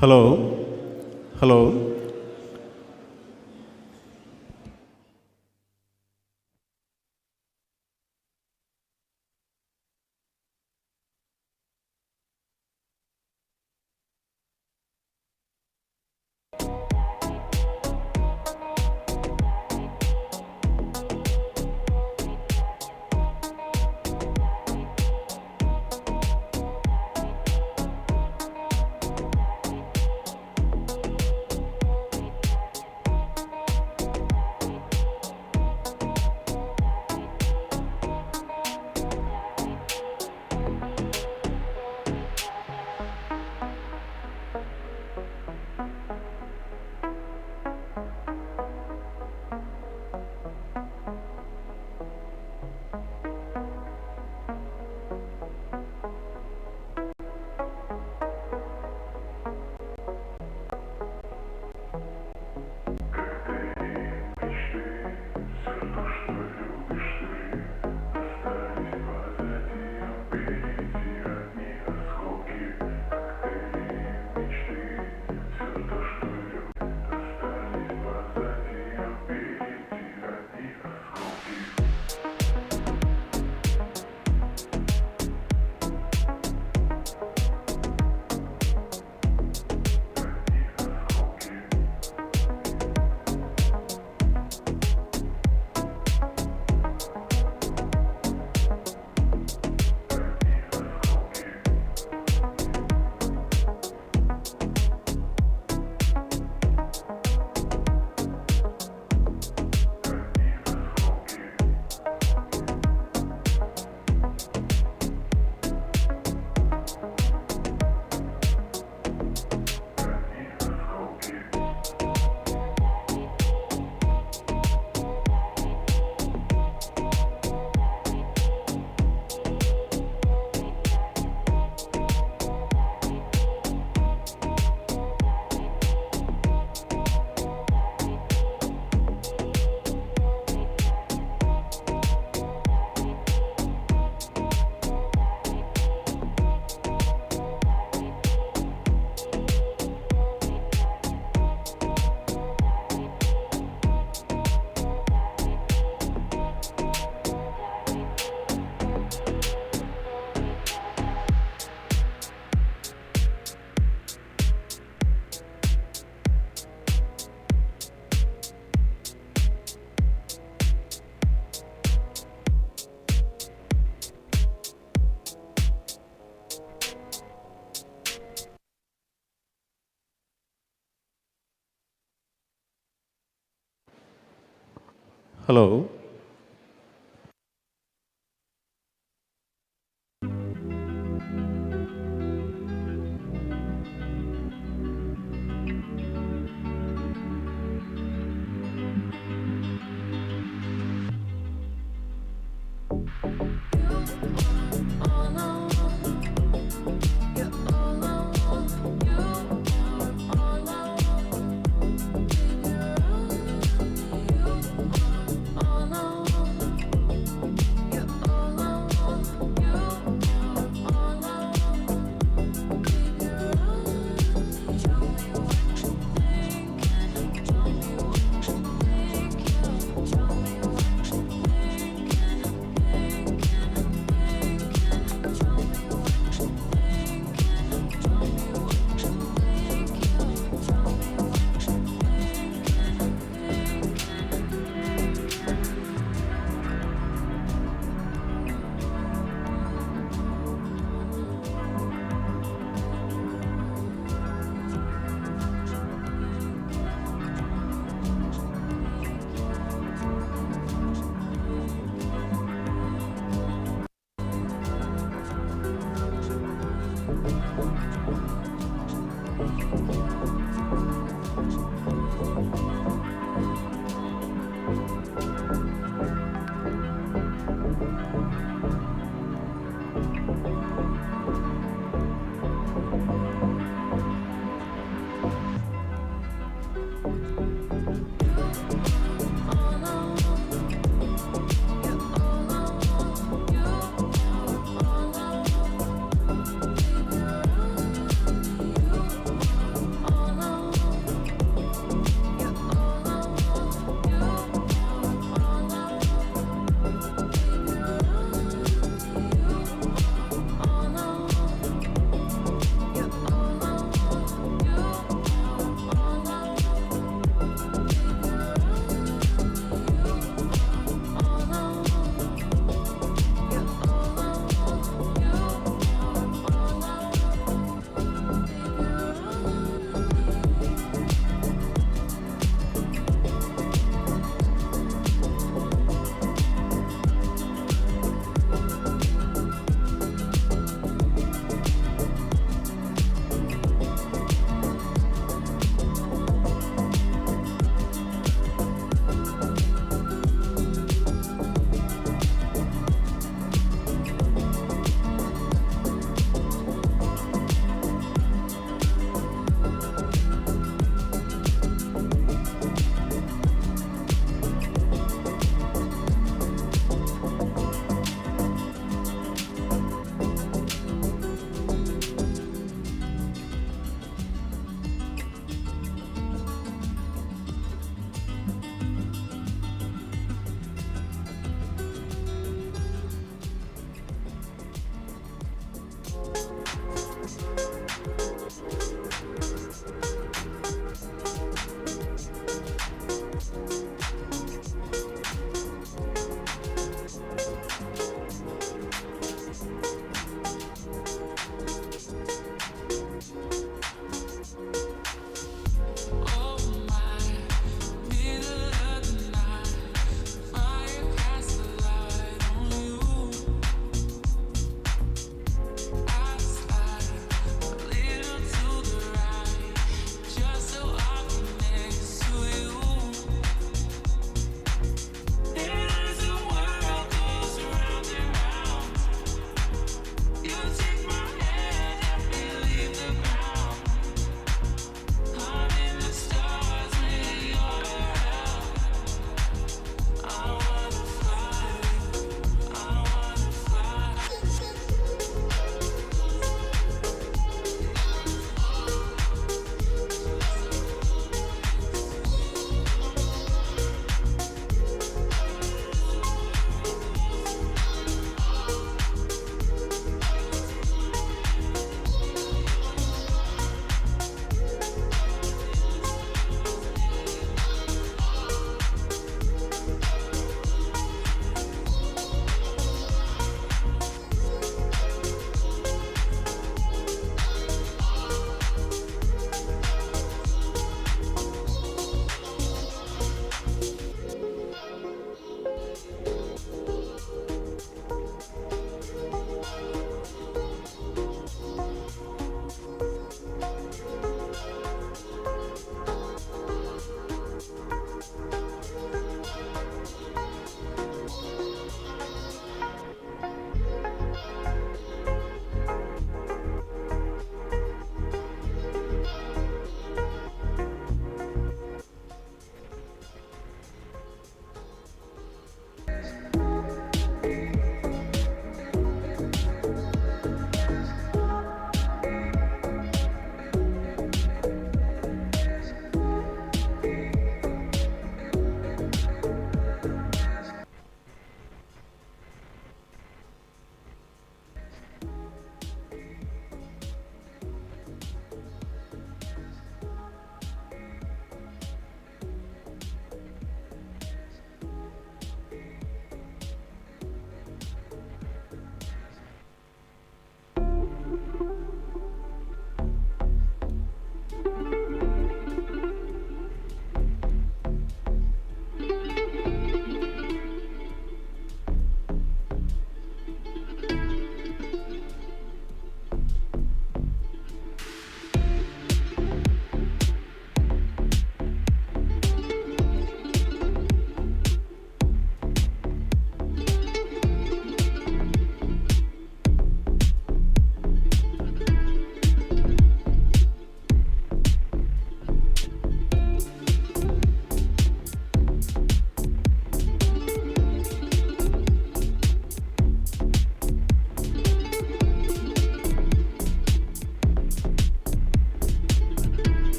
Hello, hello. Hello.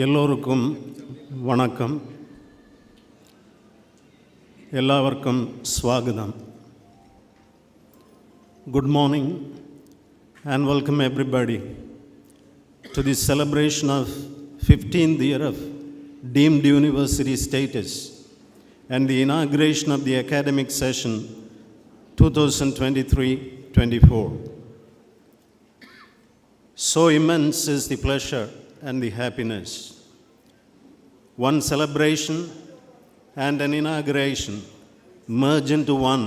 எல்லோருக்கும் வணக்கம். எல்லாവർക്കും ஸ்வாகதம். Good morning and welcome everybody to the celebration of 15th year of deemed university status and the inauguration of the academic session 2023-24. So immense is the pleasure and the happiness. One celebration and an inauguration merge into one,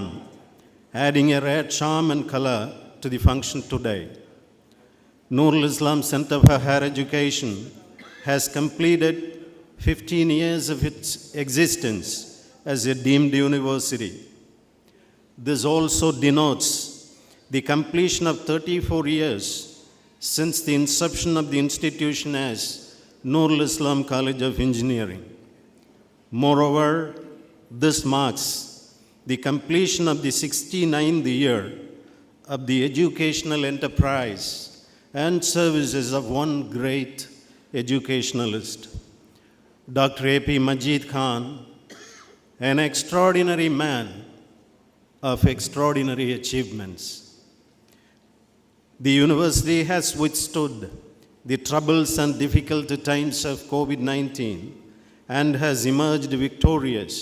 adding a rare charm and color to the function today. NOORUL Islam Center for Higher Education has completed 15 years of its existence as a deemed university. This also denotes the completion of 34 years since the inception of the institution as NOORUL Islam College of Engineering. Moreover, this marks the completion of the 69th year of the educational enterprise and services of one great educationalist, Dr. A.P. Majid Khan, an extraordinary man of extraordinary achievements. The university has withstood the troubles and difficult times of COVID-19 and has emerged victorious,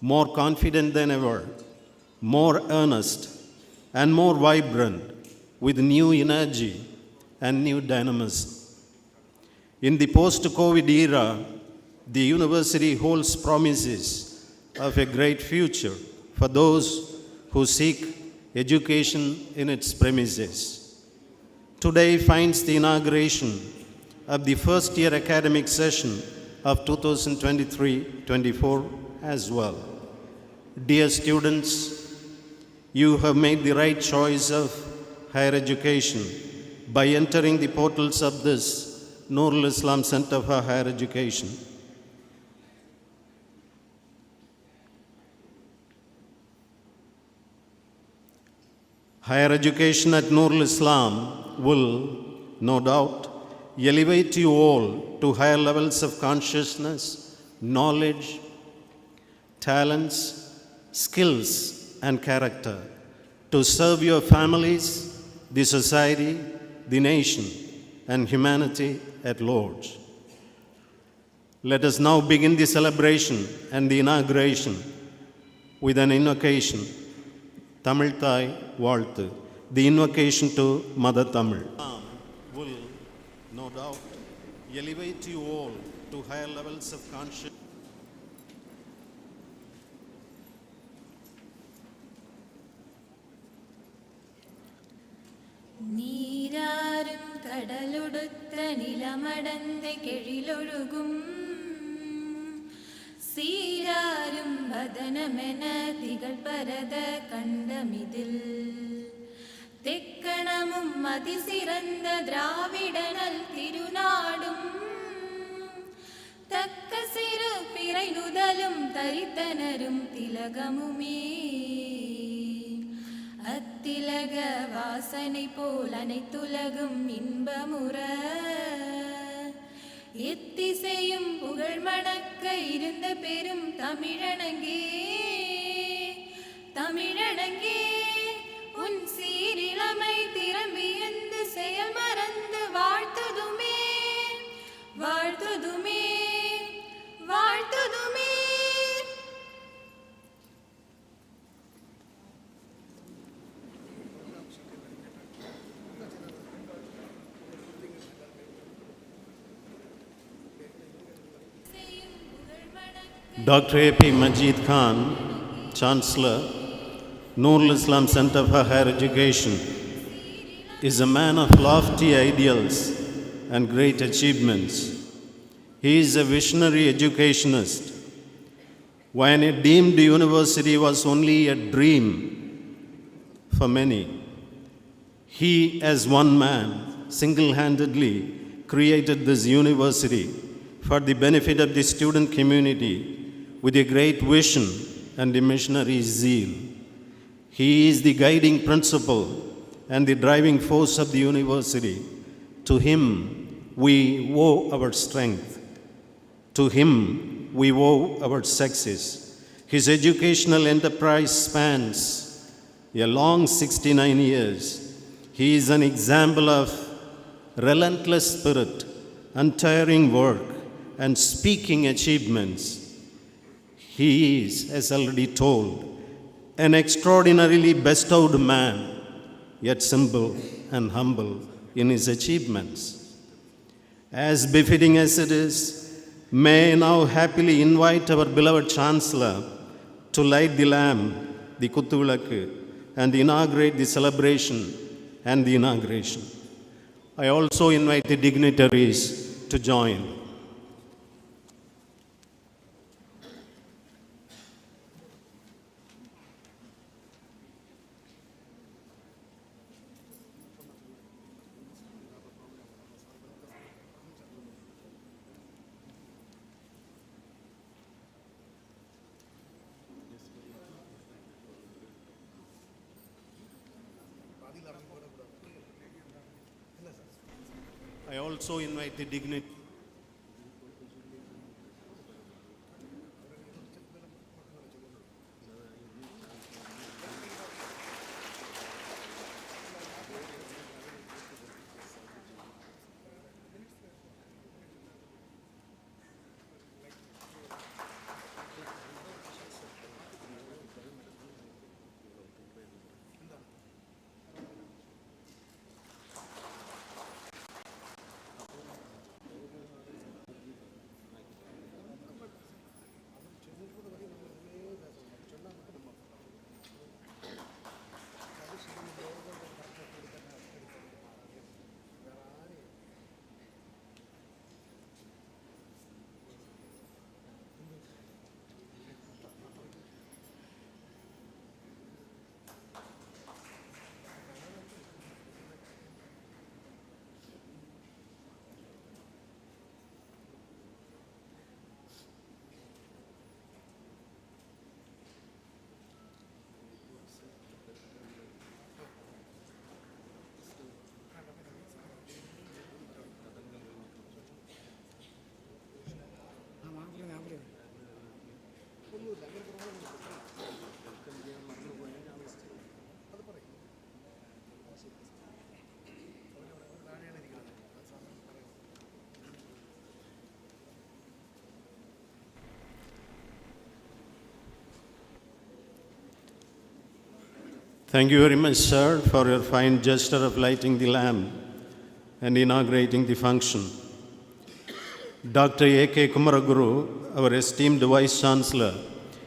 more confident than ever, more earnest and more vibrant, with new energy and new dynamism. In the post-COVID era, the university holds promises of a great future for those who seek education in its premises. Today finds the inauguration of the first year academic session of 2023-24 as well. Dear students, you have made the right choice of higher education by entering the portals of this NOORUL Islam Center for Higher Education. Higher education at NOORUL Islam will, no doubt, elevate you all to higher levels of consciousness, knowledge, talents, skills, and character to serve your families, the society, the nation, and humanity at large. Let us now begin the celebration and the inauguration with an invocation. Tamil Thai வாழ்த்து, the invocation to Mother Tamil. Will, no doubt, elevate you all to higher levels of consciousness. നീരാരും കടലൊടുത്ത നിലമടந்த കെഴിലൊഴുകും സീരാരും വദനമെന തികൾപരത കണ്ടമിതിൽ തെക്കണമും അതിസിറந்த திராவிடனல் திருநாடும் தக்க சிறு பிறை நுதலும் தரித்தனரும் திலகமுமே அத்திலக வாசனை போல் அனைத்துலகும் இன்பமுற எத்திசையும் புகழ் மணக்க இருந்த பெரும் தமிழனங்கே தமிழனங்கே உன் சீரிழமை திறம்பியந்து செயல் மறந்து வாழ்த்துதுமே வாழ்த்துதுமே வாழ்த்துதுமே. Dr. A.P. Majid Khan, Chancellor, NOORUL Islam Center for Higher Education, is a man of lofty ideals and great achievements. He is a visionary educationist. When a deemed university was only a dream for many, he, as one man, single-handedly created this university for the benefit of the student community with a great vision and a missionary zeal. He is the guiding principle and the driving force of the university. To him, we owe our strength. To him we owe our success. His educational enterprise spans a long 69 years. He is an example of relentless spirit, untiring work, and speaking achievements. He is, as already told, an extraordinarily bestowed man, yet simple and humble in his achievements. As befitting as it is, may I now happily invite our beloved Chancellor to light the lamp, the Kuttuvilakku, and inaugurate the celebration and the inauguration. I also invite the dignitaries to join. I also invite the dignitaries. Thank you very much, sir, for your fine gesture of lighting the lamp and inaugurating the function. Dr. A.K. Kumaraguru, our esteemed Vice Chancellor,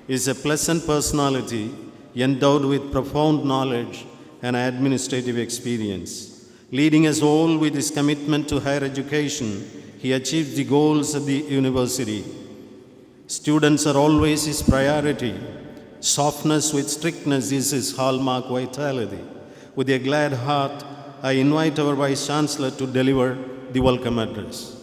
is a pleasant personality endowed with profound knowledge and administrative experience. Leading us all with his commitment to higher education, he achieves the goals of the university. Students are always his priority. Softness with strictness is his hallmark vitality. With a glad heart, I invite our Vice Chancellor to deliver the welcome address.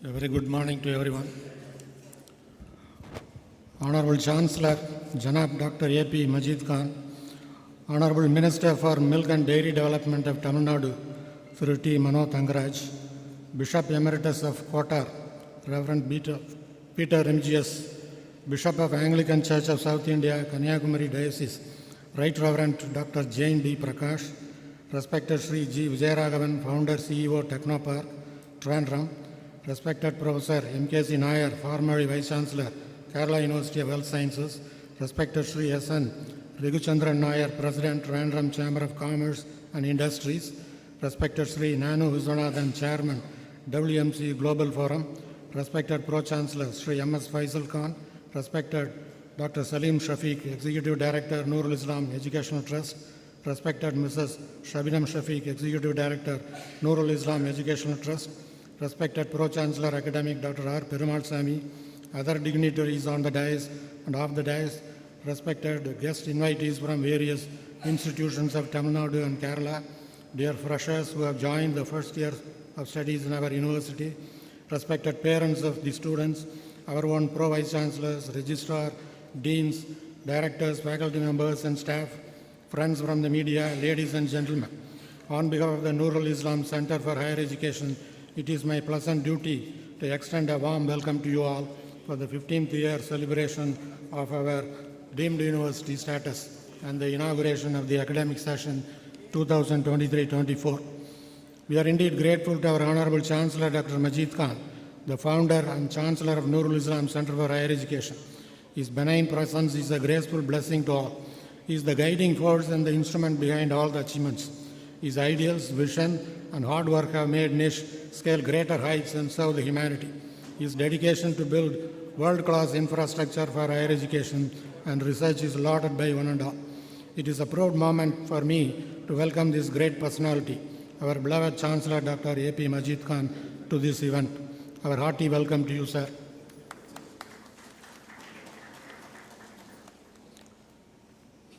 A very good morning to everyone. Honorable Chancellor, Janab Dr. A.P. Majid Khan, Honorable Minister for Milk and Dairy Development of Tamil Nadu, Sri T. Mano Thangaraj, Bishop Emeritus of Kotar, Reverend Peter M.G.S., Bishop of Anglican Church of South India, Kanyakumari Diocese, Right Reverend Dr. Jain D. Prakash, Respected Sri G. Vijayaraghavan, Founder, CEO, Technopark, Trivandrum, Respected Professor M.K.C. Nair, former Vice Chancellor, Kerala University of Health Sciences, Respected Sri S.N. Riguchandran Nair, President, Trivandrum Chamber of Commerce and Industries, Respected Sri Nanu Viswanathan, Chairman, WMC Global Forum, Respected Pro-Chancellor Sri M.S. Faisal Khan, Respected Dr. Salim Shafiq, Executive Director, NOORUL Islam Educational Trust, Respected Mrs. Shabinam Shafiq, Executive Director, NOORUL Islam Educational Trust, Respected Pro-Chancellor Academic Dr. R. Perumal Sami, other dignitaries on the dais and off the dais, respected guest invitees from various institutions of Tamil Nadu and Kerala, dear freshers who have joined the first year of studies in our university, respected parents of the students, our own Pro-Vice Chancellors, Registrar, Deans, directors, faculty members and staff, friends from the media, ladies and gentlemen. On behalf of the NOORUL Islam Center for Higher Education, it is my pleasant duty to extend a warm welcome to you all for the 15th year celebration of our deemed university status and the inauguration of the academic session 2023-24. We are indeed grateful to our Honorable Chancellor Dr. Majid Khan, the founder and Chancellor of NOORUL Islam Center for Higher Education. His benign presence is a graceful blessing to all. He is the guiding force and the instrument behind all the achievements. His ideals, vision, and hard work have made NISH scale greater heights and serve the humanity. His dedication to build world-class infrastructure for higher education and research is lauded by one and all. It is a proud moment for me to welcome this great personality, our beloved Chancellor Dr. A.P. Majid Khan, to this event. Our hearty welcome to you, sir.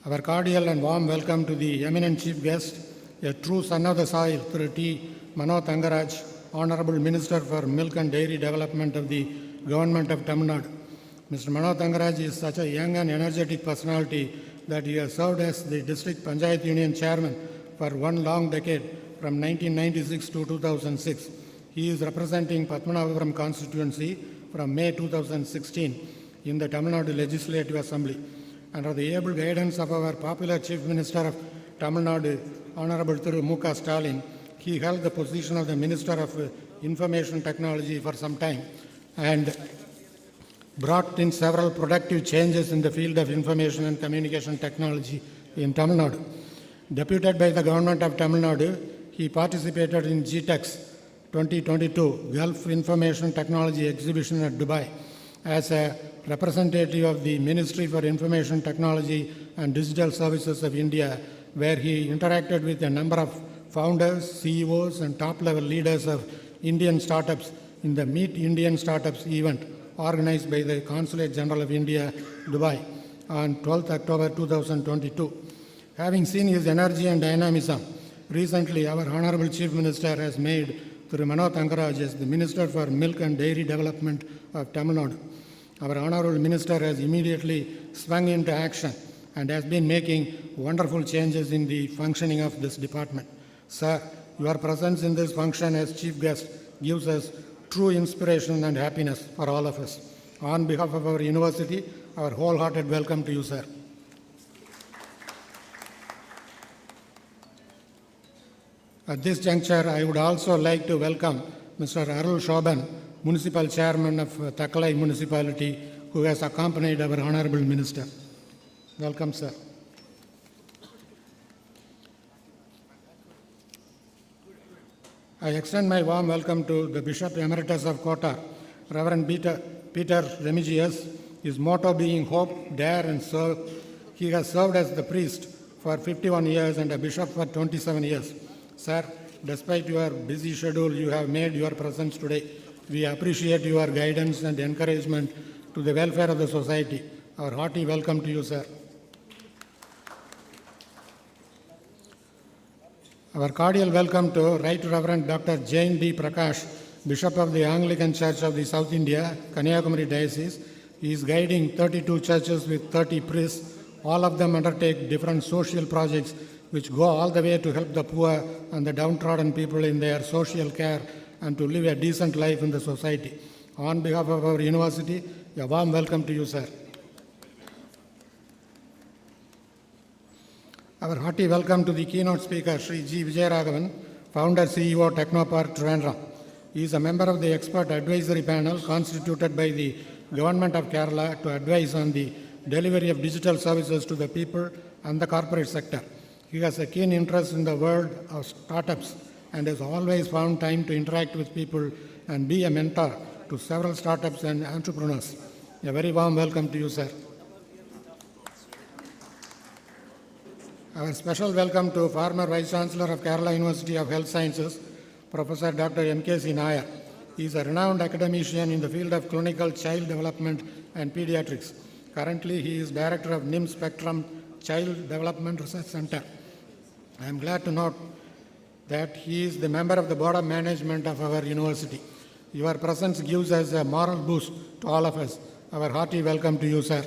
Our cordial and warm welcome to the eminent chief guest, a true son of the soil, Thiru T. Mano Thangaraj, Honorable Minister for Milk and Dairy Development of the Government of Tamil Nadu. Mr. Mano Thangaraj is such a young and energetic personality that he has served as the District Panchayat Union Chairman for one long decade from 1996 to 2006. He is representing Padmanabhapuram constituency from May 2016 in the Tamil Nadu Legislative Assembly. Under the able guidance of our popular Chief Minister of Tamil Nadu, Honorable Thiru M.K. Stalin, he held the position of the Minister of Information Technology for some time and brought in several productive changes in the field of information and communication technology in Tamil Nadu. Deputed by the Government of Tamil Nadu, he participated in GTEX 2022 Gulf Information Technology Exhibition at Dubai as a representative of the Ministry for Information Technology and Digital Services of India, where he interacted with a number of founders, CEOs, and top-level leaders of Indian startups in the Meet Indian Startups event organized by the Consulate General of India, Dubai, on 12th October 2022. Having seen his energy and dynamism, recently our Honorable Chief Minister has made Thiru Mano Thangaraj as the Minister for Milk and Dairy Development of Tamil Nadu. Our Honorable Minister has immediately swung into action and has been making wonderful changes in the functioning of this department. Sir, your presence in this function as Chief Guest gives us true inspiration and happiness for all of us. On behalf of our university, our wholehearted welcome to you, sir. At this juncture, I would also like to welcome Mr. Arul Shoban, Municipal Chairman of Thakalai Municipality, who has accompanied our Honorable Minister. Welcome, sir. I extend my warm welcome to the Bishop Emeritus of Kota, Reverend Peter Remigius, his motto being hope, dare and serve. He has served as the priest for 51 years and a bishop for 27 years. Sir, despite your busy schedule, you have made your presence today. We appreciate your guidance and encouragement to the welfare of the society. Our hearty welcome to you, sir. Our cordial welcome to Right Reverend Dr. Jain D. Prakash, Bishop of the Anglican Church of the South India, Kanyakumari Diocese. He is guiding 32 churches with 30 priests. All of them undertake different social projects which go all the way to help the poor and the downtrodden people in their social care and to live a decent life in the society. On behalf of our university, a warm welcome to you, sir. Our hearty welcome to the keynote speaker, Sri G. Vijayaraghavan, founder CEO Technopark Trivandrum. He is a member of the expert advisory panel constituted by the Government of Kerala to advise on the delivery of digital services to the people and the corporate sector. He has a keen interest in the world of startups and has always found time to interact with people and be a mentor to several startups and entrepreneurs. A very warm welcome to you, sir. Our special welcome to former Vice Chancellor of Kerala University of Health Sciences, Professor Dr. M.K.C. Nair. He is a renowned academician in the field of clinical child development and pediatrics. Currently, he is Director of NIM Spectrum Child Development Research Center. I am glad to note that he is the member of the Board of Management of our university. Your presence gives us a moral boost to all of us. Our hearty welcome to you, sir.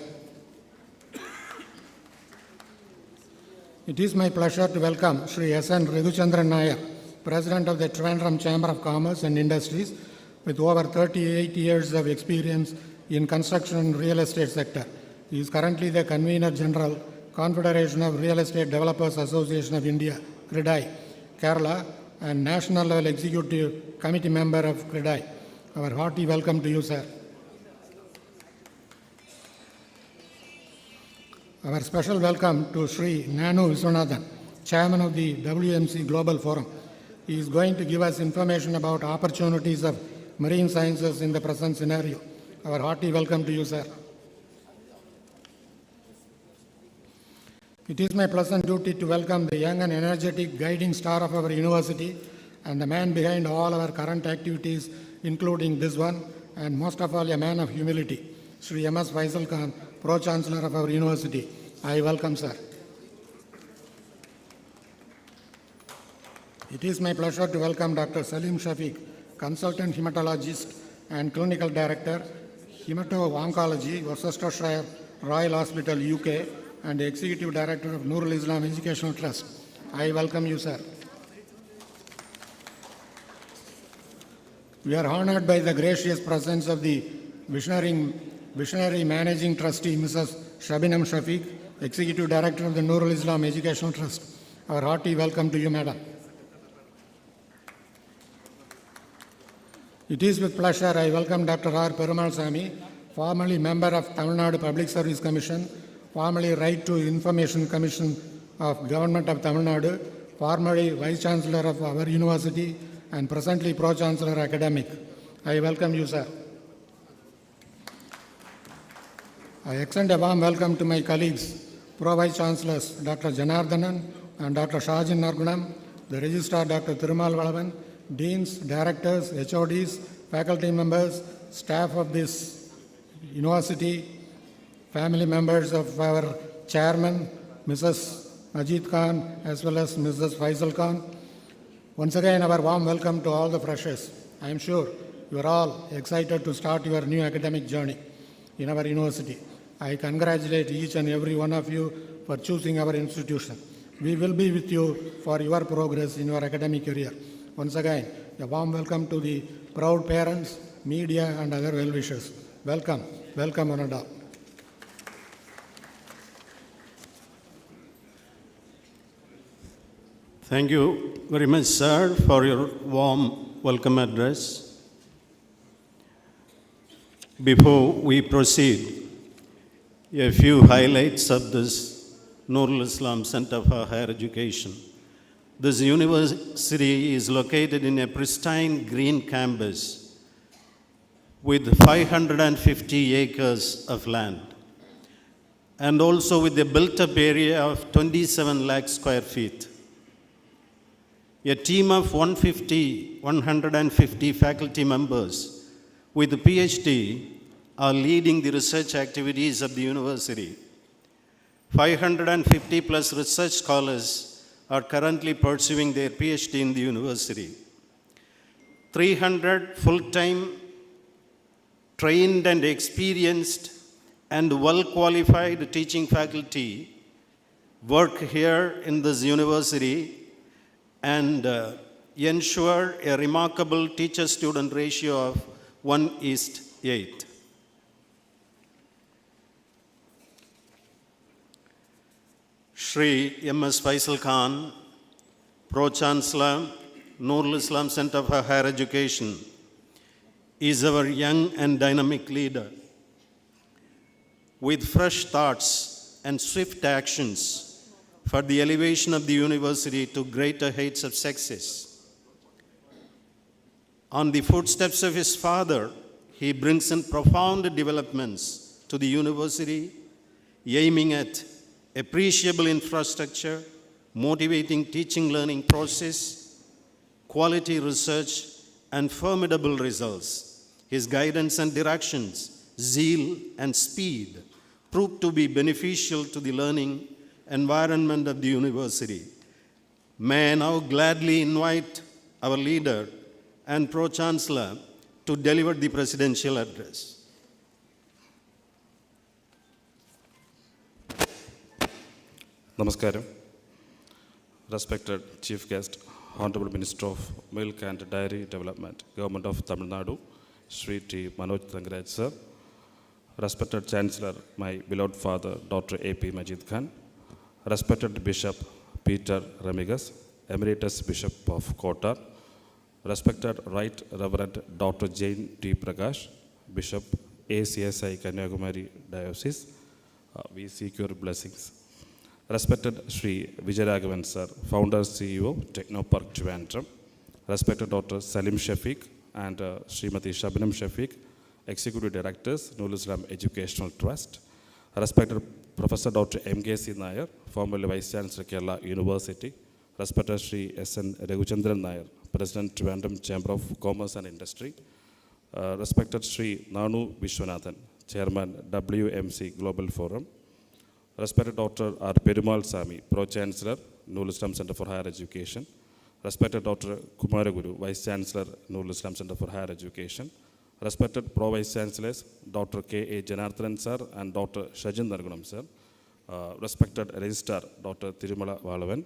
It is my pleasure to welcome Sri S.N. Raghuchandran Nair, President of the Trivandrum Chamber of Commerce and Industries, with over 38 years of experience in construction and real estate sector. He is currently the Convener General, Confederation of Real Estate Developers Association of India, CREDAI, Kerala, and National Level Executive Committee member of CREDAI. Our hearty welcome to you, sir. Our special welcome to Sri Nanu Viswanathan, Chairman of the WMC Global Forum. He is going to give us information about opportunities of marine sciences in the present scenario. Our hearty welcome to you, sir. It is my pleasant duty to welcome the young and energetic guiding star of our university and the man behind all our current activities, including this one, and most of all, a man of humility, Sri M.S. Faisal Khan, Pro-Chancellor of our university. I welcome, sir. It is my pleasure to welcome Dr. Salim Shafiq, Consultant Hematologist and Clinical Director, Hemato-Oncology, Worcestershire Royal Hospital, UK, and Executive Director of NOORUL Islam Educational Trust. I welcome you, sir. We are honored by the gracious presence of the Visionary Managing Trustee, Mrs. Shabinam Shafiq, Executive Director of the NOORUL Islam Educational Trust. Our hearty welcome to you, madam. It is with pleasure I welcome Dr. R. Perumal Sami, formerly member of Tamil Nadu Public Service Commission, formerly Right to Information Commission of Government of Tamil Nadu, formerly Vice Chancellor of our university, and presently Pro-Chancellor Academic. I welcome you, sir. I extend a warm welcome to my colleagues, Pro-Vice Chancellors Dr. Janardhanan and Dr. Shajin Nargunam, the Registrar Dr. Thirumal Valavan, Deans, Directors, HODs, faculty members, staff of this university, family members of our chairman, Mrs. Majid Khan, as well as Mrs. Faisal Khan. Once again, our warm welcome to all the freshers. I am sure you are all excited to start your new academic journey in our university. I congratulate each and every one of you for choosing our institution. We will be with you for your progress in your academic career. Once again, a warm welcome to the proud parents, media, and other well-wishers. Welcome, welcome one and all. Thank you very much, sir, for your warm welcome address. Before we proceed, a few highlights of this NOORUL Islam Center for Higher Education. This university is located in a pristine green campus with 550 acres of land and also with a built-up area of 27 lakh square feet. A team of 150 faculty members with a PhD are leading the research activities of the university. 550 plus research scholars are currently pursuing their PhD in the university. 300 full-time, trained and experienced and well-qualified teaching faculty work here in this university and ensure a remarkable teacher-student ratio of 1:8. Shri M.S. Faisal Khan, Pro-Chancellor, NOORUL Islam Center for Higher Education, is our young and dynamic leader with fresh thoughts and swift actions for the elevation of the university to greater heights of success. On the footsteps of his father, he brings in profound developments to the university, aiming at appreciable infrastructure, motivating teaching learning process, quality research, and formidable results. His guidance and directions, zeal and speed proved to be beneficial to the learning environment of the university. May I now gladly invite our leader and Pro-Chancellor to deliver the presidential address. നമസ്കാരം. Respected Chief Guest, Honorable Minister of Milk and Dairy Development, Government of Tamil Nadu, Sri T. Manoj Thangaraj Sir, Respected Chancellor, my beloved father, Dr. A.P. Majid Khan, Respected Bishop Peter Remigas, Emeritus Bishop of Kotar, Respected Right Reverend Dr. Jane T. Prakash, Bishop ACSI Kanyakumari Diocese, we seek your blessings. Respected Sri Vijayaraghavan Sir, Founder CEO, Technopark Trivandrum. Respected Dr. Salim Shafiq and Srimati Shabnam Shafiq, Executive Directors, NOORUL Islam Educational Trust. Respected Professor Dr. M.K.C. Nair, formerly Vice Chancellor Kerala University. Respected Sri S.N. Raghujandran Nair, President Trivandrum Chamber of Commerce and Industry. Respected Sri Nanu Vishwanathan, Chairman WMC Global Forum. Respected Dr. R. Perumal Sami, Pro-Chancellor, NOORUL Islam Center for Higher Education. Respected Dr. KUMARACOIL, Vice Chancellor, NOORUL Islam Center for Higher Education. Respected Pro-Vice Chancellors, Dr. K.A. Janardhan Sir and Dr. Shajin Nargunam Sir. Respected Registrar, Dr. Tirumala Valavan.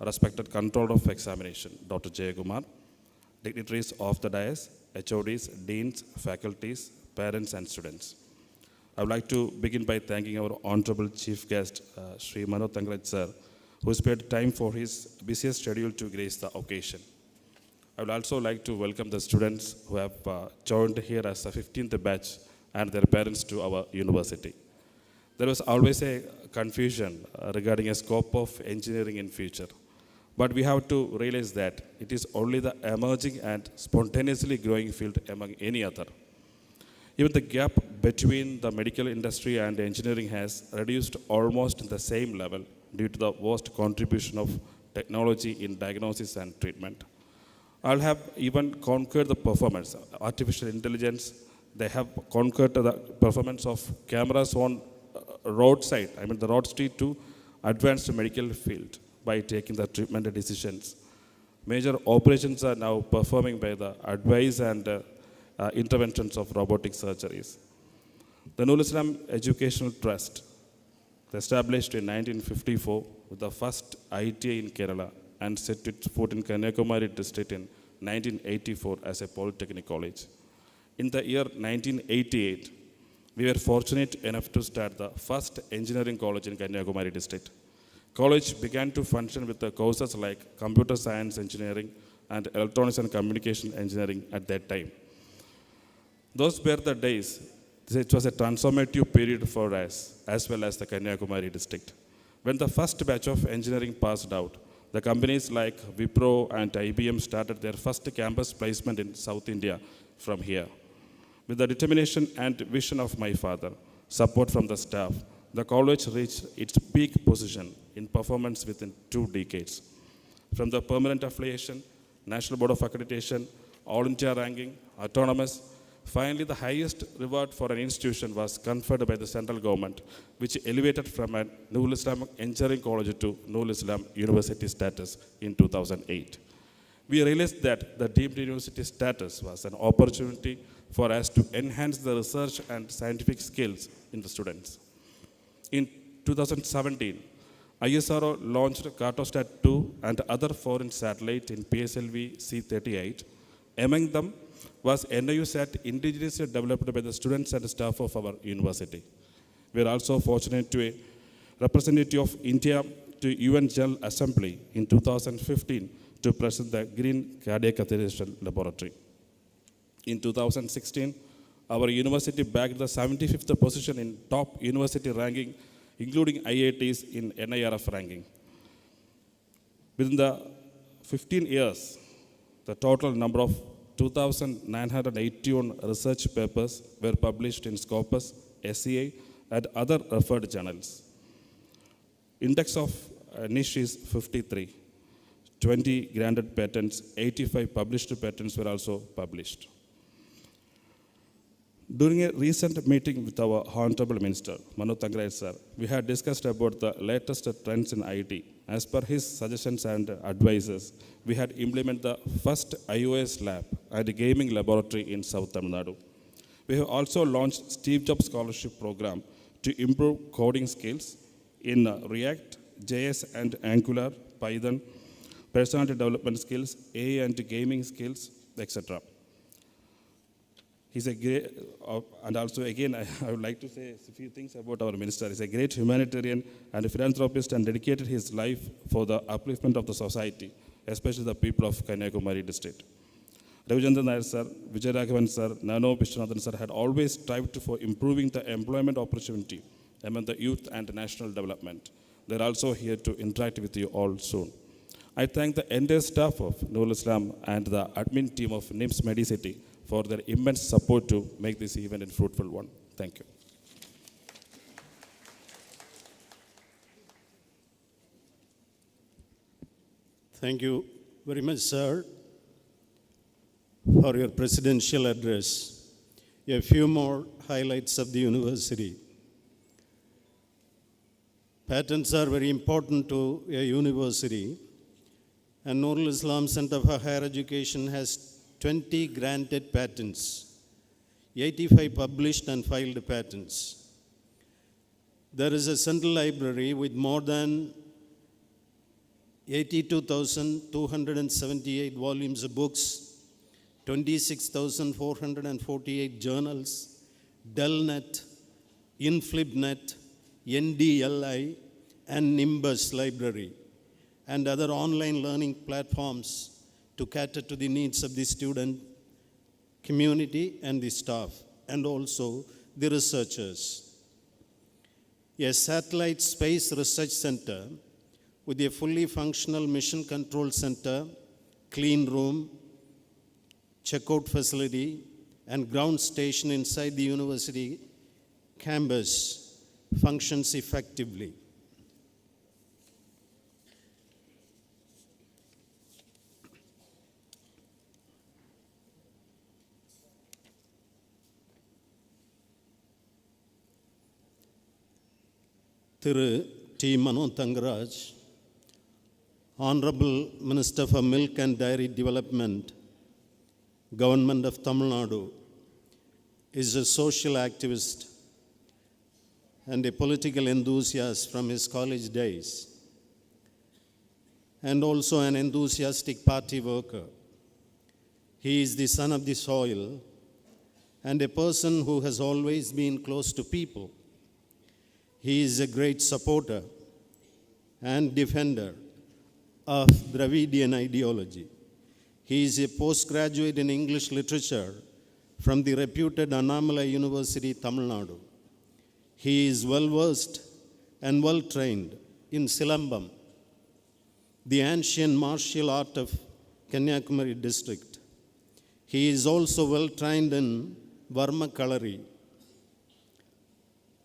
Respected Controller of Examination, Dr. Jayakumar. Dignitaries of the dais, HODs, Deans, Faculties, Parents and Students. I would like to begin by thanking our Honorable Chief Guest, Sri Manoj Thangaraj Sir, who spared time for his busiest schedule to grace the occasion. I would also like to welcome the students who have joined here as the 15th batch and their parents to our university. There was always a confusion regarding a scope of engineering in future. But we have to realize that it is only the emerging and spontaneously growing field among any other. Even the gap between the medical industry and engineering has reduced almost in the same level due to the vast contribution of technology in diagnosis and treatment. I'll have even conquered the performance. Artificial intelligence, they have conquered the performance of cameras on roadside, the road street to advanced medical field by taking the treatment decisions. Major operations are now performing by the advice and interventions of robotic surgeries. The NOORUL Islam Educational Trust, established in 1954 with the first ITA in Kerala and set its foot in Kanyakumari district in 1984 as a polytechnic college. In the year 1988, we were fortunate enough to start the first engineering college in Kanyakumari district. College began to function with the courses like computer science engineering and electronics and communication engineering at that time. Those were the days. It was a transformative period for us as well as the Kanyakumari district. When the first batch of engineering passed out, the companies like Wipro and IBM started their first campus placement in South India from here. With the determination and vision of my father, support from the staff, the college reached its peak position in performance within 2 decades. From the permanent affiliation, National Board of Accreditation, All India ranking, autonomous, finally, the highest reward for an institution was conferred by the central government, which elevated from a NOORUL Islam Engineering College to NOORUL Islam University status in 2008. We realized that the deemed university status was an opportunity for us to enhance the research and scientific skills in the students. In 2017, ISRO launched Cartosat 2 and other foreign satellites in PSLV C-38. Among them was NIUSat indigenously developed by the students and staff of our university. We are also fortunate to a representative of India to UN General Assembly in 2015 to present the Green Cardiac Catheterization Laboratory. In 2016, our university bagged the 75th position in top university ranking, including IITs in NIRF ranking. Within the 15 years, the total number of 2,981 research papers were published in Scopus, SCI, and other referred journals. Index of niche is 53. 20 granted patents, 85 published patents were also published. During a recent meeting with our Honorable Minister, Manoj Thangaraj Sir, we had discussed about the latest trends in IT. As per his suggestions and advices, we had implemented the first iOS lab and a gaming laboratory in South Tamil Nadu. We have also launched Steve Jobs Scholarship Program to improve coding skills in React, JS and Angular, Python, personality development skills, AI and gaming skills, etc. He's a great, and also again, I would like to say a few things about our minister. He's a great humanitarian and a philanthropist and dedicated his life for the upliftment of the society, especially the people of Kanyakumari district. Ravichandran Nair sir, Vijayaraghavan sir, Nano Vishwanathan sir had always strived for improving the employment opportunity among the youth and national development. They're also here to interact with you all soon. I thank the entire staff of NOORUL Islam and the admin team of NIMS Medicity for their immense support to make this event a fruitful one. Thank you. Thank you very much, sir, for your presidential address. A few more highlights of the university. Patents are very important to a university, and NOORUL Islam Center for Higher Education has 20 granted patents, 85 published and filed patents. There is a central library with more than 82,278 volumes of books, 26,448 journals, DELNet, InflibNet, NDLI, and Nimbus Library, and other online learning platforms to cater to the needs of the student community and the staff, and also the researchers. A satellite space research center with a fully functional mission control center, clean room, checkout facility, and ground station inside the university campus functions effectively. Thiru T. Mano Thangaraj, Honorable Minister for Milk and Dairy Development, Government of Tamil Nadu, is a social activist and a political enthusiast from his college days, and also an enthusiastic party worker. He is the son of the soil and a person who has always been close to people. He is a great supporter and defender of Dravidian ideology. He is a postgraduate in English literature from the reputed Annamalai University, Tamil Nadu. He is well-versed and well-trained in Silambam, the ancient martial art of Kanyakumari district. He is also well-trained in Varma Kalari.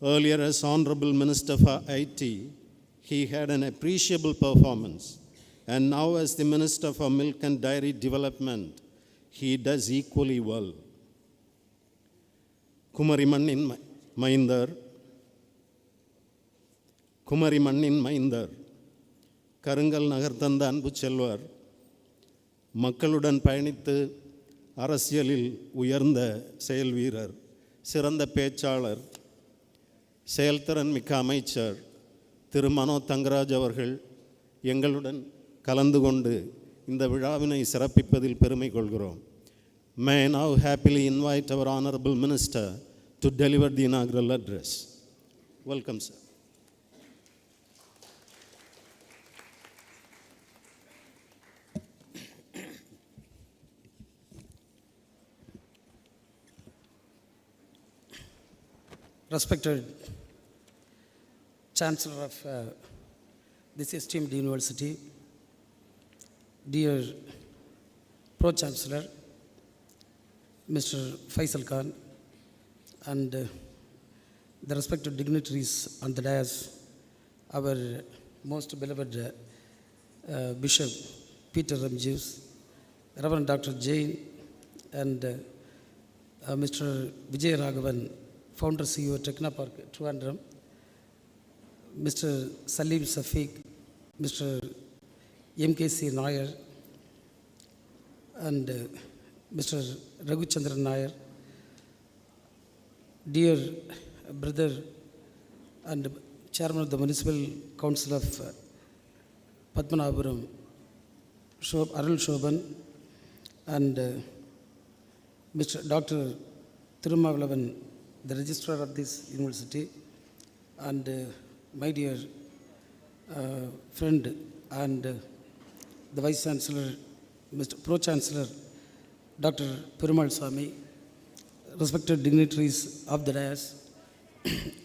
Earlier, as Honorable Minister for IT, he had an appreciable performance. And now, as the Minister for Milk and Dairy Development, he does equally well. Kumari Mannin Mainder, Karangal Nagartanda Anbu Chelvar, மக்களுடன் பயணித்து அரசியலில் உயர்ந்த செயல் வீரர், சிறந்த பேச்சாளர், செயல்திறன் மிக்க அமைச்சர் திரு மனோ தங்கராஜ் அவர்கள் எங்களுடன் கலந்து கொண்டு இந்த விழாவினை சிறப்பிப்பதில் பெருமை கொள்கிறோம். May I now happily invite our Honorable Minister to deliver the inaugural address. Welcome, sir. Respected Chancellor of this esteemed university, dear Pro-Chancellor, Mr. Faisal Khan, and the respected dignitaries on the dais, our most beloved Bishop Peter Ramjius, Reverend Dr. Jain, and Mr. Vijayaraghavan, Founder CEO Technopark Trivandrum, Mr. Salim Safiq, Mr. MKC Nair, and Mr. Raghuchandran Nair, dear brother and Chairman of the Municipal Council of Padmanapuram, Arul Shoban, and Mr. Dr. Thirumagalavan, the registrar of this university, and my dear friend and the Vice Chancellor, Mr. Pro Chancellor, Dr. Perumal Swami, respected dignitaries of the dais,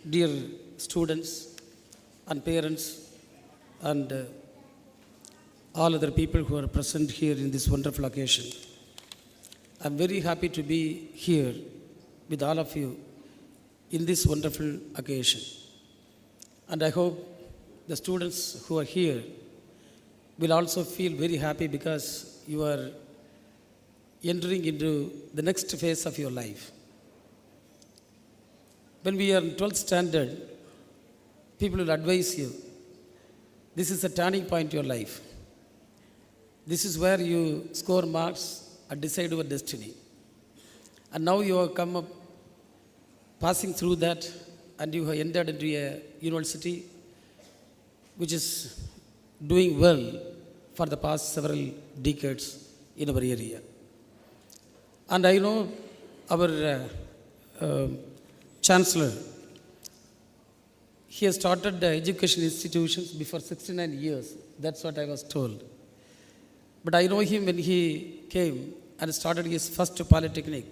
dear students and parents, and all other people who are present here in this wonderful occasion. I'm very happy to be here with all of you in this wonderful occasion. And I hope the students who are here will also feel very happy because you are entering into the next phase of your life. When we are in 12th standard, people will advise you, this is a turning point in your life. This is where you score marks and decide your destiny. And now you have come up, passing through that, and you have entered into a university which is doing well for the past several decades in our area. And I know our Chancellor, he has started the education institutions before 69 years. That's what I was told. But I know him when he came and started his first polytechnic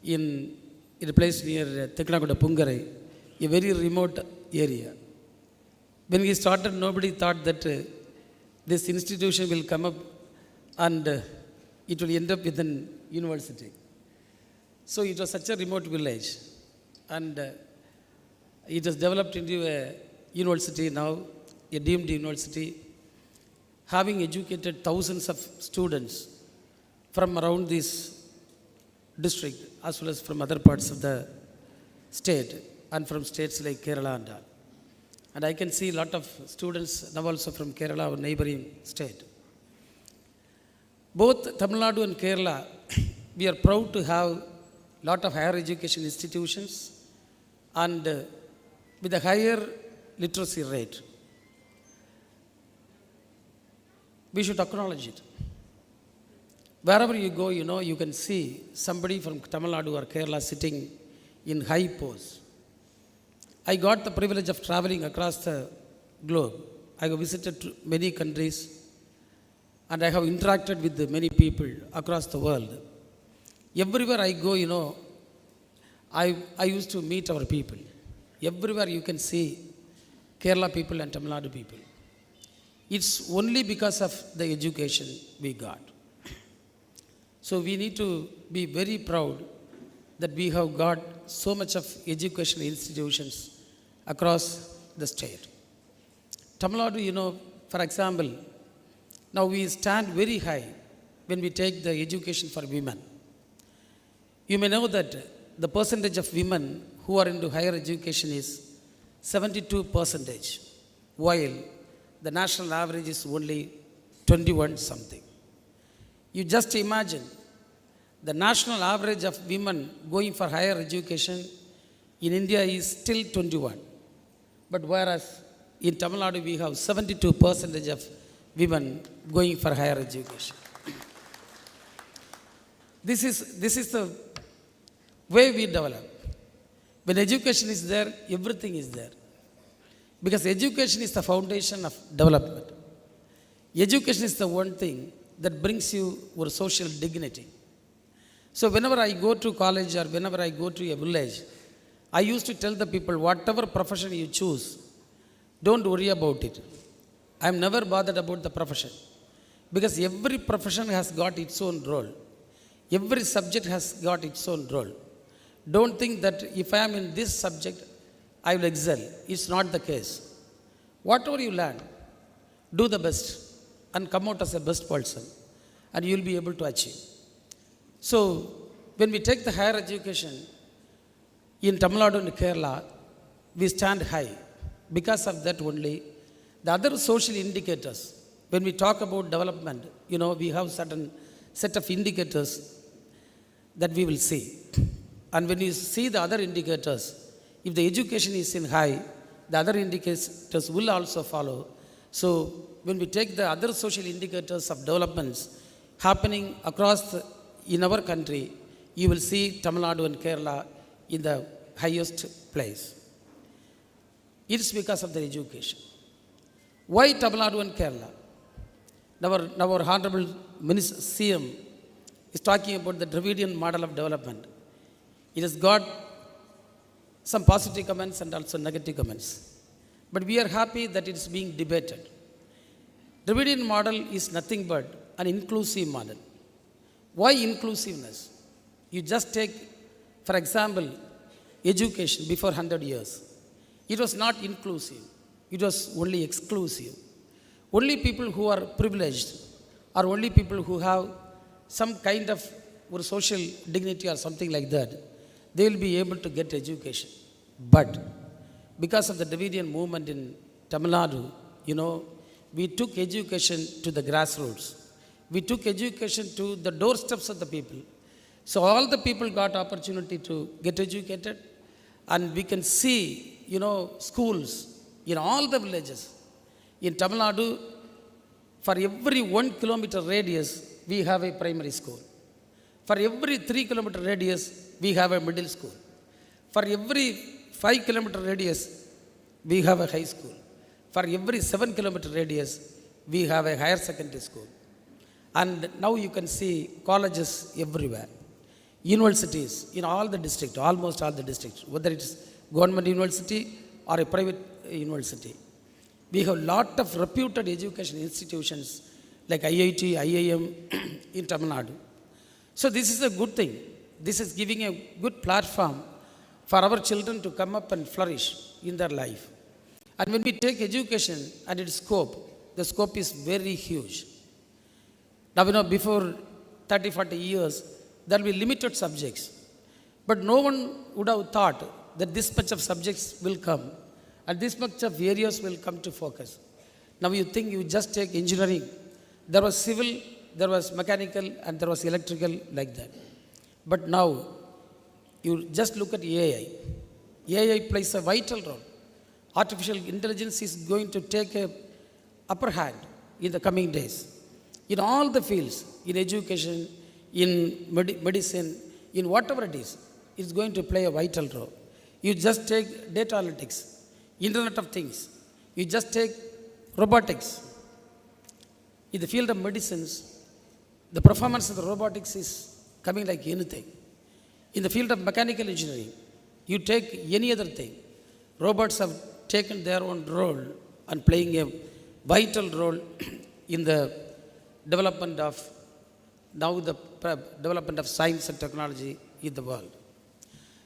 in a place near Tekkanakoda Pungarai, a very remote area. When he started, nobody thought that this institution will come up and it will end up with an university. So it was such a remote village, and it has developed into a university now, a deemed university, having educated thousands of students from around this district as well as from other parts of the state and from states like Kerala and all. And I can see a lot of students now also from Kerala, our neighboring state. Both Tamil Nadu and Kerala, we are proud to have a lot of higher education institutions and with a higher literacy rate. We should acknowledge it. Wherever you go, you can see somebody from Tamil Nadu or Kerala sitting in high post. I got the privilege of traveling across the globe. I have visited many countries and I have interacted with many people across the world. Everywhere I go, I used to meet our people. Everywhere you can see Kerala people and Tamil Nadu people. It's only because of the education we got. So we need to be very proud that we have got so much of educational institutions across the state. Tamil Nadu, for example, now we stand very high when we take the education for women. You may know that the percentage of women who are into higher education is 72%, while the national average is only 21 something. You just imagine the national average of women going for higher education in India is still 21. But whereas in Tamil Nadu we have 72% of women going for higher education. This is the way we develop. When education is there, everything is there. Because education is the foundation of development. Education is the one thing that brings you your social dignity. So whenever I go to college or whenever I go to a village, I used to tell the people, whatever profession you choose, don't worry about it. I am never bothered about the profession. Because every profession has got its own role. Every subject has got its own role. Don't think that if I am in this subject, I will excel. It's not the case. Whatever you learn, do the best and come out as a best person, and you will be able to achieve. So, when we take the higher education in Tamil Nadu and Kerala, we stand high. Because of that only, the other social indicators, when we talk about development, we have certain set of indicators that we will see. And when you see the other indicators, if the education is in high, the other indicators will also follow. So when we take the other social indicators of developments happening across in our country, you will see Tamil Nadu and Kerala in the highest place. It is because of their education. Why Tamil Nadu and Kerala? Now our Honorable Minister CM is talking about the Dravidian model of development. It has got some positive comments and also negative comments. But we are happy that it is being debated. Dravidian model is nothing but an inclusive model. Why inclusiveness? You just take, for example, education before 100 years. It was not inclusive. It was only exclusive. Only people who are privileged or only people who have some kind of or social dignity or something like that, they will be able to get education. But because of the Dravidian movement in Tamil Nadu, we took education to the grassroots. We took education to the doorsteps of the people. So all the people got opportunity to get educated, and we can see, schools in all the villages. In Tamil Nadu, for every 1 kilometer radius, we have a primary school. For every 3 kilometer radius, we have a middle school. For every 5 kilometer radius, we have a high school. For every 7 kilometer radius, we have a higher secondary school. And now you can see colleges everywhere. Universities in all the districts, almost all the districts, whether it is government university or a private university. We have lot of reputed education institutions like IIT, IIM in Tamil Nadu. So this is a good thing. This is giving a good platform for our children to come up and flourish in their life. And when we take education and its scope, the scope is very huge. Now, before 30, 40 years, there will be limited subjects. But no one would have thought that this much of subjects will come and this much of areas will come to focus. Now you think you just take engineering. There was civil, there was mechanical, and there was electrical like that. But now, you just look at AI. AI plays a vital role. Artificial intelligence is going to take a upper hand in the coming days. In all the fields, in education, in medicine, in whatever it is, it's going to play a vital role. You just take data analytics, Internet of Things. You just take robotics. In the field of medicines, the performance of the robotics is coming like anything. In the field of mechanical engineering, you take any other thing. Robots have taken their own role and playing a vital role in the development of development of science and technology in the world.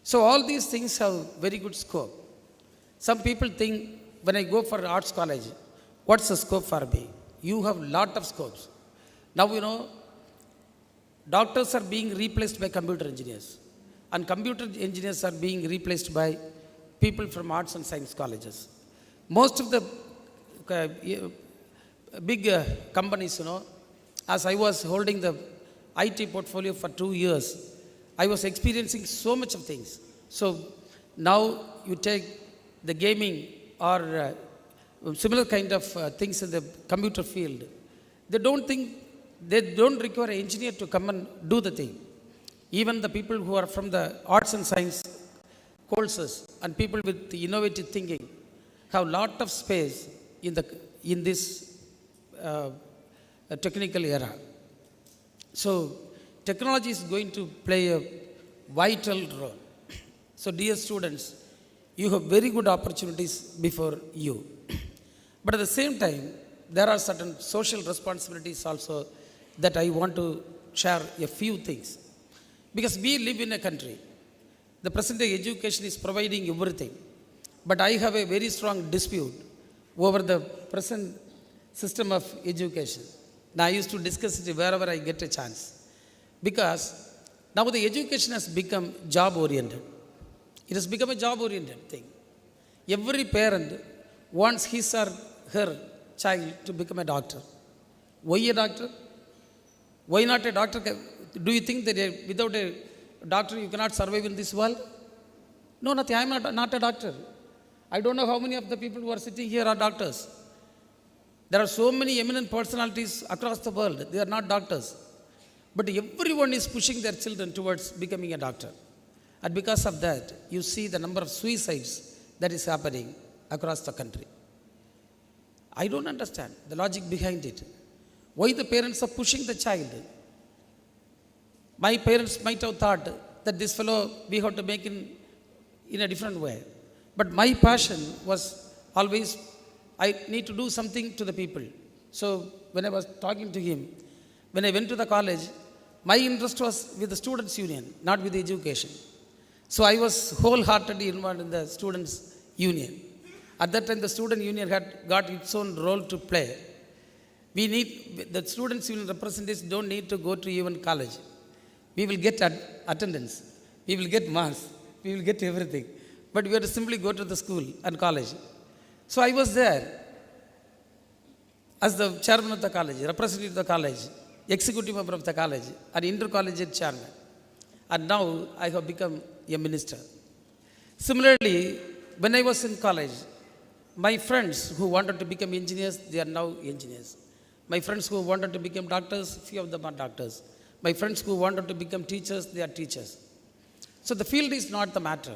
So all these things have very good scope. Some people think when I go for arts college, what's the scope for me? You have lot of scopes. Now doctors are being replaced by computer engineers, and computer engineers are being replaced by people from arts and science colleges. Most of the big companies, as I was holding the IT portfolio for 2 years, I was experiencing so much of things. So now you take the gaming or similar kind of things in the computer field. They don't require an engineer to come and do the thing. Even the people who are from the arts and science courses and people with innovative thinking have lot of space in this technical era. So technology is going to play a vital role. So dear students, you have very good opportunities before you. But at the same time, there are certain social responsibilities also that I want to share a few things. Because we live in a country, the present day education is providing everything. But I have a very strong dispute over the present system of education. Now I used to discuss it wherever I get a chance. Because now the education has become job oriented. It has become a job oriented thing. Every parent wants his or her child to become a doctor. Why a doctor? Why not a doctor? Do you think that without a doctor you cannot survive in this world? No, nothing. I am not a doctor. I don't know how many of the people who are sitting here are doctors. There are so many eminent personalities across the world. They are not doctors. But everyone is pushing their children towards becoming a doctor. And because of that, you see the number of suicides that is happening across the country. I don't understand the logic behind it. Why the parents are pushing the child? My parents might have thought that this fellow we have to make in a different way. But my passion was always, I need to do something to the people. So when I was talking to him, when I went to the college, my interest was with the students' union, not with education. So I was wholeheartedly involved in the students' union. At that time, the student union had got its own role to play. The students' union representatives don't need to go to even college. We will get attendance. We will get marks. We will get everything. But we have to simply go to the school and college. So I was there as the chairman of the college, representative of the college, executive member of the college, and intercollegiate chairman. And now I have become a minister. Similarly, when I was in college, my friends who wanted to become engineers, they are now engineers. My friends who wanted to become doctors, few of them are doctors. My friends who wanted to become teachers, they are teachers. So the field is not the matter.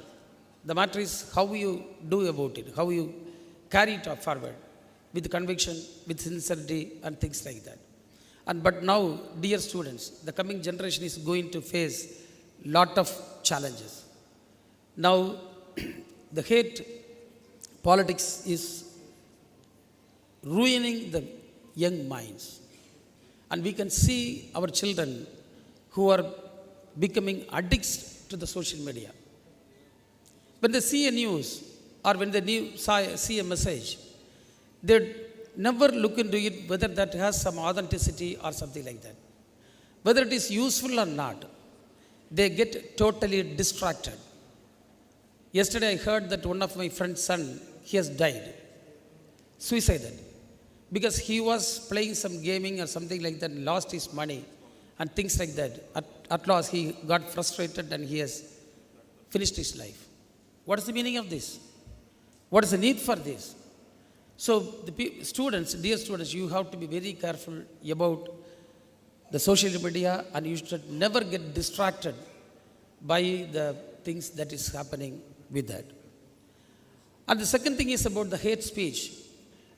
The matter is how you do about it, how you carry it forward with conviction, with sincerity, and things like that. But now, dear students, the coming generation is going to face lot of challenges. Now, the hate politics is ruining the young minds. And we can see our children who are becoming addicts to the social media. When they see a news or when they see a message, they never look into it whether that has some authenticity or something like that. Whether it is useful or not, they get totally distracted. Yesterday I heard that one of my friend's son, he has died, suicided, because he was playing some gaming or something like that, lost his money and things like that. At last he got frustrated and he has finished his life. What is the meaning of this? What is the need for this? So students, dear students, you have to be very careful about the social media, and you should never get distracted by the things that is happening with that. And the second thing is about the hate speech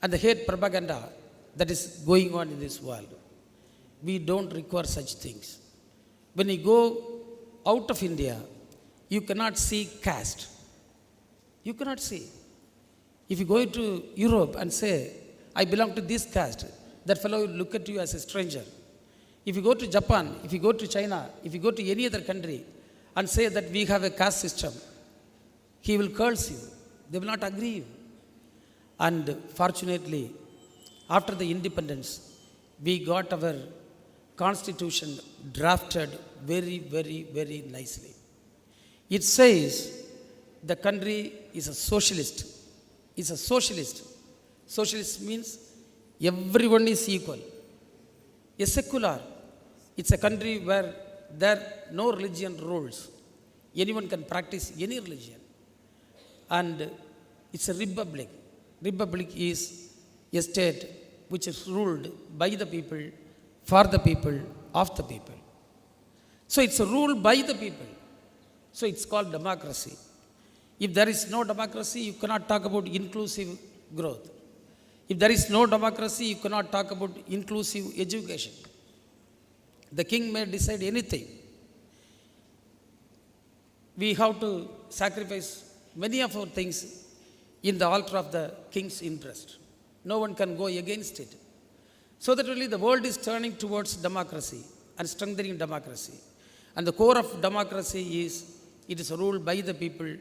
and the hate propaganda that is going on in this world. We don't require such things. When you go out of India, you cannot see caste. You cannot see. If you go into Europe and say, I belong to this caste, that fellow will look at you as a stranger. If you go to Japan, if you go to China, if you go to any other country and say that we have a caste system, he will curse you. They will not agree. And fortunately, after the independence, we got our constitution drafted very, very, very nicely. It says the country is a socialist. It's a socialist. Socialist means everyone is equal. A secular, it's a country where there are no religion rules. Anyone can practice any religion. And it's a republic. Republic is a state which is ruled by the people, for the people, of the people. So it's a rule by the people. So it's called democracy. If there is no democracy, you cannot talk about inclusive growth. If there is no democracy, you cannot talk about inclusive education. The king may decide anything. We have to sacrifice many of our things in the altar of the king's interest. No one can go against it. So that really the world is turning towards democracy and strengthening democracy. And the core of democracy is, it is ruled by the people,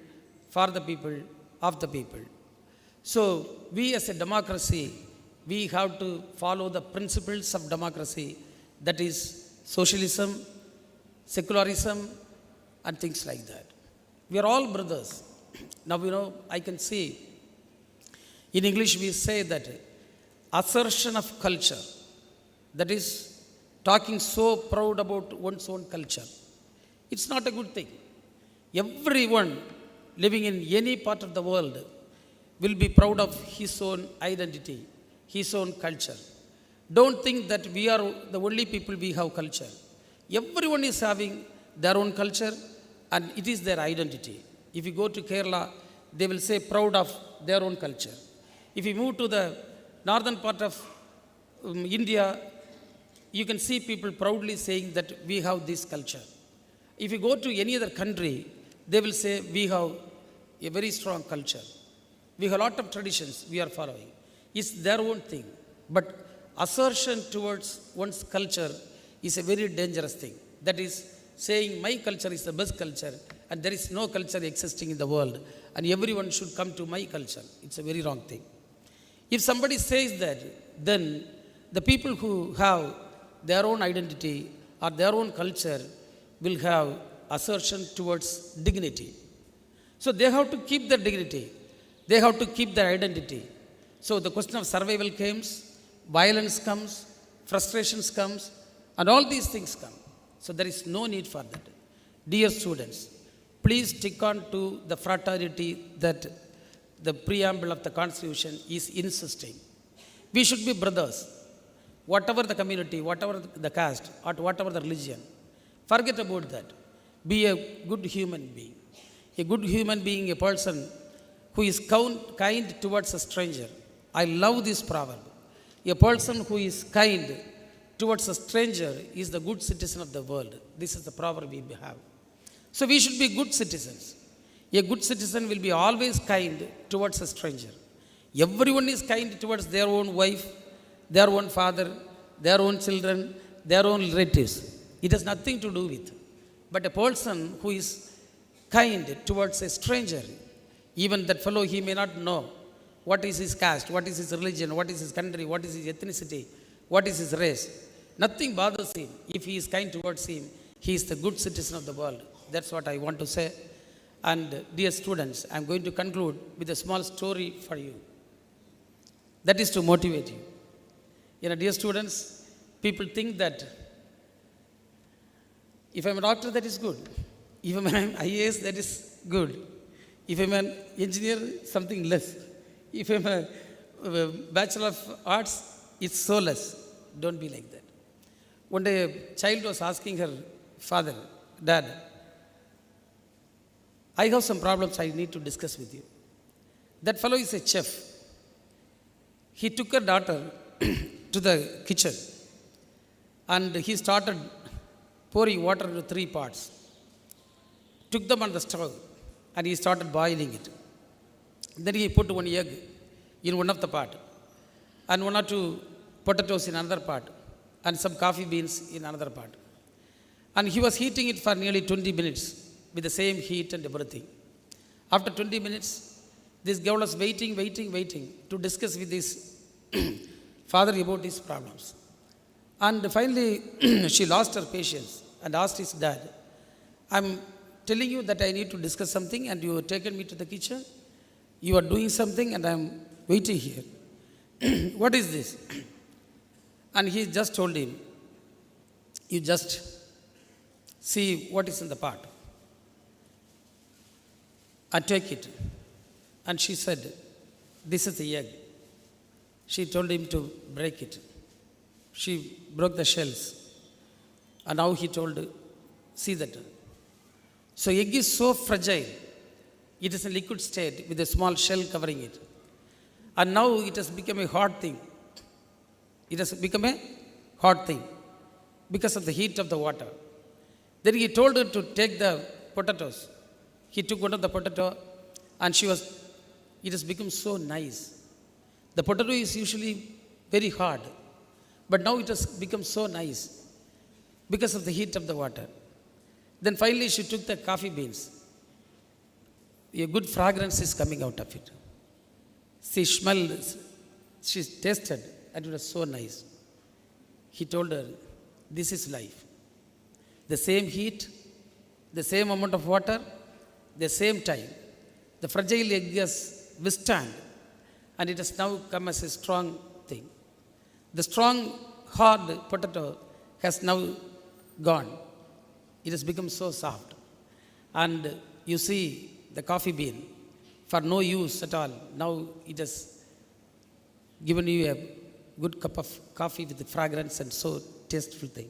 for the people, of the people. So we as a democracy, we have to follow the principles of democracy, that is socialism, secularism, and things like that. We are all brothers. Now, I can see, in English we say that assertion of culture, that is talking so proud about one's own culture. It's not a good thing. Everyone living in any part of the world will be proud of his own identity, his own culture. Don't think that we are the only people we have culture. Everyone is having their own culture and it is their identity. If you go to Kerala, they will say proud of their own culture. If you move to the northern part of India, you can see people proudly saying that we have this culture. If you go to any other country, they will say we have a very strong culture. We have a lot of traditions we are following. It's their own thing. But assertion towards one's culture is a very dangerous thing. That is saying my culture is the best culture and there is no culture existing in the world and everyone should come to my culture. It's a very wrong thing. If somebody says that, then the people who have their own identity or their own culture will have assertion towards dignity. So they have to keep their dignity. They have to keep their identity. So the question of survival comes, violence comes, frustrations comes, and all these things come. So there is no need for that. Dear students, please stick on to the fraternity that the preamble of the Constitution is insisting. We should be brothers, whatever the community, whatever the caste, or whatever the religion. Forget about that. Be a good human being. A good human being, a person who is kind towards a stranger. I love this proverb. A person who is kind towards a stranger is the good citizen of the world. This is the proverb we have. So we should be good citizens. A good citizen will be always kind towards a stranger. Everyone is kind towards their own wife, their own father, their own children, their own relatives. It has nothing to do with. But a person who is kind towards a stranger, even that fellow, he may not know what is his caste, what is his religion, what is his country, what is his ethnicity, what is his race. Nothing bothers him. If he is kind towards him, he is the good citizen of the world. That's what I want to say. And dear students, I am going to conclude with a small story for you. That is to motivate you. Dear students, people think that if I am a doctor, that is good. If I am an IAS, that is good. If I am an engineer, something less. If I am a Bachelor of Arts, it's so less. Don't be like that. One day a child was asking her father, Dad, I have some problems I need to discuss with you. That fellow is a chef. He took her daughter to the kitchen and he started pouring water into 3 pots. Took them on the stove and he started boiling it. Then he put 1 egg in one of the pot and 1 or 2 potatoes in another pot and some coffee beans in another pot. And he was heating it for nearly 20 minutes with the same heat and everything. After 20 minutes, this girl was waiting to discuss with his father about his problems. And finally, she lost her patience and asked his dad, I'm telling you that I need to discuss something and you have taken me to the kitchen. You are doing something and I'm waiting here. What is this? And he just told him, you just see what is in the pot and take it. And she said, this is the egg. She told him to break it. She broke the shells. And now he told, see that. So egg is so fragile. It is in liquid state with a small shell covering it. And now it has become a hard thing. It has become a hard thing because of the heat of the water. Then he told her to take the potatoes. He took one of the potato and it has become so nice. The potato is usually very hard, but now it has become so nice because of the heat of the water. Then finally she took the coffee beans. A good fragrance is coming out of it. She smelled, she tasted, and it was so nice. He told her, this is life. The same heat, the same amount of water, the same time. The fragile egg has withstand, and it has now come as a strong thing. The strong, hard potato has now gone. It has become so soft. And you see the coffee bean, for no use at all, now it has given you a good cup of coffee with the fragrance and so tasteful thing.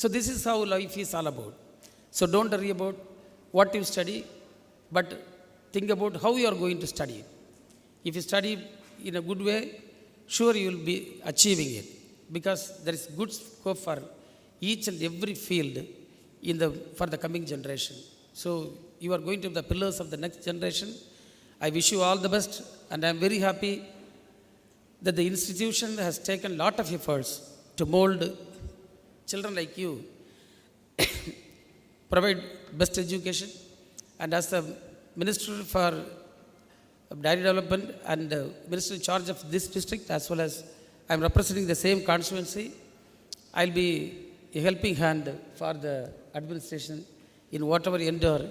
So this is how life is all about. So don't worry about what you study, but think about how you are going to study it. If you study in a good way, sure you will be achieving it, because there is good scope for each and every field for the coming generation. So you are going to be the pillars of the next generation. I wish you all the best, and I am very happy that the institution has taken a lot of efforts to mold children like you, provide best education. And as the Minister for Dairy Development and Minister in charge of this district, as well as I am representing the same constituency, I will be a helping hand for the administration in whatever endeavor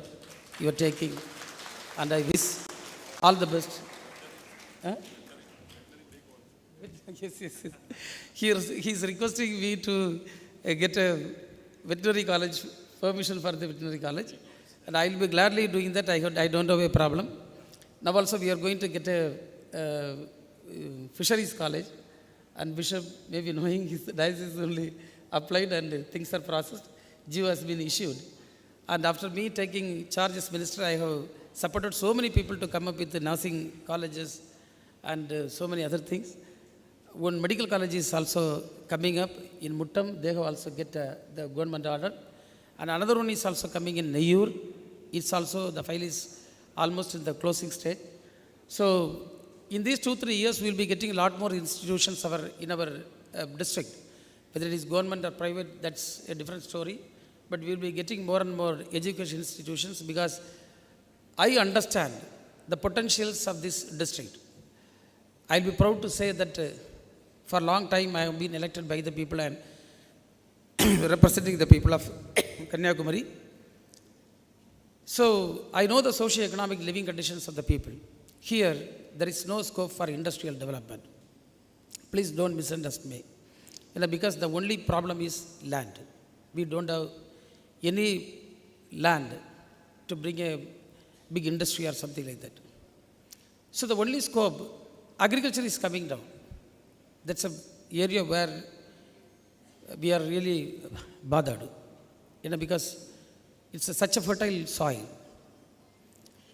you are taking. And I wish all the best. Huh? Yes. He is requesting me to get a veterinary college, permission for the veterinary college. And I will be gladly doing that. I don't have a problem. Now also we are going to get a fisheries college. And Bishop, maybe knowing his diocese only applied and things are processed, GO has been issued. And after me taking charge as minister, I have supported so many people to come up with the nursing colleges and so many other things. One medical college is also coming up in Muttam. They have also get the government order. And another one is also coming in Nayur. It's also, the file is almost in the closing stage. So in these 2-3 years, we will be getting a lot more institutions in our district. Whether it is government or private, that's a different story. But we will be getting more and more education institutions, because I understand the potentials of this district. I'll be proud to say that for a long time I have been elected by the people and representing the people of Kanyakumari. So I know the socio-economic living conditions of the people. Here, there is no scope for industrial development. Please don't misunderstand me. Because the only problem is land. We don't have any land to bring a big industry or something like that. So the only scope, agriculture is coming down. That's an area where we are really bothered, because it's such a fertile soil.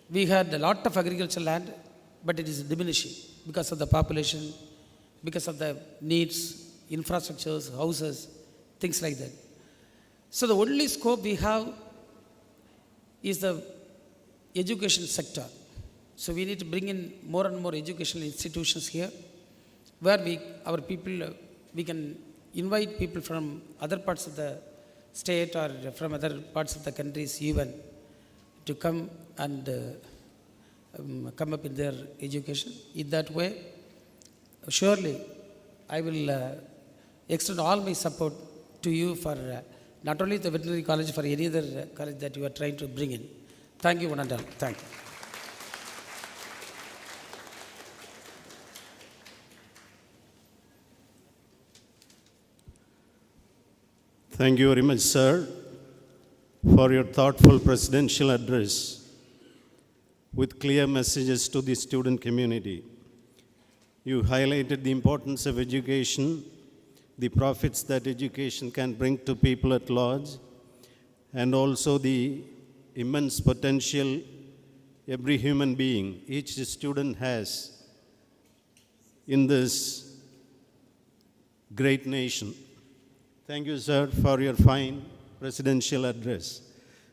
We had a lot of agricultural land, but it is diminishing because of the population, because of the needs, infrastructures, houses, things like that. So the only scope we have is the education sector. So we need to bring in more and more educational institutions here, where our people, we can invite people from other parts of the state or from other parts of the countries even to come and come up in their education. In that way, surely I will extend all my support to you for not only the veterinary college, for any other college that you are trying to bring in. Thank you, one and all. Thank you. Thank you very much, sir, for your thoughtful presidential address with clear messages to the student community. You highlighted the importance of education, the profits that education can bring to people at large, and also the immense potential every human being, each student has in this great nation. Thank you, sir, for your fine presidential address.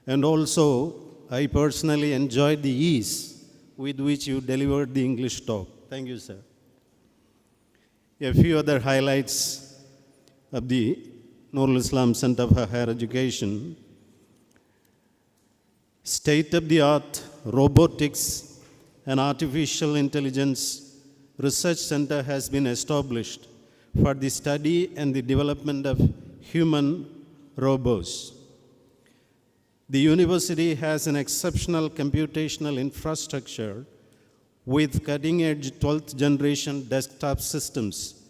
And also, I personally enjoyed the ease with which you delivered the English talk. Thank you, sir. A few other highlights of the NOORUL Islam Center for Higher Education. State-of-the-art robotics and artificial intelligence research center has been established for the study and the development of human robots. The university has an exceptional computational infrastructure with cutting-edge 12th generation desktop systems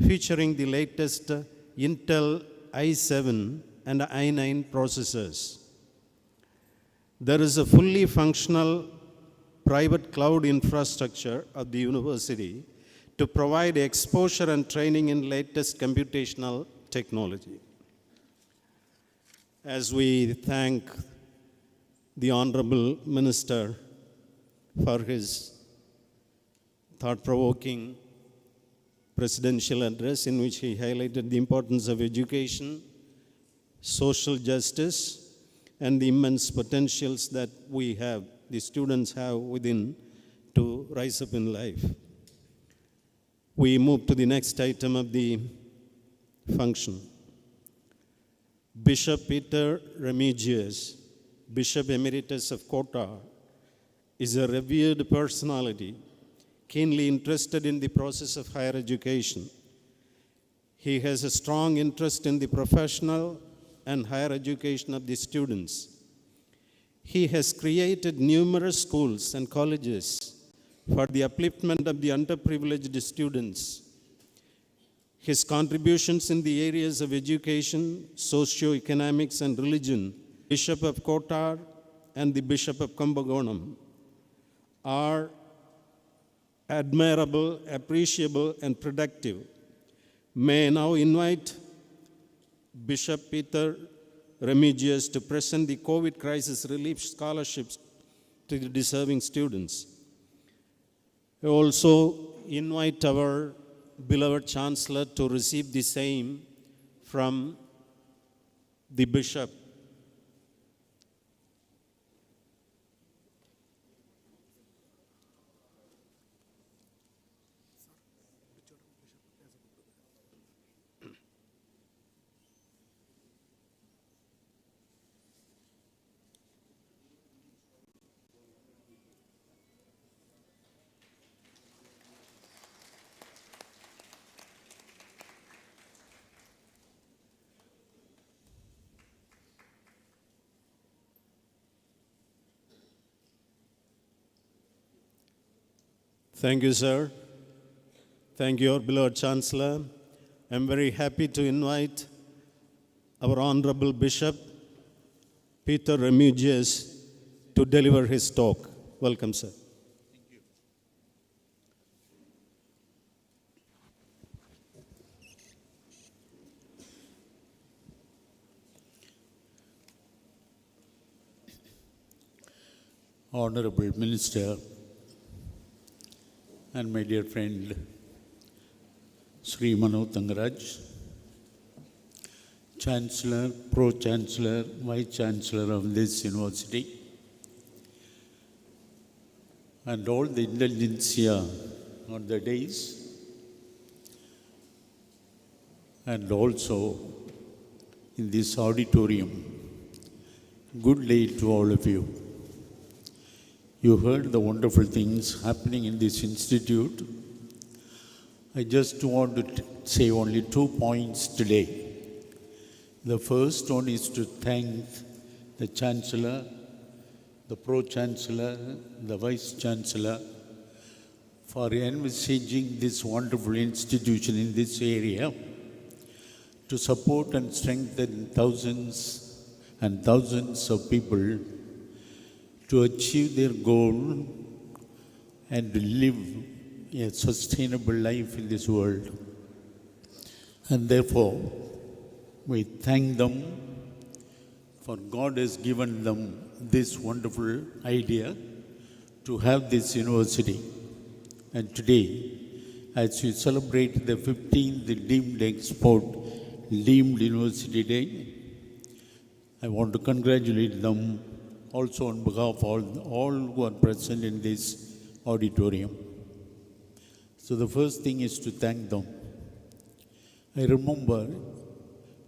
featuring the latest Intel i7 and i9 processors. There is a fully functional private cloud infrastructure of the university to provide exposure and training in latest computational technology. As we thank the Honorable Minister for his thought-provoking presidential address in which he highlighted the importance of education, social justice, and the immense potentials that we have, the students have within to rise up in life. We move to the next item of the function. Bishop Peter Remigius, Bishop Emeritus of Kota, is a revered personality, keenly interested in the process of higher education. He has a strong interest in the professional and higher education of the students. He has created numerous schools and colleges for the upliftment of the underprivileged students. His contributions in the areas of education, socio-economics, and religion, Bishop of Kotar and the Bishop of Kumbakonam, are admirable, appreciable, and productive. May I now invite Bishop Peter Remigius to present the COVID crisis relief scholarships to the deserving students. I also invite our beloved Chancellor to receive the same from the Bishop. Thank you, sir. Thank you, our beloved Chancellor. I'm very happy to invite our Honorable Bishop Peter Remigius to deliver his talk. Welcome, sir. Honorable Minister and my dear friend Sri Manoj Thangaraj, Chancellor, Pro-Chancellor, Vice-Chancellor of this university, and all the intelligentsia on the days, and also in this auditorium. Good day to all of you. You heard the wonderful things happening in this institute. I just want to say only 2 points today. The first one is to thank the Chancellor, the Pro-Chancellor, the Vice-Chancellor for envisaging this wonderful institution in this area to support and strengthen thousands and thousands of people to achieve their goal and to live a sustainable life in this world. And therefore, we thank them for God has given them this wonderful idea to have this university. And today, as we celebrate the 15th Deemed Export Deemed University Day, I want to congratulate them also on behalf of all who are present in this auditorium. So the first thing is to thank them. I remember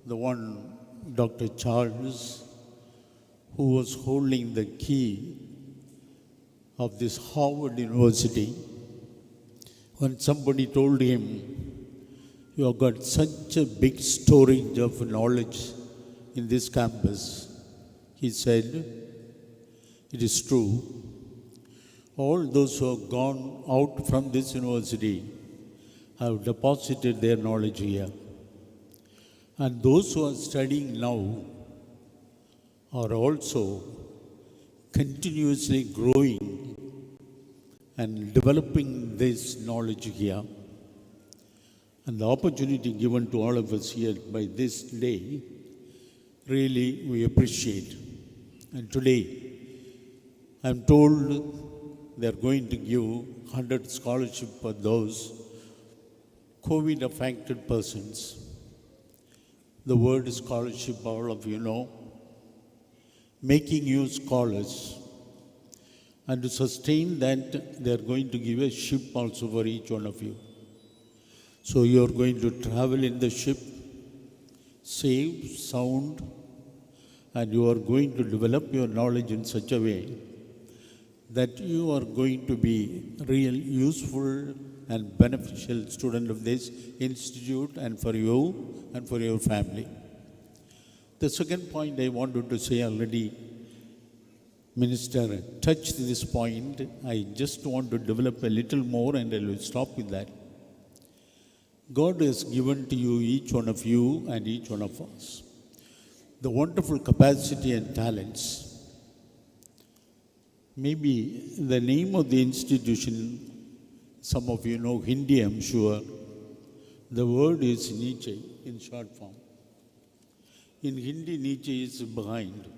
the one Dr. Charles, who was holding the key of this Harvard University, when somebody told him, "You have got such a big storage of knowledge in this campus," he said, "It is true. All those who have gone out from this university have deposited their knowledge here. And those who are studying now are also continuously growing and developing this knowledge here. and the opportunity given to all of us here by this day, really we appreciate. And today, I'm told they're going to give 100 scholarships for those COVID-affected persons. The word scholarship, all of you know, making you scholars. And to sustain that, they're going to give a ship also for each one of you. So you're going to travel in the ship, safe, sound, and you are going to develop your knowledge in such a way that you are going to be real useful and beneficial student of this institute and for you and for your family. The second point I wanted to say already, Minister touched this point. I just want to develop a little more and I will stop with that. God has given to you, each one of you and each one of us, the wonderful capacity and talents. Maybe the name of the institution, some of you know Hindi, I'm sure. The word is Niche in short form. In Hindi, Niche is behind.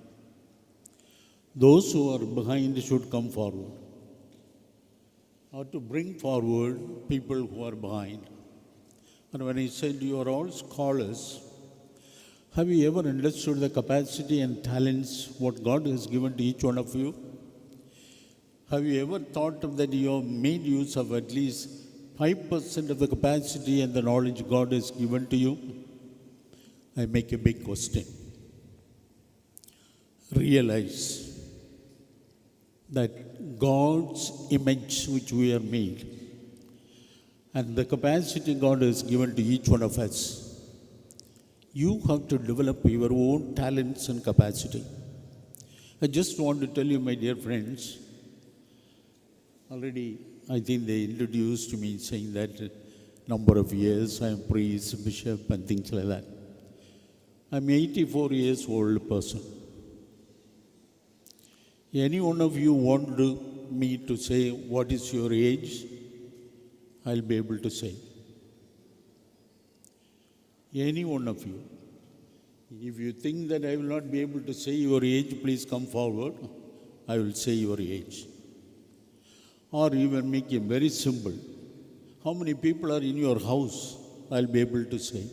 Those who are behind should come forward, or to bring forward people who are behind. And when I said you are all scholars, have you ever understood the capacity and talents what God has given to each one of you? Have you ever thought of that you have made use of at least 5% of the capacity and the knowledge God has given to you? I make a big question. Realize that God's image which we are made and the capacity God has given to each one of us, you have to develop your own talents and capacity. I just want to tell you, my dear friends, already I think they introduced me saying that number of years I am priest, bishop and things like that. I'm 84 years old person. Any one of you want me to say what is your age? I'll be able to say. Any one of you. If you think that I will not be able to say your age, please come forward. I will say your age. Or even make it very simple. How many people are in your house? I'll be able to say.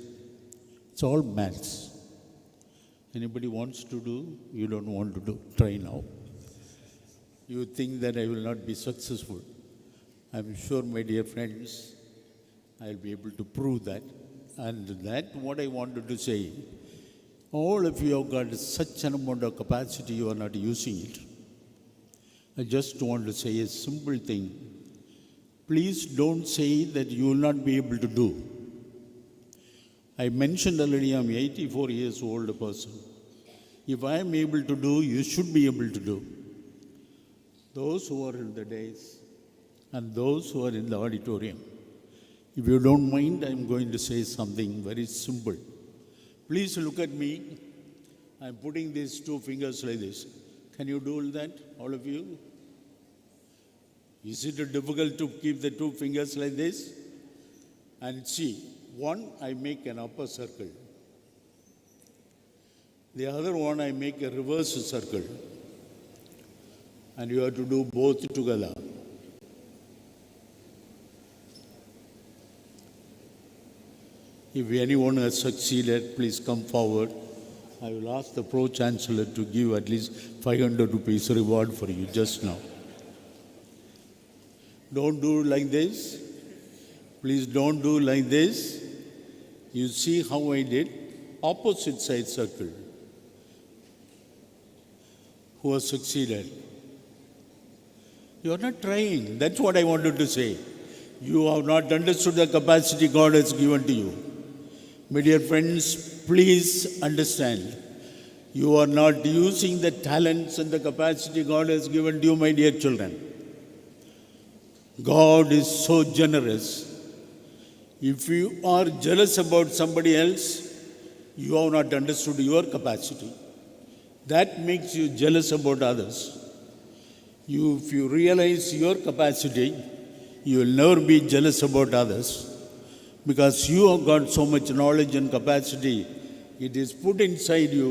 It's all maths. Anybody wants to do? You don't want to do. Try now. You think that I will not be successful. I'm sure, my dear friends, I'll be able to prove that. And that what I wanted to say, all of you have got such an amount of capacity, you are not using it. I just want to say a simple thing. Please don't say that you will not be able to do. I mentioned already I'm 84 years old person. If I am able to do, you should be able to do. Those who are in the days and those who are in the auditorium, if you don't mind, I'm going to say something very simple. Please look at me. I'm putting these two fingers like this. Can you do that, all of you? Is it difficult to keep the two fingers like this? And see, one, I make an upper circle. The other one, I make a reverse circle. And you have to do both together. If anyone has succeeded, please come forward. I will ask the Pro-Chancellor to give at least 500 rupees reward for you just now. Don't do like this. Please don't do like this. You see how I did? Opposite side circle. Who has succeeded? You are not trying. That's what I wanted to say. You have not understood the capacity God has given to you. My dear friends, please understand. You are not using the talents and the capacity God has given to you, my dear children. God is so generous. If you are jealous about somebody else, you have not understood your capacity. That makes you jealous about others. If you realize your capacity, you will never be jealous about others. because you have got so much knowledge and capacity. It is put inside you,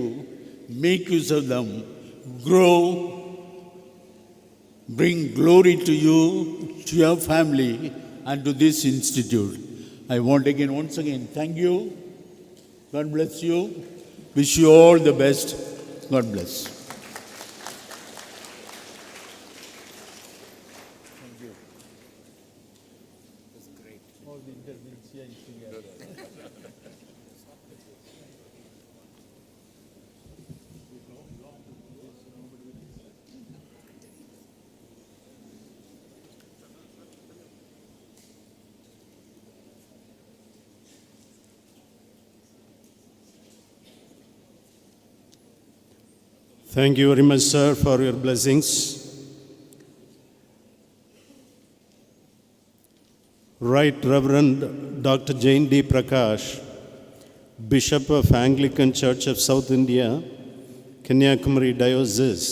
make use of them, grow, bring glory to you, to your family, and to this institute. I want once again, thank you. God bless you. Wish you all the best. God bless. Thank you very much, sir, for your blessings. Right Reverend Dr. Jane D. Prakash, Bishop of Anglican Church of South India, Kanyakumari Diocese,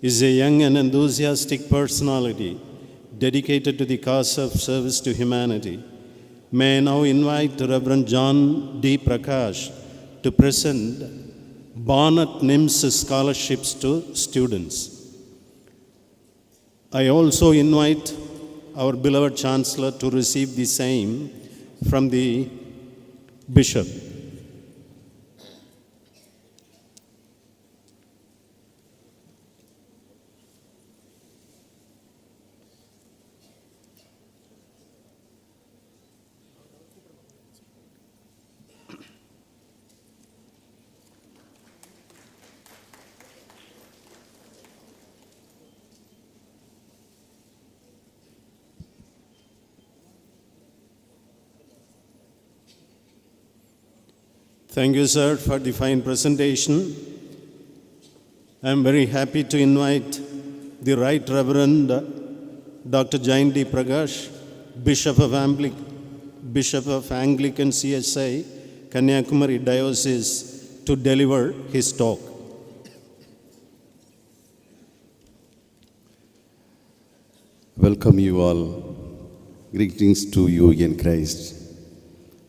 is a young and enthusiastic personality dedicated to the cause of service to humanity. May I now invite Reverend John D. Prakash to present Barnett NIMS scholarships to students. I also invite our beloved Chancellor to receive the same from the Bishop. Thank you, sir, for the fine presentation. I am very happy to invite the Right Reverend Dr. Jane D. Prakash, Bishop of Anglican CSI, Kanyakumari Diocese, to deliver his talk. Welcome you all. Greetings to you in Christ.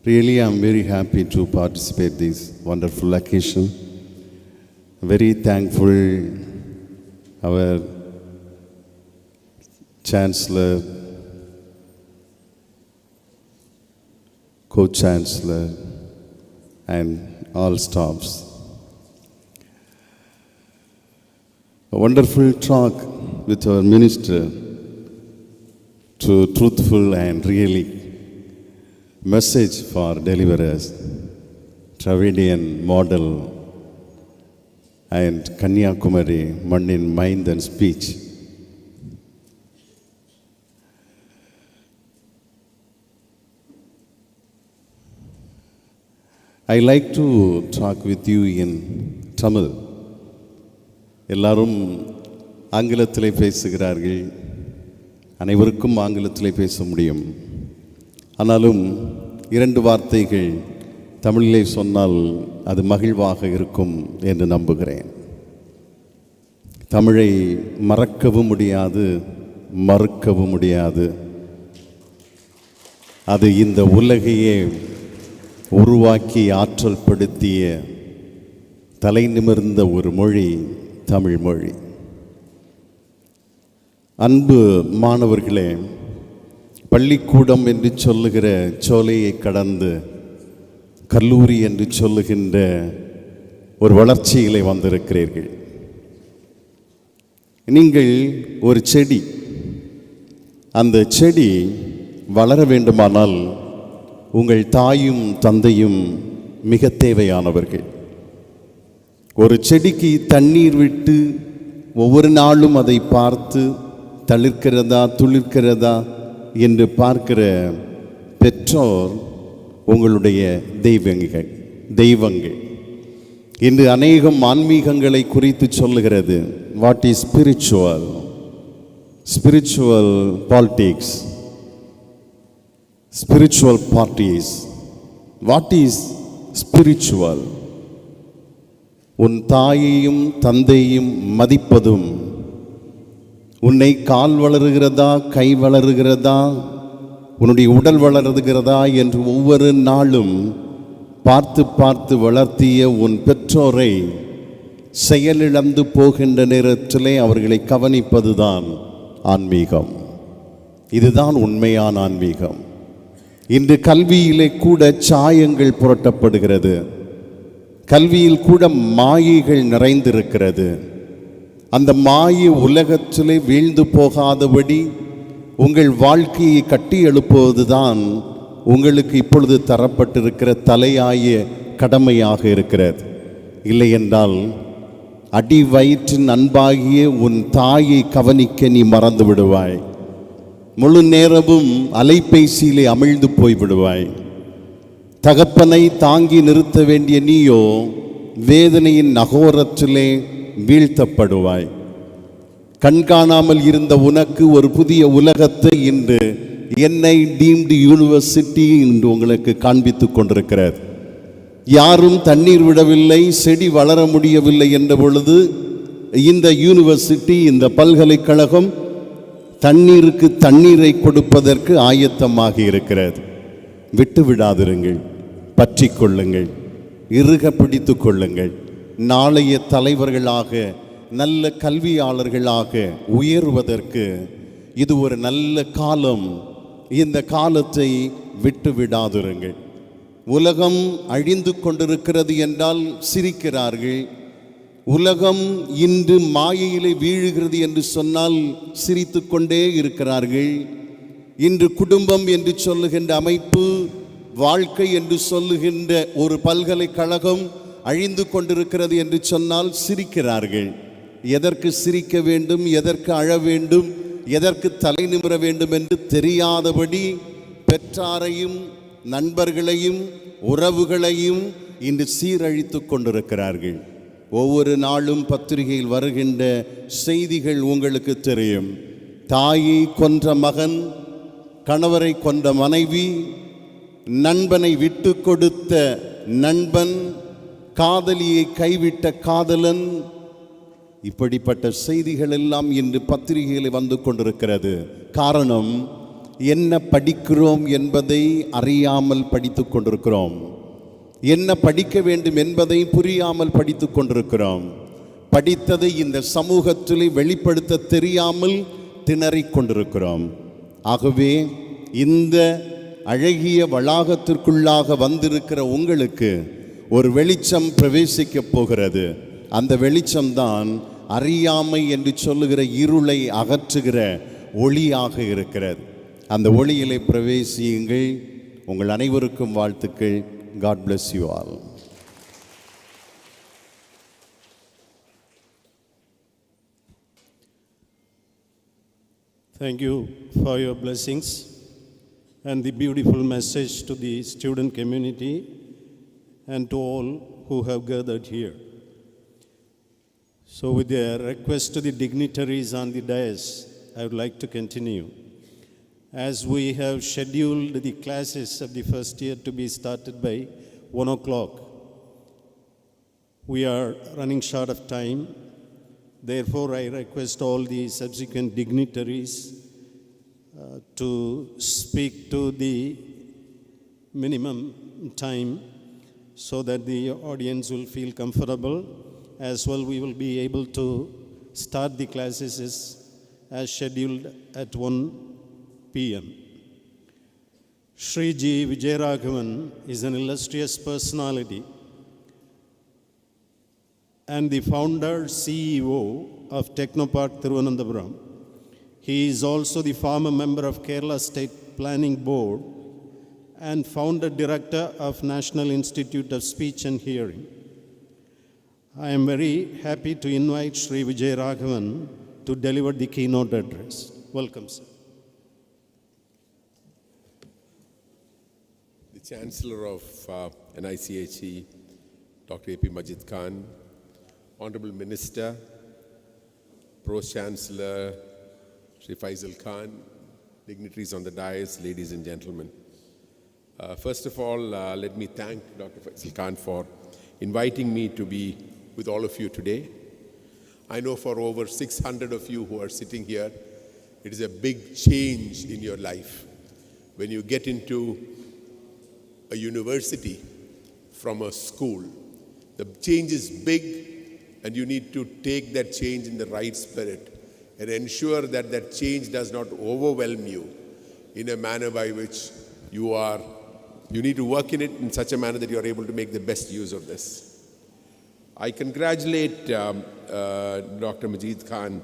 Really, I am very happy to participate in this wonderful occasion. Very thankful our Chancellor, Co-Chancellor, and all staffs. A wonderful talk with our minister, to truthful and really message for deliverers, Dravidian model, and Kanyakumari, Mannin mind and speech. I like to talk with you in Tamil. எல்லாரும் ஆங்கிலத்திலே பேசுகிறார்கள். அனைவருக்கும் ஆங்கிலத்திலே பேச முடியும். ஆனாலும் இரண்டு வார்த்தைகள் தமிழிலே சொன்னால் அது மகிழ்வாக இருக்கும் என்று நம்புகிறேன். தமிழை மறக்கவும் முடியாது, மறுக்கவும் முடியாது. அது இந்த உலகையே உருவாக்கி ஆற்றல் படுத்திய தலை நிமிர்ந்த ஒரு மொழி தமிழ் மொழி. அன்பு மாணவர்களே, பள்ளிக்கூடம் என்று சொல்லுகிற சோலையை கடந்து கல்லூரி என்று சொல்லுகின்ற ஒரு வளர்ச்சியிலே வந்திருக்கிறீர்கள். நீங்கள் ஒரு செடி, அந்த செடி வளர வேண்டுமானால் உங்கள் தாயும் தந்தையும் மிக தேவையானவர்கள். ஒரு செடிக்கு தண்ணீர் விட்டு ஒவ்வொரு நாளும் அதை பார்த்து தளிர்க்கிறதா துளிர்க்கிறதா என்று பார்க்கிற பெற்றோர் உங்களுடைய தெய்வங்கள். இன்று அநேகம் ஆன்மீகங்களை குறித்து சொல்லுகிறது. What is spiritual? Spiritual politics, spiritual parties. What is spiritual? உன் தாயையும் தந்தையும் மதிப்பதும், உன்னை கால் வளருகிறதா கை வளருகிறதா உன்னுடைய உடல் வளருகிறதா என்று ஒவ்வொரு நாளும் பார்த்து பார்த்து வளர்த்திய உன் பெற்றோரை செயலிழந்து போகின்ற நேரத்திலே அவர்களை கவனிப்பதுதான் ஆன்மீகம். இதுதான் உண்மையான ஆன்மீகம். இன்று கல்வியிலே கூட சாயங்கள் புரட்டப்படுகிறது. கல்வியில் கூட மாயைகள் நிறைந்திருக்கிறது. அந்த மாயை உலகத்திலே வீழ்ந்து போகாதபடி உங்கள் வாழ்க்கையை கட்டி எழுப்புவதுதான் உங்களுக்கு இப்பொழுது தரப்பட்டிருக்கிற தலையாய கடமையாக இருக்கிறது. இல்லை என்றால் அடி வயிற்றின் அன்பாகிய உன் தாயை கவனிக்க நீ மறந்து விடுவாய். முழு நேரமும் அலைபேசியிலே அமிழ்ந்து போய் விடுவாய். தகப்பனை தாங்கி நிறுத்த வேண்டிய நீயோ வேதனையின் நகோரத்திலே வீழ்த்தப்படுவாய். கண்காணாமல் இருந்த உனக்கு ஒரு புதிய உலகத்தை இன்று என்னை டீம்டு யூனிவர்சிட்டி என்று உங்களுக்கு காண்பித்து கொண்டிருக்கிறது. யாரும் தண்ணீர் விடவில்லை, செடி வளர முடியவில்லை என்ற பொழுது இந்த யூனிவர்சிட்டி, இந்த பல்கலைக்கழகம் தண்ணீருக்கு தண்ணீரை கொடுப்பதற்கு ஆயத்தமாக இருக்கிறது. விட்டு விடாதிருங்கள், பற்றி கொள்ளுங்கள், இறுக பிடித்து கொள்ளுங்கள். நாளைய தலைவர்களாக, நல்ல கல்வியாளர்களாக உயர்வதற்கு இது ஒரு நல்ல காலம். இந்த காலத்தை விட்டு விடாதிருங்கள். உலகம் அழிந்து கொண்டிருக்கிறது என்றால் சிரிக்கிறார்கள். உலகம் இன்று மாயையிலே வீழுகிறது என்று சொன்னால் சிரித்து கொண்டே இருக்கிறார்கள். இன்று குடும்பம் என்று சொல்லுகின்ற அமைப்பு, வாழ்க்கை என்று சொல்லுகின்ற ஒரு பல்கலைக்கழகம் அழிந்து கொண்டிருக்கிறது என்று சொன்னால் சிரிக்கிறார்கள். எதற்கு சிரிக்க வேண்டும், எதற்கு அழ வேண்டும், எதற்கு தலை நிமிர வேண்டும் என்று தெரியாதபடி பெற்றாரையும் நண்பர்களையும் உறவுகளையும் இன்று சீரழித்து கொண்டிருக்கிறார்கள். ஒவ்வொரு நாளும் பத்திரிகையில் வருகின்ற செய்திகள் உங்களுக்கு தெரியும். தாயை கொன்ற மகன், கணவரை கொன்ற மனைவி, நண்பனை விட்டு கொடுத்த நண்பன், காதலியை கைவிட்ட காதலன், இப்படிப்பட்ட செய்திகள் எல்லாம் இன்று பத்திரிகையில் வந்து கொண்டிருக்கிறது. காரணம், என்ன படிக்கிறோம் என்பதை அறியாமல் படித்து கொண்டிருக்கிறோம். என்ன படிக்க வேண்டும் என்பதை புரியாமல் படித்து கொண்டிருக்கிறோம். படித்ததை இந்த சமூகத்தில் வெளிப்படுத்த தெரியாமல் திணறிக் கொண்டிருக்கிறோம். ஆகவே இந்த அழகிய வளாகத்திற்குள்ளாக வந்திருக்கிற உங்களுக்கு ஒரு வெளிச்சம் பிரவேசிக்கப் போகிறது. அந்த வெளிச்சம்தான் அறியாமை என்று சொல்லுகிற இருளை அகற்றுகிற ஒளியாக இருக்கிறது. அந்த ஒளியிலே பிரவேசியுங்கள். உங்கள் அனைவருக்கும் வாழ்த்துக்கள். God bless you all. Thank you for your blessings and the beautiful message to the student community and to all who have gathered here. So with a request to the dignitaries on the dais, I would like to continue. As we have scheduled the classes of the first year to be started by 1 o'clock, we are running short of time. Therefore, I request all the subsequent dignitaries to speak to the minimum time so that the audience will feel comfortable. As well, we will be able to start the classes as scheduled at 1 p.m. Shri G. Vijayaraghavan is an illustrious personality and the founder CEO of Technopark Thiruvananthapuram. He is also the former member of Kerala State Planning Board and founder director of National Institute of Speech and Hearing. I am very happy to invite Shri Vijayaraghavan to deliver the keynote address. Welcome, sir. Chancellor of NICHE, Dr. A.P. Majid Khan, Honorable Minister, Pro-Chancellor, Shri Faisal Khan, dignitaries on the dais, ladies and gentlemen. First of all, let me thank Dr. Faisal Khan for inviting me to be with all of you today. I know for over 600 of you who are sitting here, it is a big change in your life. when you get into a university from a school. The change is big, and you need to take that change in the right spirit and ensure that that change does not overwhelm you in a manner by which you need to work in it in such a manner that you are able to make the best use of this. I congratulate Dr. Majid Khan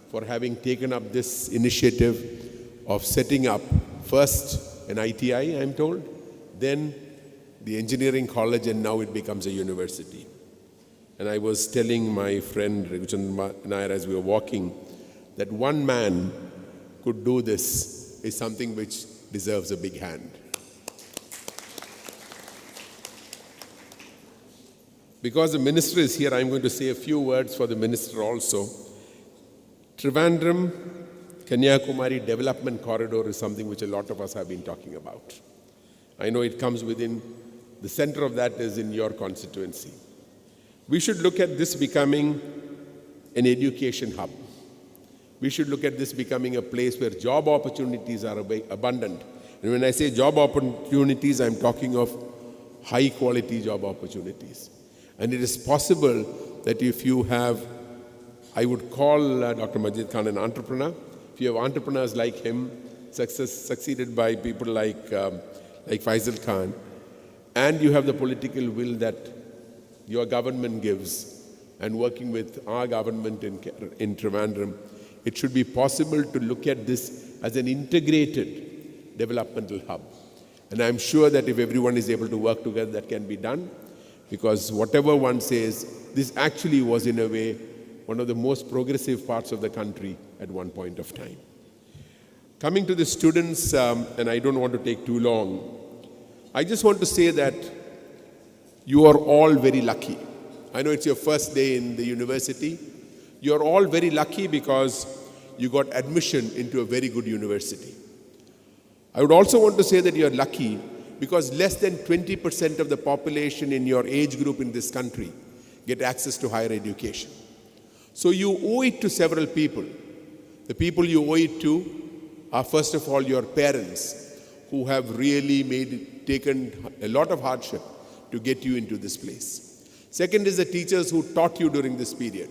for having taken up this initiative of setting up first an ITI, I'm told, then the engineering college, and now it becomes a university. And I was telling my friend Raghuchandran Nair as we were walking that one man could do this is something which deserves a big hand. Because the minister is here, I'm going to say a few words for the minister also. Trivandrum Kanyakumari Development Corridor is something which a lot of us have been talking about. I know it comes within, the center of that is in your constituency. We should look at this becoming an education hub. We should look at this becoming a place where job opportunities are abundant. And when I say job opportunities, I'm talking of high quality job opportunities. And it is possible that if you have, I would call Dr. Majid Khan an entrepreneur. If you have entrepreneurs like him, succeeded by people like Faisal Khan, and you have the political will that your government gives, and working with our government in Trivandrum, it should be possible to look at this as an integrated developmental hub. And I'm sure that if everyone is able to work together, that can be done. Because whatever one says, this actually was in a way one of the most progressive parts of the country at one point of time. Coming to the students, and I don't want to take too long, I just want to say that you are all very lucky. I know it's your first day in the university. You're all very lucky because you got admission into a very good university. I would also want to say that you're lucky because less than 20% of the population in your age group in this country get access to higher education. So you owe it to several people. The people you owe it to are, first of all, your parents, who have really taken a lot of hardship to get you into this place. Second is the teachers who taught you during this period.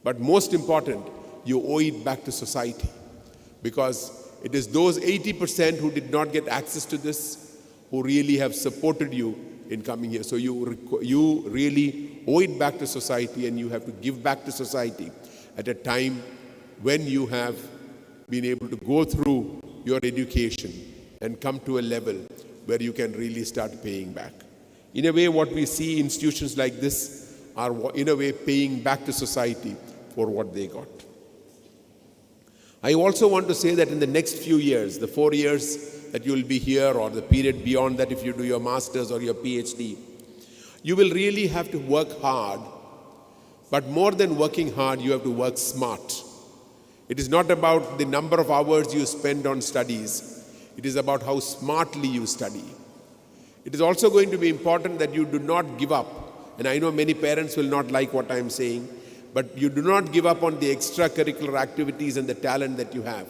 But most important, you owe it back to society, because it is those 80% who did not get access to this who really have supported you in coming here. So you really owe it back to society, and you have to give back to society at a time when you have been able to go through your education and come to a level where you can really start paying back. In a way, what we see institutions like this are in a way paying back to society for what they got. I also want to say that in the next few years, the 4 years that you will be here, or the period beyond that if you do your master's or your PhD, you will really have to work hard. But more than working hard, you have to work smart. It is not about the number of hours you spend on studies. It is about how smartly you study. It is also going to be important that you do not give up. And I know many parents will not like what I am saying, but you do not give up on the extracurricular activities and the talent that you have.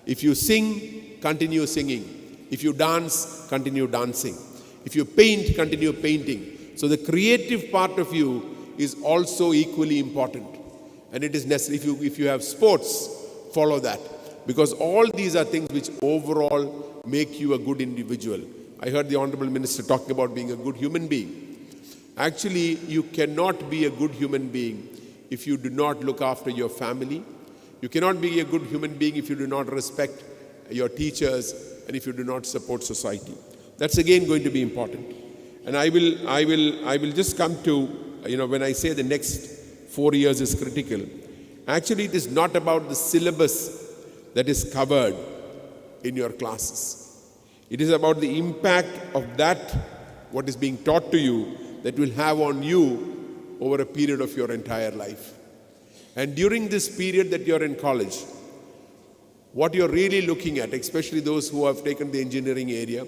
If you sing, continue singing. If you dance, continue dancing. If you paint, continue painting. So the creative part of you is also equally important. And it is necessary. If you have sports, follow that. Because all these are things which overall make you a good individual. I heard the Honorable Minister talking about being a good human being. Actually, you cannot be a good human being if you do not look after your family. You cannot be a good human being if you do not respect your teachers and if you do not support society. That's again going to be important. And I will just come to, when I say the next 4 years is critical, actually it is not about the syllabus that is covered in your classes. It is about the impact of that, what is being taught to you, that will have on you over a period of your entire life. And during this period that you're in college, what you're really looking at, especially those who have taken the engineering area,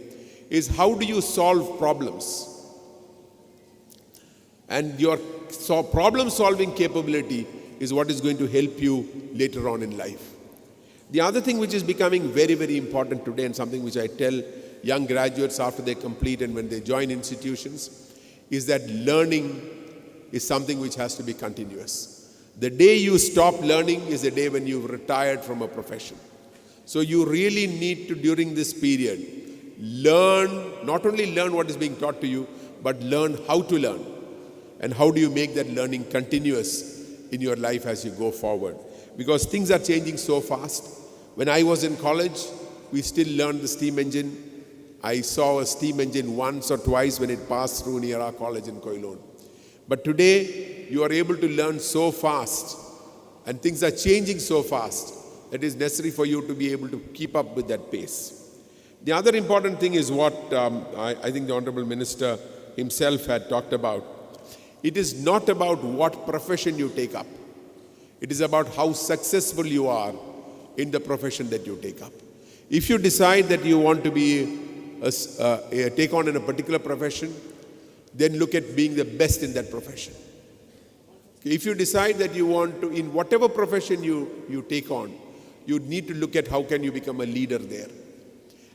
is how do you solve problems? And your problem-solving capability is what is going to help you later on in life. The other thing which is becoming very, very important today, and something which I tell young graduates after they complete and when they join institutions, is that learning is something which has to be continuous. The day you stop learning is the day when you've retired from a profession. So you really need to, during this period, learn, not only learn what is being taught to you, but learn how to learn. And how do you make that learning continuous in your life as you go forward? Because things are changing so fast. When I was in college, we still learned the steam engine. I saw a steam engine once or twice when it passed through near our college in Koilon. But today, you are able to learn so fast, and things are changing so fast, that it is necessary for you to be able to keep up with that pace. The other important thing is what I think the Honorable Minister himself had talked about. It is not about what profession you take up. It is about how successful you are in the profession that you take up. If you decide that you want to be take on in a particular profession, then look at being the best in that profession. If you decide that you want to, in whatever profession you take on, you need to look at how can you become a leader there.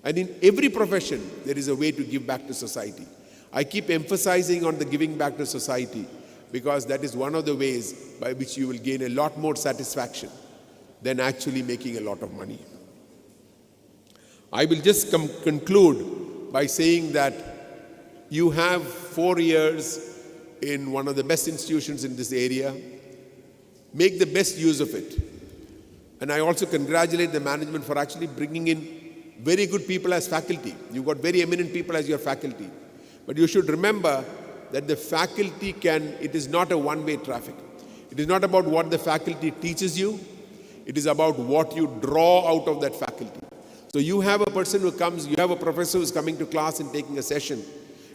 And in every profession, there is a way to give back to society. I keep emphasizing on the giving back to society because that is one of the ways by which you will gain a lot more satisfaction than actually making a lot of money. I will just conclude by saying that you have 4 years in one of the best institutions in this area. Make the best use of it. And I also congratulate the management for actually bringing in very good people as faculty. You've got very eminent people as your faculty. But you should remember that the faculty it is not a one-way traffic. It is not about what the faculty teaches you. It is about what you draw out of that faculty. So you have a person who comes, you have a professor who's coming to class and taking a session.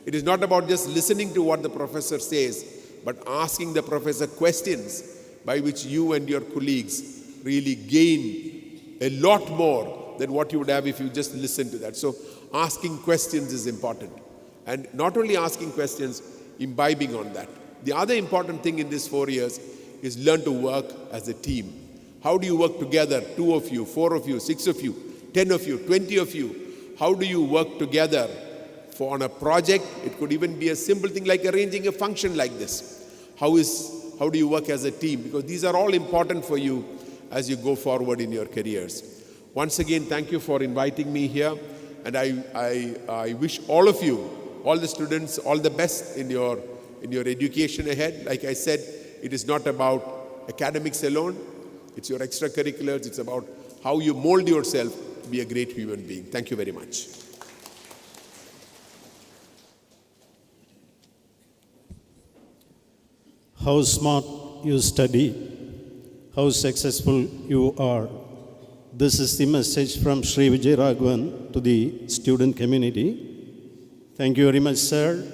It is not about just listening to what the professor says, but asking the professor questions by which you and your colleagues really gain a lot more than what you would have if you just listened to that. So asking questions is important. And not only asking questions, imbibing on that. The other important thing in these 4 years is learn to work as a team. How do you work together? 2 of you, 4 of you, 6 of you, 10 of you, 20 of you. How do you work together on a project? It could even be a simple thing like arranging a function like this. How do you work as a team? Because these are all important for you as you go forward in your careers. Once again, thank you for inviting me here. And I wish all of you, all the students, all the best in your education ahead. Like I said, it is not about academics alone. It's your extracurriculars. It's about how you mold yourself to be a great human being. Thank you very much. How smart you study, how successful you are. This is the message from Sri Vijay Raghavan to the student community. Thank you very much, sir,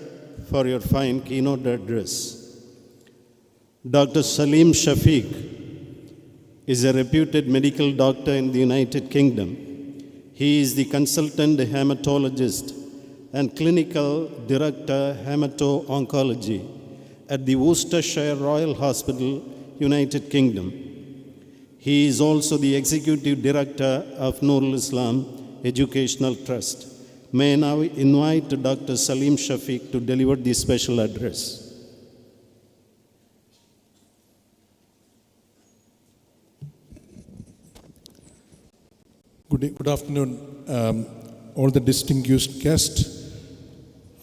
for your fine keynote address. Dr. Salim Shafiq is a reputed medical doctor in the United Kingdom. He is the consultant hematologist and clinical director hemato-oncology at the Worcestershire Royal Hospital, United Kingdom. He is also the executive director of NOORUL Islam Educational Trust. May I now invite Dr. Salim Shafiq to deliver the special address. Good afternoon, all the distinguished guests,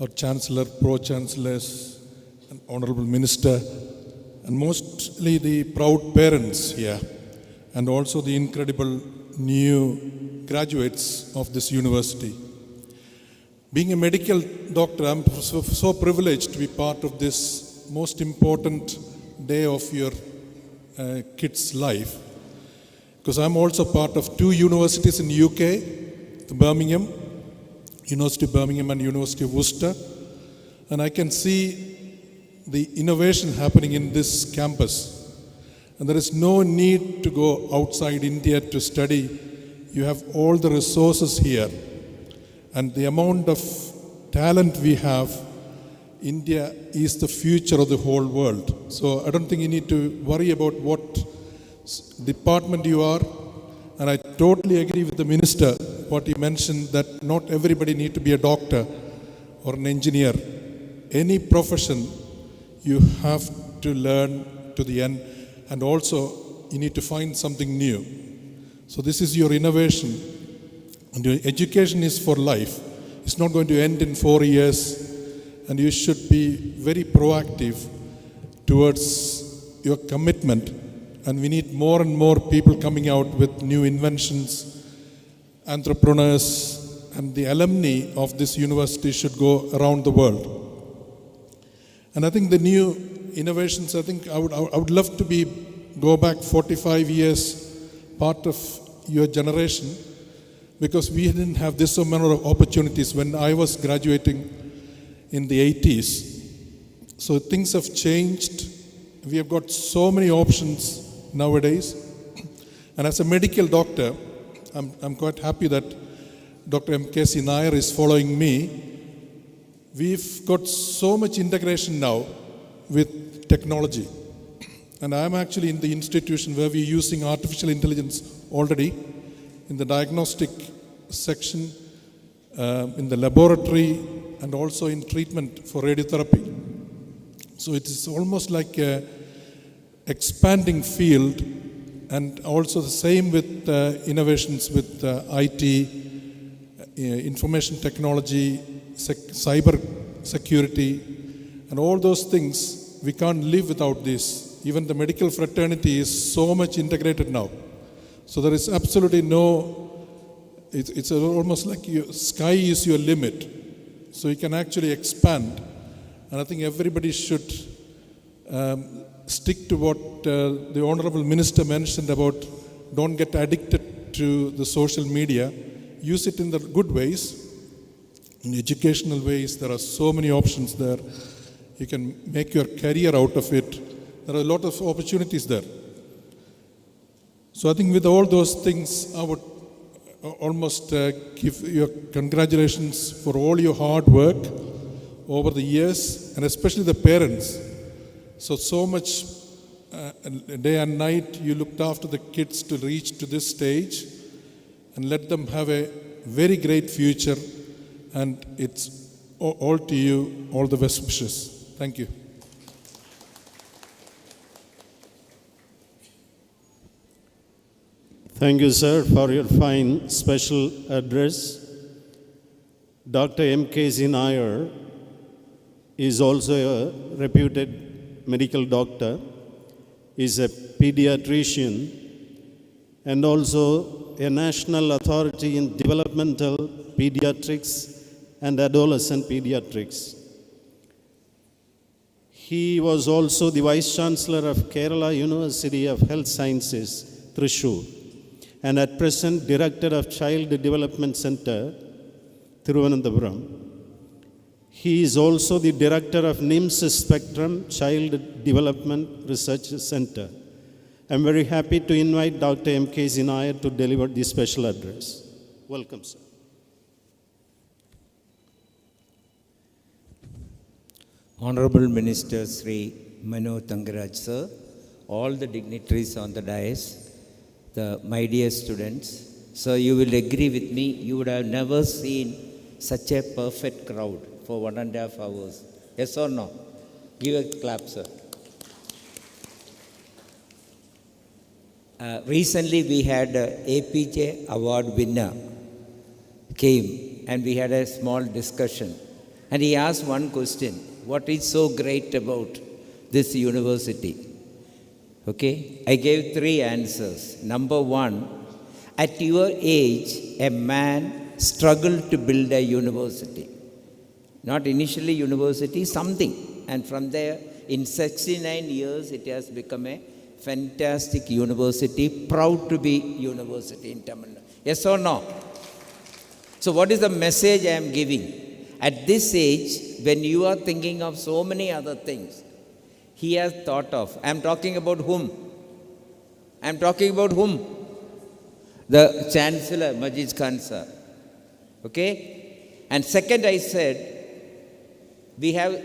our Chancellor, Pro-Chancellors, and Honorable Minister, and mostly the proud parents here, and also the incredible new graduates of this university. Being a medical doctor, I'm so privileged to be part of this most important day of your kid's life, because I'm also part of 2 universities in UK, the University of Birmingham and University of Worcester, and I can see the innovation happening in this campus. And there is no need to go outside India to study. You have all the resources here. And the amount of talent we have, India is the future of the whole world. So I don't think you need to worry about what department you are. And I totally agree with the minister, what he mentioned, that not everybody need to be a doctor or an engineer. Any profession, you have to learn to the end, and also you need to find something new. So this is your innovation, and your education is for life. It's not going to end in 4 years, and you should be very proactive towards your commitment. And we need more and more people coming out with new inventions, entrepreneurs, and the alumni of this university should go around the world. And I think the new innovations, I think I would love to go back 45 years, part of your generation, because we didn't have this amount of opportunities when I was graduating in the 80s. So things have changed. We have got so many options nowadays. And as a medical doctor, I'm quite happy that Dr. M.K.C. Nair is following me. We've got so much integration now with technology. And I'm actually in the institution where we're using artificial intelligence already in the diagnostic section, in the laboratory, and also in treatment for radiotherapy. So it is almost like a expanding field, and also the same with innovations with IT, information technology, cyber security, and all those things. We can't live without this. Even the medical fraternity is so much integrated now. So there is absolutely it's almost like sky is your limit. So you can actually expand. And I think everybody should stick to what the Honorable Minister mentioned about don't get addicted to the social media. Use it in the good ways, in educational ways. There are so many options there. You can make your career out of it. There are a lot of opportunities there. So I think with all those things, I would almost give you congratulations for all your hard work over the years, and especially the parents. So much day and night you looked after the kids to reach to this stage and let them have a very great future, and it's all to you, all the best wishes. Thank you. Thank you, sir, for your fine special address. Dr. M.K.C. Nair is also a reputed medical doctor, is a pediatrician, and also a national authority in developmental pediatrics and adolescent pediatrics. He was also the Vice Chancellor of Kerala University of Health Sciences, Thrissur, and at present Director of Child Development Center, Thiruvananthapuram. He is also the Director of NIMS Spectrum Child Development Research Center. I'm very happy to invite Dr. M.K.C. Nair to deliver the special address. Welcome, sir. Honorable Minister Sri Mano Thangaraj sir, all the dignitaries on the dais, my dear students, so you will agree with me, you would have never seen such a perfect crowd for 1.5 hours. Yes or no? Give a clap, sir. Recently we had a APJ award winner came, and we had a small discussion, and he asked one question: what is so great about this university? Okay, I gave 3 answers. Number 1, at your age, a man struggled to build a university. Not initially university, something. And from there, in 69 years, it has become a fantastic university, proud to be university in Tamil Nadu. Yes or no? So what is the message I am giving? At this age, when you are thinking of so many other things, he has thought of. I am talking about whom? I am talking about whom? The Chancellor, Majid Khan sir. Okay? And second, I said, he has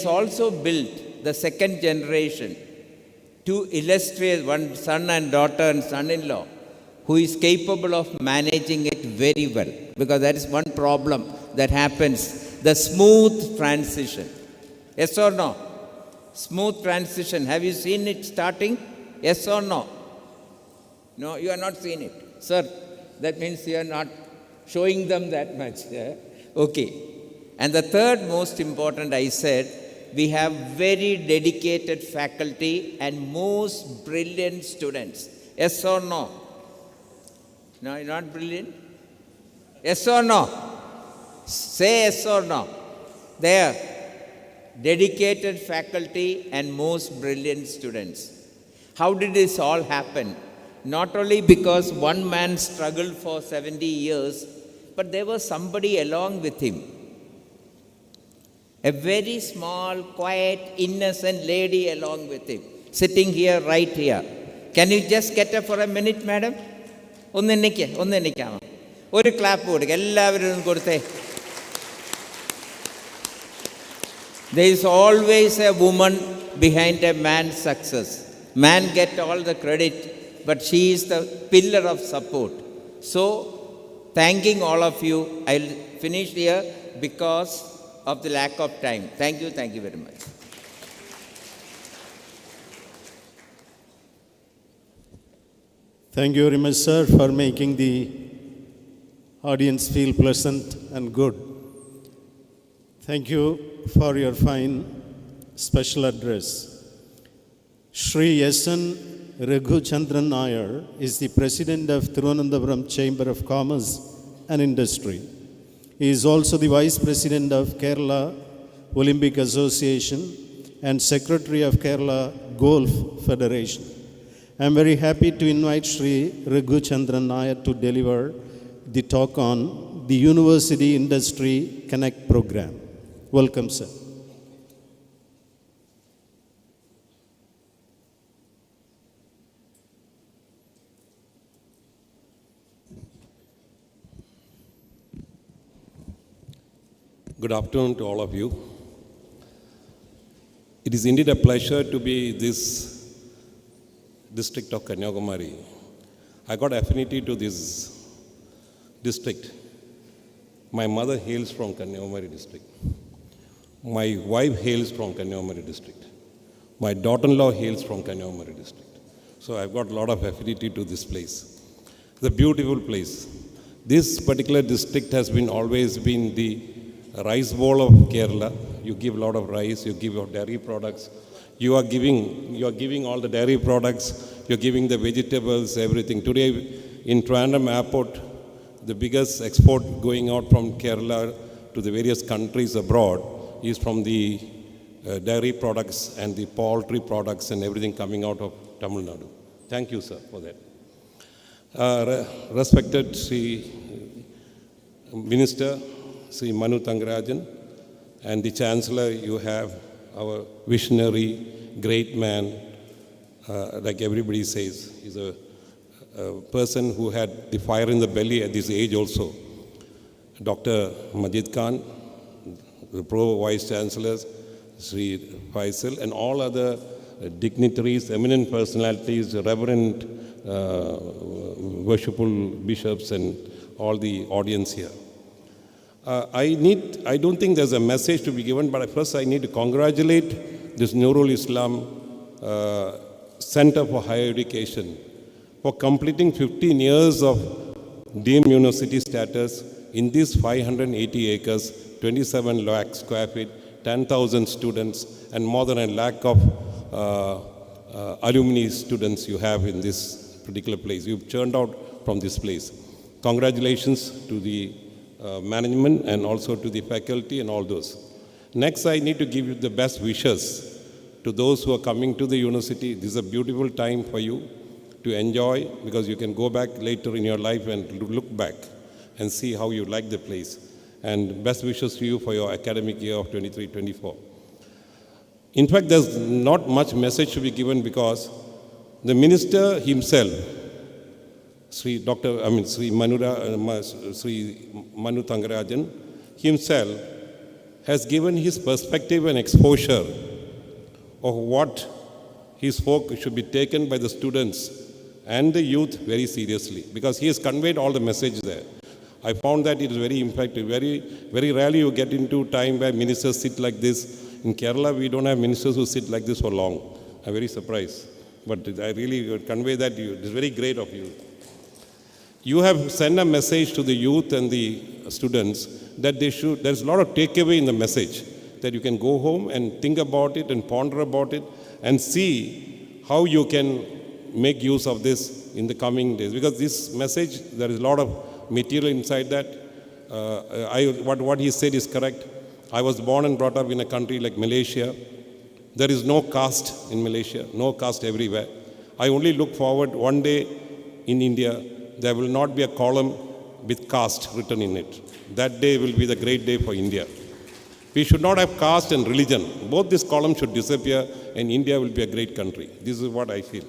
also built the second generation two illustrious, one son and daughter and son-in-law, who is capable of managing it very well. Because that is one problem that happens, the smooth transition. Yes or no? Smooth transition. Have you seen it starting? Yes or no? No, you are not seen it. Sir, that means you are not showing them that much. Yeah? Okay. And the third most important, I said, we have very dedicated faculty and most brilliant students. Yes or no? No, you're not brilliant? Yes or no? Say yes or no. There. Dedicated faculty and most brilliant students. How did this all happen? Not only because one man struggled for 70 years, but there was somebody along with him. A very small, quiet, innocent lady along with him, sitting here, right here. Can you just get her for a minute, madam? ഒന്ന് നിൽക്കാമോ? ഒരു clap കൊടുക്കുക, എല്ലാവരും കൊടുത്തേ. There is always a woman behind a man's success. Man gets all the credit, but she is the pillar of support. So, thanking all of you, I'll finish here because of the lack of time. Thank you very much. Thank you very much, sir, for making the audience feel pleasant and good. Thank you for your fine special address. Shri S.N. Raghuschandran Nair is the president of Thiruvananthapuram Chamber of Commerce and Industry. He is also the vice president of Kerala Olympic Association and secretary of Kerala Golf Federation. I am very happy to invite Shri Raghuschandran Nair to deliver the talk on the University Industry Connect program. Welcome, sir. Good afternoon to all of you. It is indeed a pleasure to be this district of Kanyakumari. I got affinity to this district. My mother hails from Kanyakumari district. My wife hails from Kanyakumari district. My daughter-in-law hails from Kanyakumari district. So I've got a lot of affinity to this place. It's a beautiful place. This particular district has always been the rice bowl of Kerala. You give a lot of rice, you give your dairy products. You are giving all the dairy products, you're giving the vegetables, everything. Today in Trivandrum Airport, the biggest export going out from Kerala to the various countries abroad is from the dairy products and the poultry products and everything coming out of Tamil Nadu. Thank you, sir, for that. Respected Sri Minister, Sri Manu Thangarajan, and the Chancellor, you have our visionary, great man, like everybody says. He's a person who had the fire in the belly at this age also. Dr. Majid Khan, the Pro-Vice Chancellors, Sri Faisal, and all other dignitaries, eminent personalities, reverend, worshipful bishops, and all the audience here. I don't think there's a message to be given, but first I need to congratulate this NOORUL Islam Center for Higher Education for completing 15 years of deemed university status in these 580 acres, 27 lakh square feet, 10,000 students, and more than a lakh of alumni students you have in this particular place. You've churned out from this place. Congratulations to the management and also to the faculty and all those. Next, I need to give you the best wishes to those who are coming to the university. This is a beautiful time for you to enjoy, because you can go back later in your life and look back and see how you like the place. And best wishes to you for your academic year of 23-24. In fact, there's not much message to be given because the minister himself, Sri Manu Thangarajan himself has given his perspective and exposure of what his work should be taken by the students and the youth very seriously, because he has conveyed all the message there. I found that it is very impactful. Very rarely you get into time where ministers sit like this. In Kerala, we don't have ministers who sit like this for long. I'm very surprised. But I really convey that to you. It is very great of you. You have sent a message to the youth and the students that there's a lot of takeaway in the message, that you can go home and think about it and ponder about it and see how you can make use of this in the coming days. Because this message, there is a lot of material inside that. What he said is correct. I was born and brought up in a country like Malaysia. There is no caste in Malaysia, no caste everywhere. I only look forward one day in India, there will not be a column with caste written in it. That day will be the great day for India. We should not have caste and religion. Both these columns should disappear and India will be a great country. This is what I feel.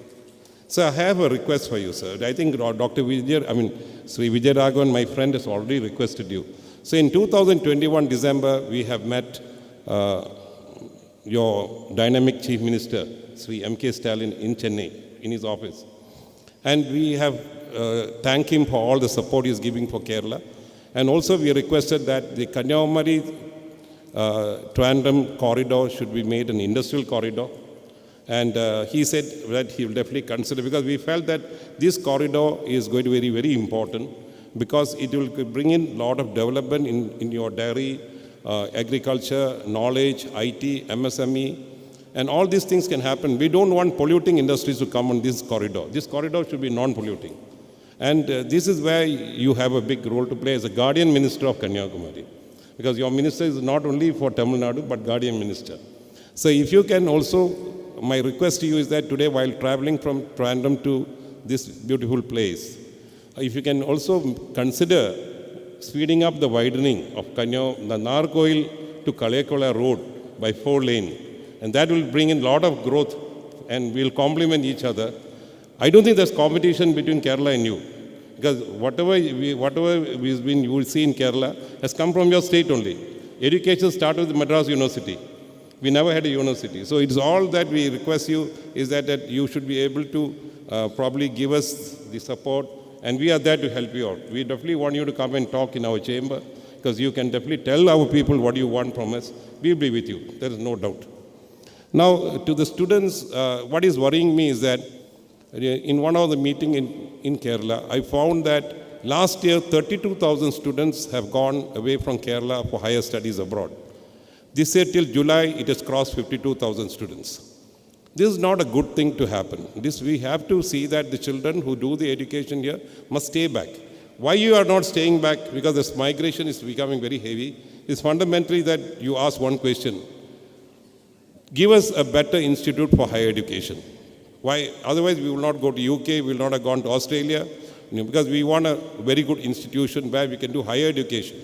So I have a request for you, sir. I think Dr. Sri Vijay Raghavan, my friend, has already requested you. So in 2021 December, we have met your dynamic Chief Minister, Sri M.K. Stalin, in Chennai, in his office. And we have thanked him for all the support he is giving for Kerala. And also we requested that the Kanyakumari Trivandrum corridor should be made an industrial corridor. And he said that he will definitely consider, because we felt that this corridor is going to be very, very important, because it will bring in a lot of development in your dairy, agriculture, knowledge, IT, MSME, and all these things can happen. We don't want polluting industries to come on this corridor. This corridor should be non-polluting. And this is where you have a big role to play as a guardian minister of Kanyakumari, because your minister is not only for Tamil Nadu, but guardian minister. So if you can also, my request to you is that today while traveling from Trivandrum to this beautiful place, if you can also consider speeding up the widening of the NOORUL to Kalayakola road by 4 lane. And that will bring in a lot of growth and we'll complement each other. I don't think there's competition between Kerala and you, because whatever you will see in Kerala has come from your state only. Education started with Madras University. We never had a university. So it's all that we request you is that you should be able to probably give us the support, and we are there to help you out. We definitely want you to come and talk in our chamber, because you can definitely tell our people what you want from us. We'll be with you. There is no doubt. Now, to the students, what is worrying me is that in one of the meetings in Kerala, I found that last year 32,000 students have gone away from Kerala for higher studies abroad. This year till July, it has crossed 52,000 students. This is not a good thing to happen. We have to see that the children who do the education here must stay back. Why you are not staying back? Because this migration is becoming very heavy. It's fundamentally that you ask one question. Give us a better institute for higher education. Why? Otherwise, we will not go to UK, we will not have gone to Australia, because we want a very good institution where we can do higher education.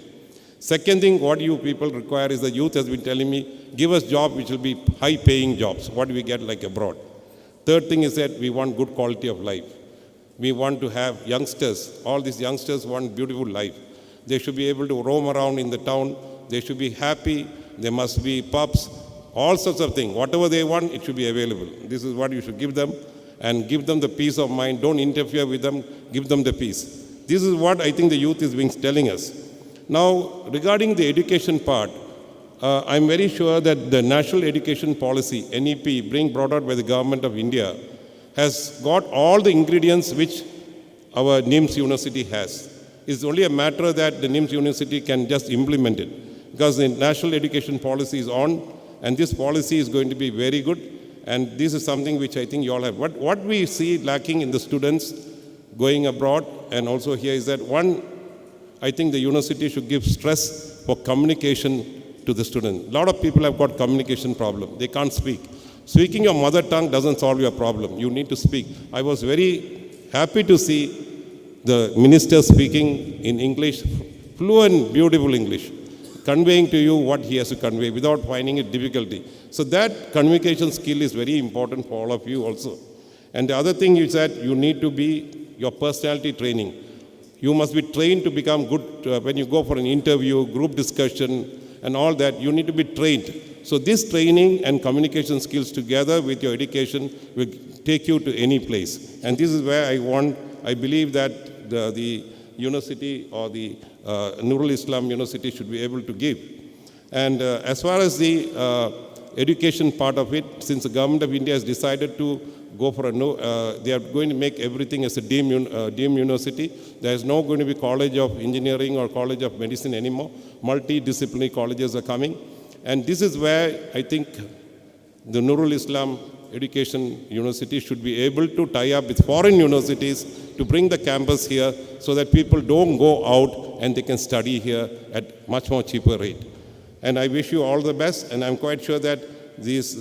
Second thing, what you people require is the youth has been telling me, give us jobs which will be high-paying jobs, what we get like abroad. Third thing is that we want good quality of life. We want to have youngsters. All these youngsters want beautiful life. They should be able to roam around in the town. They should be happy. There must be pubs, all sorts of things. Whatever they want, it should be available. This is what you should give them, and give them the peace of mind. Don't interfere with them. Give them the peace. This is what I think the youth is telling us. Now, regarding the education part, I'm very sure that the National Education Policy, NEP, brought out by the Government of India, has got all the ingredients which our NIMS University has. It's only a matter that the NIMS University can just implement it, because the National Education Policy is on, and this policy is going to be very good, and this is something which I think you all have. What we see lacking in the students going abroad and also here is that, one, I think the university should give stress for communication to the student. A lot of people have got communication problem. They can't speak. Speaking your mother tongue doesn't solve your problem. You need to speak. I was very happy to see the minister speaking in English, fluent, beautiful English, conveying to you what he has to convey without finding it difficulty. So that communication skill is very important for all of you also. And the other thing is that you need to be your personality training. You must be trained to become good when you go for an interview, group discussion, and all that. You need to be trained. So this training and communication skills together with your education will take you to any place. And this is where I believe that the university or the NOORUL Islam University should be able to give. And as far as the education part of it, since the government of India has decided to go for they are going to make everything as a deemed university. There is no going to be college of engineering or college of medicine anymore. Multidisciplinary colleges are coming. And this is where I think the NOORUL Islam Education University should be able to tie up with foreign universities to bring the campus here so that people don't go out and they can study here at much more cheaper rate. And I wish you all the best, and I'm quite sure that this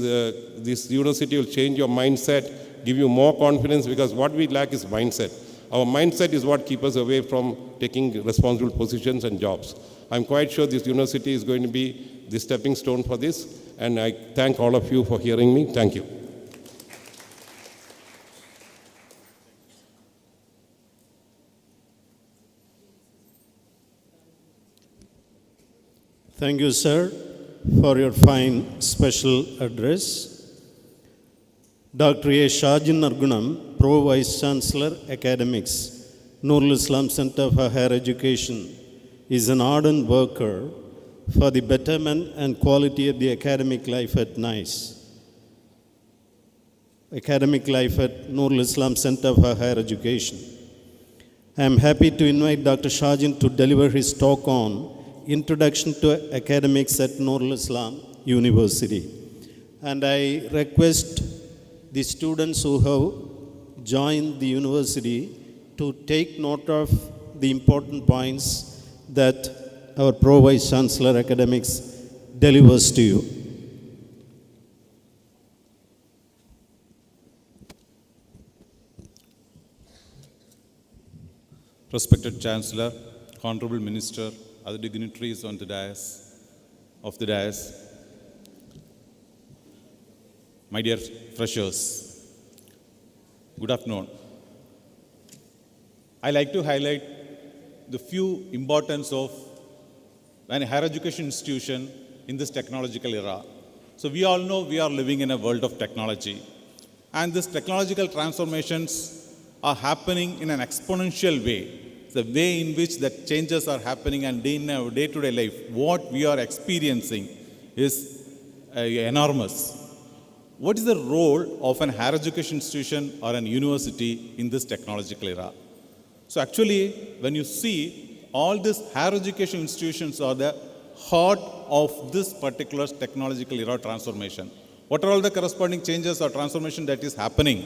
university will change your mindset, give you more confidence, because what we lack is mindset. Our mindset is what keeps us away from taking responsible positions and jobs. I'm quite sure this university is going to be the stepping stone for this, and I thank all of you for hearing me. Thank you. Thank you, sir, for your fine special address. Dr. A. Shajin Nargunam, Pro Vice Chancellor, Academics, NOORUL Islam Center for Higher Education, is an ardent worker for the betterment and quality of the academic life at NICE. Academic life at NOORUL Islam Center for Higher Education. I am happy to invite Dr. Shajin to deliver his talk on Introduction to Academics at NOORUL Islam University. And I request the students who have joined the university to take note of the important points that our Pro Vice Chancellor Academics delivers to you. Respected Chancellor, Honorable Minister, other dignitaries on the dais, my dear freshers, good afternoon. I like to highlight the few importance of an higher education institution in this technological era. So we all know we are living in a world of technology, and these technological transformations are happening in an exponential way. The way in which the changes are happening and in our day-to-day life, what we are experiencing is enormous. What is the role of an higher education institution or an university in this technological era? So actually, when you see, all these higher education institutions are the heart of this particular technological era transformation. What are all the corresponding changes or transformation that is happening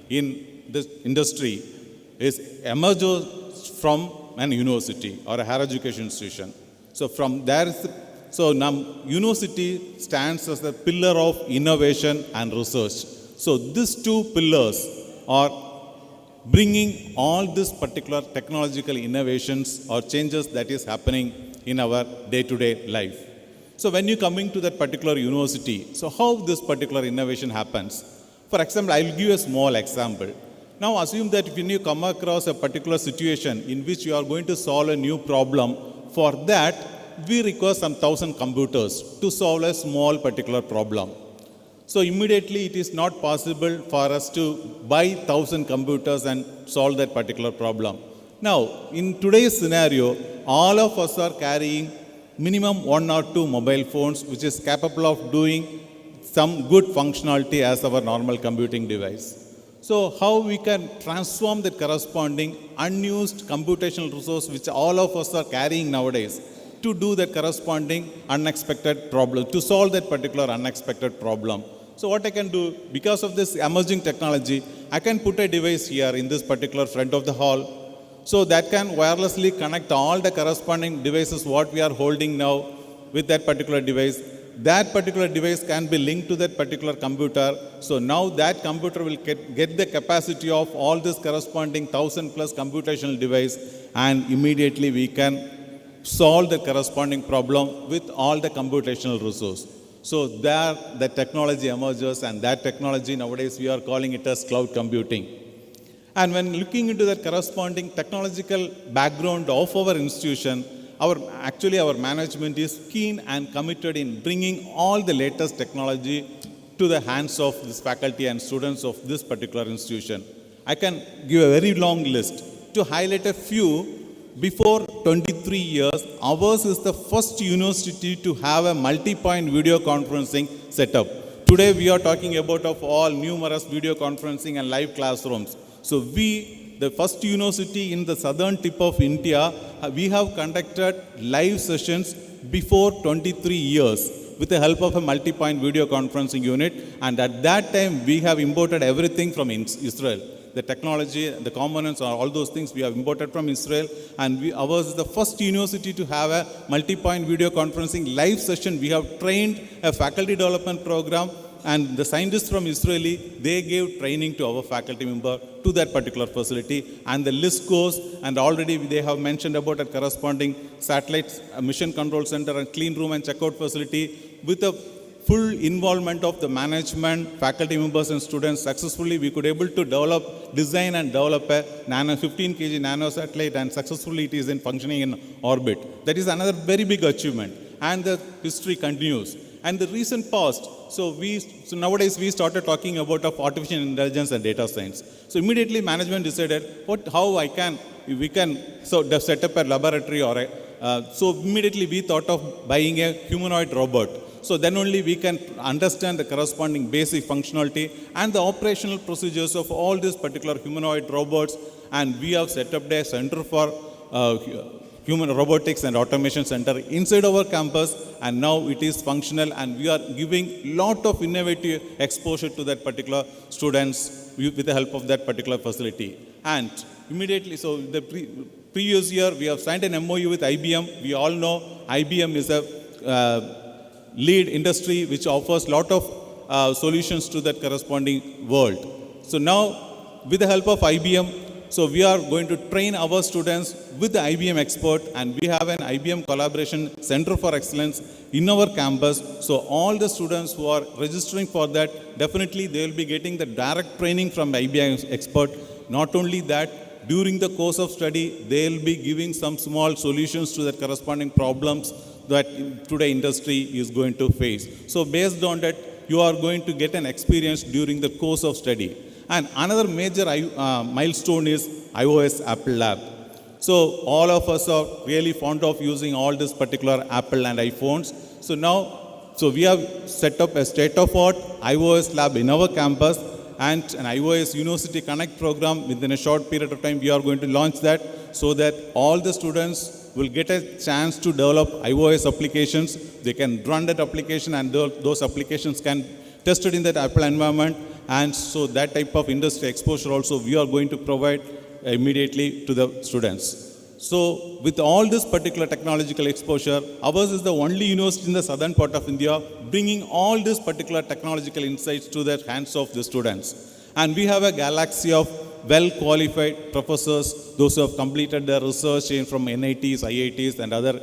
in this industry is emerges from an university or a higher education institution. So from there, now university stands as the pillar of innovation and research. So these two pillars are bringing all these particular technological innovations or changes that is happening in our day-to-day life. So when you coming to that particular university, so how this particular innovation happens? For example, I will give you a small example. Now assume that when you come across a particular situation in which you are going to solve a new problem, for that we require some 1,000 computers to solve a small particular problem. So immediately it is not possible for us to buy 1,000 computers and solve that particular problem. Now in today's scenario, all of us are carrying minimum 1 or 2 mobile phones which is capable of doing some good functionality as our normal computing device. So how we can transform the corresponding unused computational resource which all of us are carrying nowadays to do that corresponding unexpected problem, to solve that particular unexpected problem. So what I can do, because of this emerging technology, I can put a device here in this particular front of the hall, so that can wirelessly connect all the corresponding devices what we are holding now with that particular device. That particular device can be linked to that particular computer. So now that computer will get the capacity of all this corresponding 1,000 plus computational device, and immediately we can solve the corresponding problem with all the computational resource. So there the technology emerges, and that technology nowadays we are calling it as cloud computing. And when looking into that corresponding technological background of our institution, actually our management is keen and committed in bringing all the latest technology to the hands of this faculty and students of this particular institution. I can give a very long list. To highlight a few, before 23 years, ours is the first university to have a multi-point video conferencing setup. Today we are talking about of all numerous video conferencing and live classrooms. So we, the first university in the southern tip of India, we have conducted live sessions before 23 years with the help of a multi-point video conferencing unit, and at that time we have imported everything from Israel. The technology, the components, all those things we have imported from Israel, and ours is the first university to have a multi-point video conferencing live session. We have trained a faculty development program, and the scientists from Israeli, they gave training to our faculty member to that particular facility, and the list goes, and already they have mentioned about a corresponding satellites, mission control center and clean room and checkout facility with a full involvement of the management, faculty members and students. Successfully we could able to design and develop a 15 kg nano satellite, and successfully it is in functioning in orbit. That is another very big achievement, and the history continues. And the recent past, so nowadays we started talking about of artificial intelligence and data science. So immediately management decided how we can set up a laboratory or so immediately we thought of buying a humanoid robot. So then only we can understand the corresponding basic functionality and the operational procedures of all these particular humanoid robots. And we have set up a center for human robotics and automation center inside our campus, and now it is functional, and we are giving lot of innovative exposure to that particular students with the help of that particular facility. And immediately, so the previous year we have signed an MOU with IBM. We all know IBM is a lead industry which offers lot of solutions to that corresponding world. So now with the help of IBM, so we are going to train our students with the IBM expert, and we have an IBM collaboration center for excellence in our campus. So all the students who are registering for that, definitely they will be getting the direct training from IBM expert. Not only that, during the course of study, they will be giving some small solutions to the corresponding problems that today industry is going to face. So based on that, you are going to get an experience during the course of study. And another major milestone is iOS Apple Lab. So all of us are really fond of using all this particular Apple and iPhones. So now, we have set up a state-of-art iOS lab in our campus, and an iOS University Connect program. Within a short period of time, we are going to launch that, so that all the students will get a chance to develop iOS applications. They can run that application, and those applications can test it in that Apple environment. And so that type of industry exposure also we are going to provide immediately to the students. So with all this particular technological exposure, ours is the only university in the southern part of India bringing all these particular technological insights to the hands of the students. And we have a galaxy of well-qualified professors, those who have completed their research from NITs, IITs and other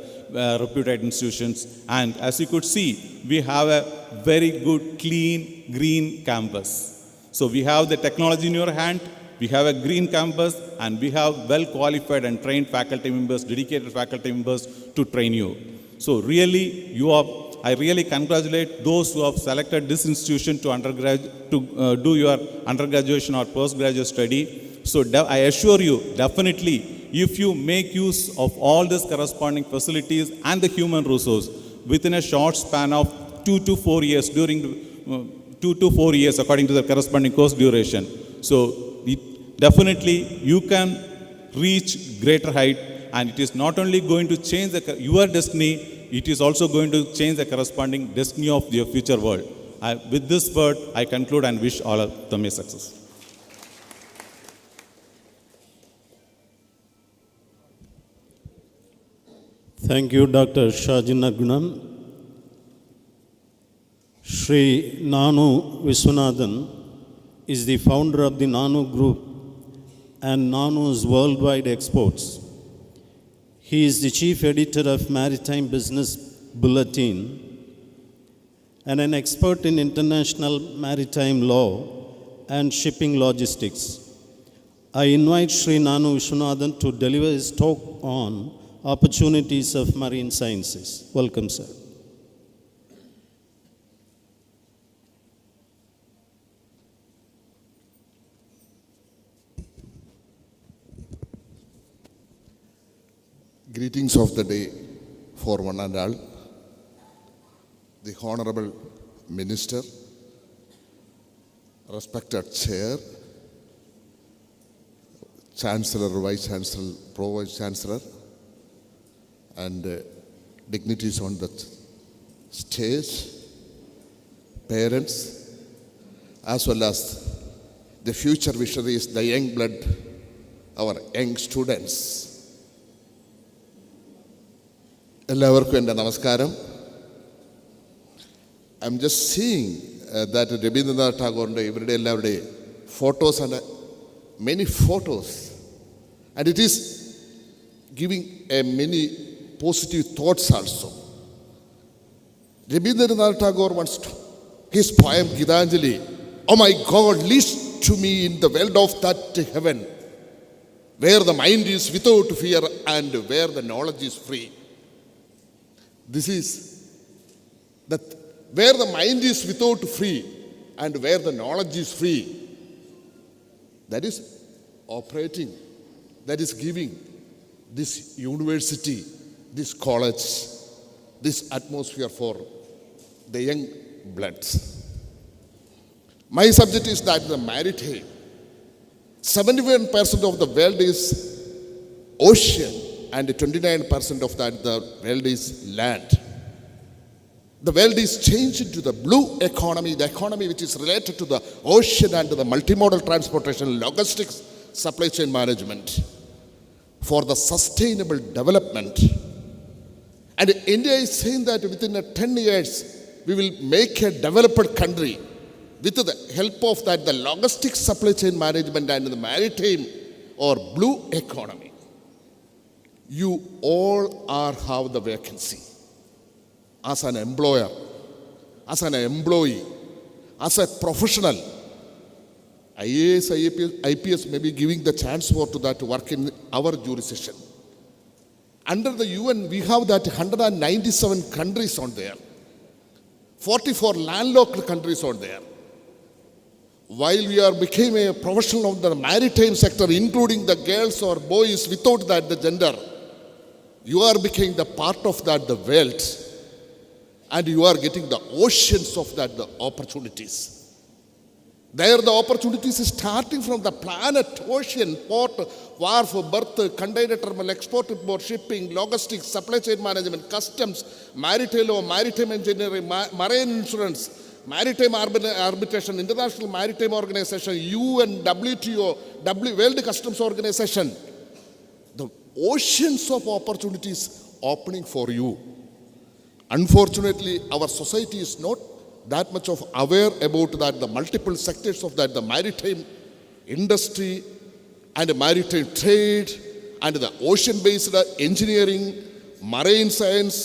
reputed institutions. And as you could see, we have a very good, clean, green campus. So we have the technology in your hand, we have a green campus, and we have well-qualified and trained faculty members, dedicated faculty members to train you. So really, I really congratulate those who have selected this institution to do your undergraduation or postgraduate study. So I assure you, definitely, if you make use of all these corresponding facilities and the human resource within a short span of 2 to 4 years, according to the corresponding course duration. So definitely you can reach greater height, and it is not only going to change your destiny, it is also going to change the corresponding destiny of your future world. With this word, I conclude and wish all of them a success. Thank you, Dr. Shajinagunam. Sri Nanu Viswanathan is the founder of the Nanu Group and Nanu's worldwide exports. He is the chief editor of Maritime Business Bulletin and an expert in international maritime law and shipping logistics. I invite Sri Nanu Viswanathan to deliver his talk on opportunities of marine sciences. Welcome, sir. Greetings of the day for one and all. The Honorable Minister, respected Chair, Chancellor, Vice Chancellor, Pro-Vice Chancellor, and dignitaries on the stage, parents, as well as the future visionaries, the young blood, our young students. എല്ലാവർക്കും എൻ്റെ നമസ്കാരം. I am just seeing that Rabindranath ടാഗോറിൻ്റെ ഇവരുടെ എല്ലാവരുടെയും photos and many photos and it is giving a many positive thoughts also. Rabindranath Tagore once his poem Gitanjali, "Oh my God, lead to me in the world of that heaven, where the mind is without fear and where the knowledge is free." This is that where the mind is without free and where the knowledge is free, that is operating, that is giving this university, this college, this atmosphere for the young bloods. My subject is that the maritime. 71% of the world is ocean and 29% of that the world is land. The world is changed to the blue economy, the economy which is related to the ocean and the multimodal transportation, logistics, supply chain management for the sustainable development. And India is saying that within 10 years we will make a developed country with the help of that the logistics, supply chain management and the maritime or blue economy. You all have the vacancy. As an employer, as an employee, as a professional, IAS, IPS may be giving the chance for to that work in our jurisdiction. Under the UN, we have that 197 countries on there, 44 landlocked countries on there. While we are became a professional of the maritime sector, including the girls or boys without that the gender, you are becoming the part of that the world, and you are getting the oceans of that the opportunities. There the opportunities is starting from the planet, ocean, port, wharf, berth, container terminal, export, import, shipping, logistics, supply chain management, customs, maritime law, maritime engineering, marine insurance, maritime arbitration, International Maritime Organization, UN, WTO, World Customs Organization. The oceans of opportunities opening for you. Unfortunately, our society is not that much of aware about that the multiple sectors of that the maritime industry and maritime trade and the ocean-based engineering, marine science,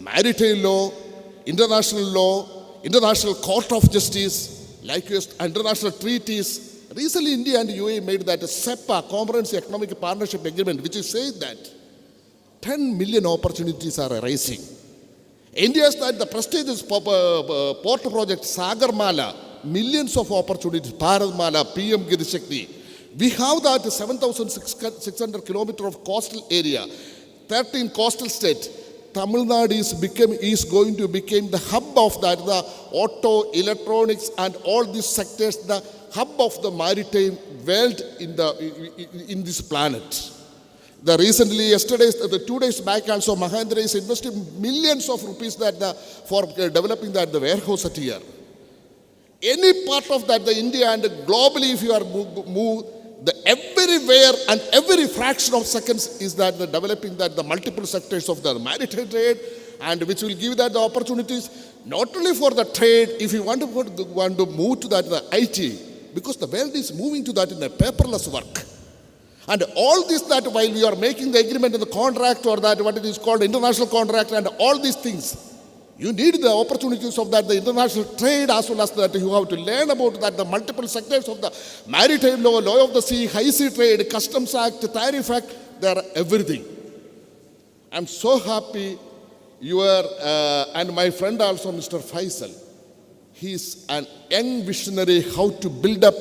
maritime law, international court of justice, likewise international treaties. Recently, India and UAE made that SEPA, Comprehensive Economic Partnership Agreement, which is saying that 10 million opportunities are arising. India's that the prestigious port project Sagarmala, millions of opportunities, Bharatmala, PM Giri Shakti. We have that 7,600 kilometers of coastal area, 13 coastal states. Tamil Nadu is going to become the hub of that, the auto, electronics and all these sectors, the hub of the maritime world in this planet. The 2 days back also, Mahendra is investing millions of rupees for developing that the warehouse at here. Any part of that, the India and globally, if you are move, the everywhere and every fraction of seconds is that the developing that the multiple sectors of the maritime trade, and which will give that the opportunities not only for the trade. If you want to move to that the IT, because the world is moving to that in a paperless work. And all this that while we are making the agreement in the contract or that what it is called international contract and all these things, you need the opportunities of that the international trade as well as that you have to learn about that the multiple sectors of the maritime law, law of the sea, high sea trade, customs act, tariff act, they are everything. I'm so happy you are, and my friend also, Mr. Faisal. He's an young visionary how to build up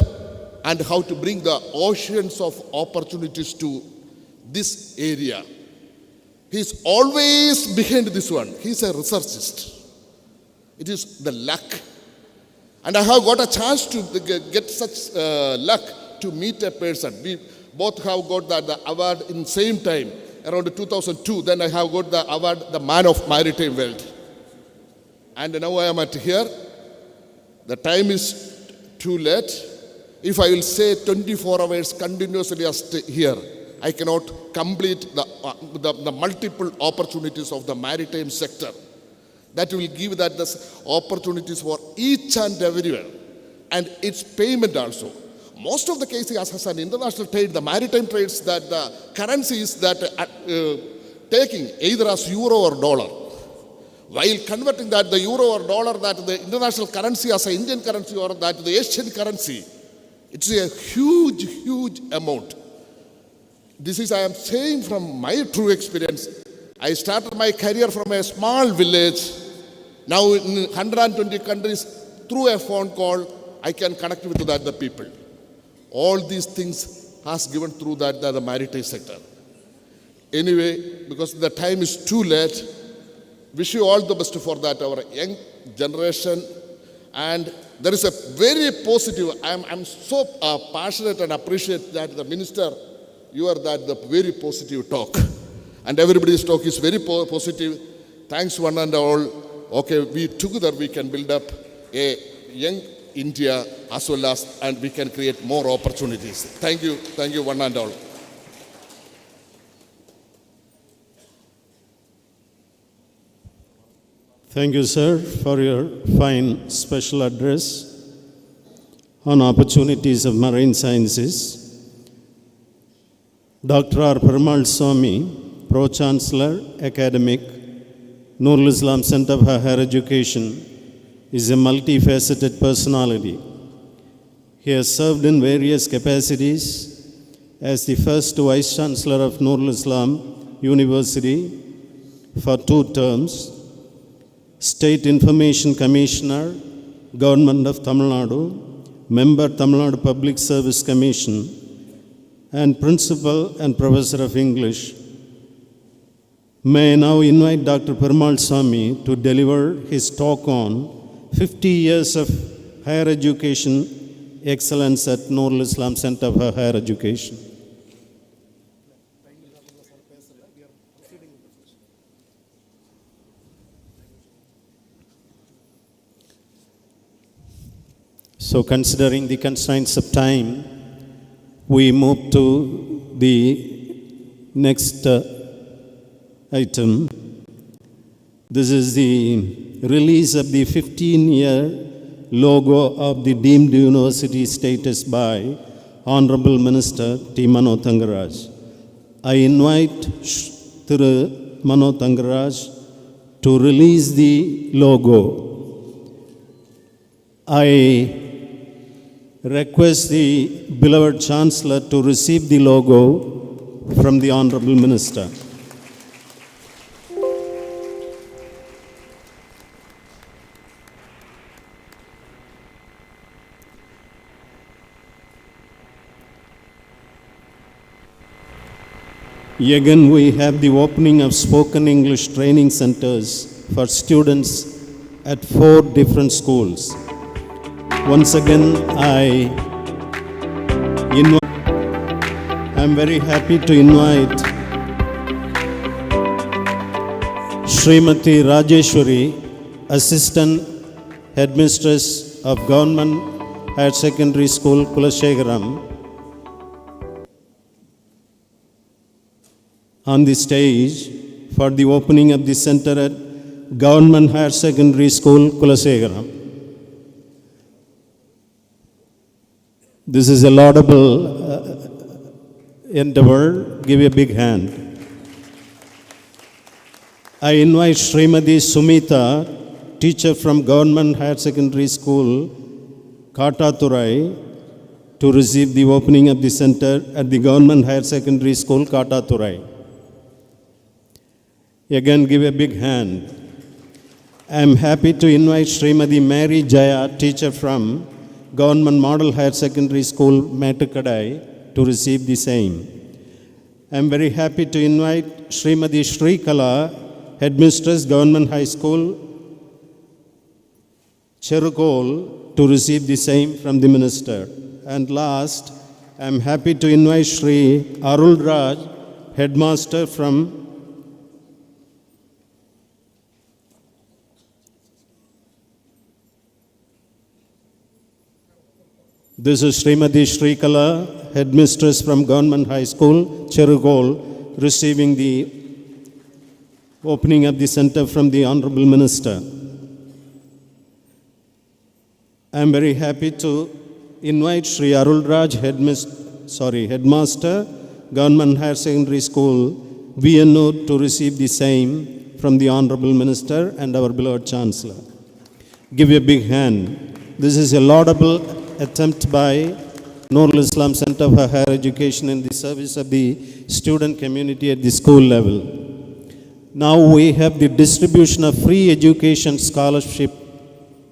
and how to bring the oceans of opportunities to this area. He's always behind this one. He's a researchist. It is the luck. And I have got a chance to get such luck to meet a person. We both have got the award in same time, around 2002. Then I have got the award, the Man of Maritime World. And now I am at here. The time is too late. If I will say 24 hours continuously here, I cannot complete the multiple opportunities of the maritime sector. That will give that the opportunities for each and everywhere. And its payment also. Most of the cases as an international trade, the maritime trades, that the currencies that taking either as euro or dollar. While converting that the euro or dollar, that the international currency as an Indian currency or that the Asian currency, it's a huge, huge amount. This is, I am saying from my true experience. I started my career from a small village. Now in 120 countries, through a phone call, I can connect with the people. All these things has given through the maritime sector. Anyway, because the time is too late, wish you all the best for that, our young generation. And there is a very positive, I'm so passionate and appreciate that the minister, you are the very positive talk. And everybody's talk is very positive. Thanks one and all. Okay, we together we can build up a young India as well as, and we can create more opportunities. Thank you one and all. Thank you, sir, for your fine special address on opportunities of marine sciences. Dr. R. Perumal Swami, Pro-Chancellor, Academic, NOORUL Islam Center for Higher Education, is a multifaceted personality. He has served in various capacities as the first Vice Chancellor of NOORUL Islam University for 2 terms, State Information Commissioner, Government of Tamil Nadu, Member Tamil Nadu Public Service Commission, and Principal and Professor of English. May I now invite Dr. Perumal Swami to deliver his talk on 50 years of higher education excellence at NOORUL Islam Center for Higher Education. So considering the constraints of time, we move to the next item. This is the release of the 15-year logo of the deemed university status by Honorable Minister T. Mano Thangaraj. I invite Thiru Mano Thangaraj to release the logo. I request the beloved Chancellor to receive the logo from the Honorable Minister. Again, we have the opening of spoken English training centers for students at 4 different schools. Once again, I am very happy to invite Srimati Rajeshwari, Assistant Headmistress of Government Higher Secondary School, Kulasegaram, on the stage for the opening of the center at Government Higher Secondary School, Kulasegaram. This is a laudable endeavor. Give a big hand. I invite Srimati Sumita, teacher from Government Higher Secondary School, Kataturai, to receive the opening of the center at the Government Higher Secondary School, Kataturai. Again, give a big hand. I am happy to invite Srimati Mary Jaya, teacher from Government Model Higher Secondary School, Mattukadai, to receive the same. I am very happy to invite Srimati Sri Kala, Headmistress, Government High School, Cherukol, to receive the same from the Minister. And last, I am happy to invite Sri Arul Raj, Headmaster from This is Srimati Sri Kala, Headmistress from Government High School, Cherukol, receiving the opening of the center from the Honorable Minister. I am very happy to invite Sri Arul Raj, Headmaster, Government Higher Secondary School, Viennur, to receive the same from the Honorable Minister and our beloved Chancellor. Give a big hand. This is a laudable attempt by NOORUL Islam Center for Higher Education in the service of the student community at the school level. Now we have the distribution of free education scholarship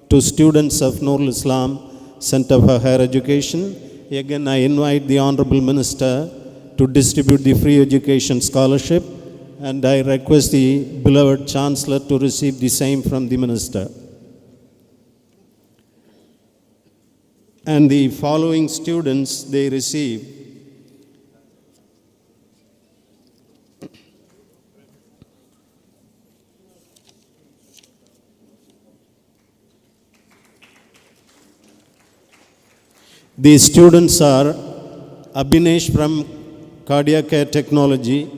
to students of NOORUL Islam Center for Higher Education. Again, I invite the Honorable Minister to distribute the free education scholarship, and I request the beloved Chancellor to receive the same from the Minister. And the following students, they receive These students are Abhinesh from Cardiac Care Technology,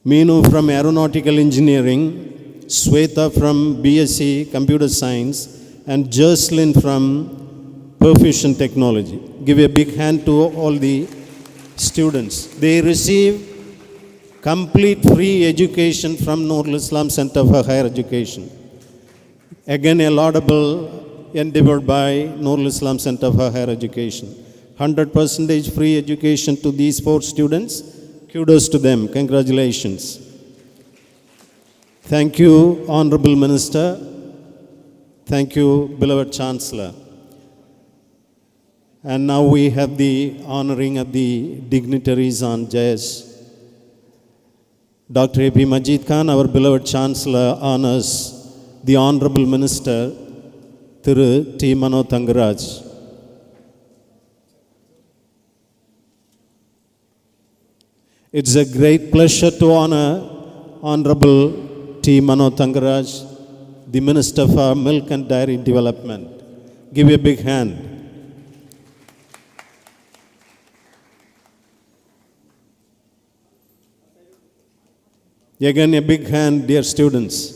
Meenu from Aeronautical Engineering, Sweta from BSc Computer Science, and Jocelyn from Perfusion Technology. Give a big hand to all the students. They receive complete free education from NOORUL Islam Center for Higher Education. Again, a laudable endeavor by NOORUL Islam Center for Higher Education. 100% free education to these 4 students. Kudos to them. Congratulations. Thank you, Honorable Minister. Thank you, beloved Chancellor. And now we have the honoring of the dignitaries on JS. Dr. A.P. Majid Khan, our beloved Chancellor, honors the Honorable Minister, Thiru T. Mano Thangaraj. It's a great pleasure to honor Honorable T. Mano Thangaraj, the Minister for Milk and Dairy Development. Give a big hand. Again, a big hand, dear students.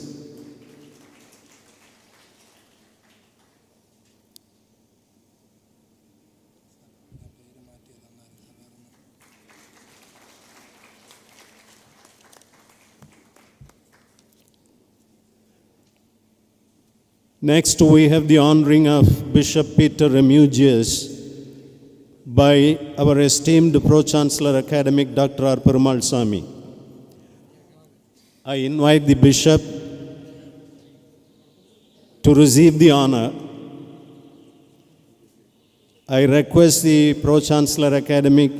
Next, we have the honoring of Bishop Peter Remigius by our esteemed Pro-Chancellor Academic Dr. R. Perumal Swami. I invite the Bishop to receive the honor. I request the Pro-Chancellor Academic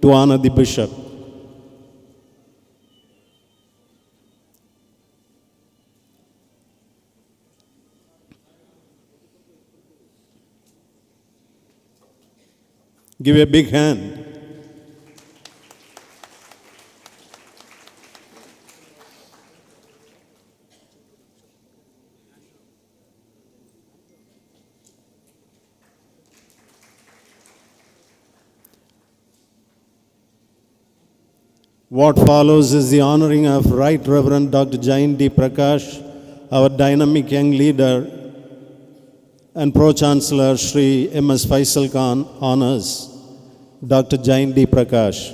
to honor the Bishop. Give a big hand. What follows is the honoring of Right Reverend Dr. Jain D. Prakash, our dynamic young leader, and Pro-Chancellor Sri M.S. Faisal Khan honors Dr. Jain D. Prakash.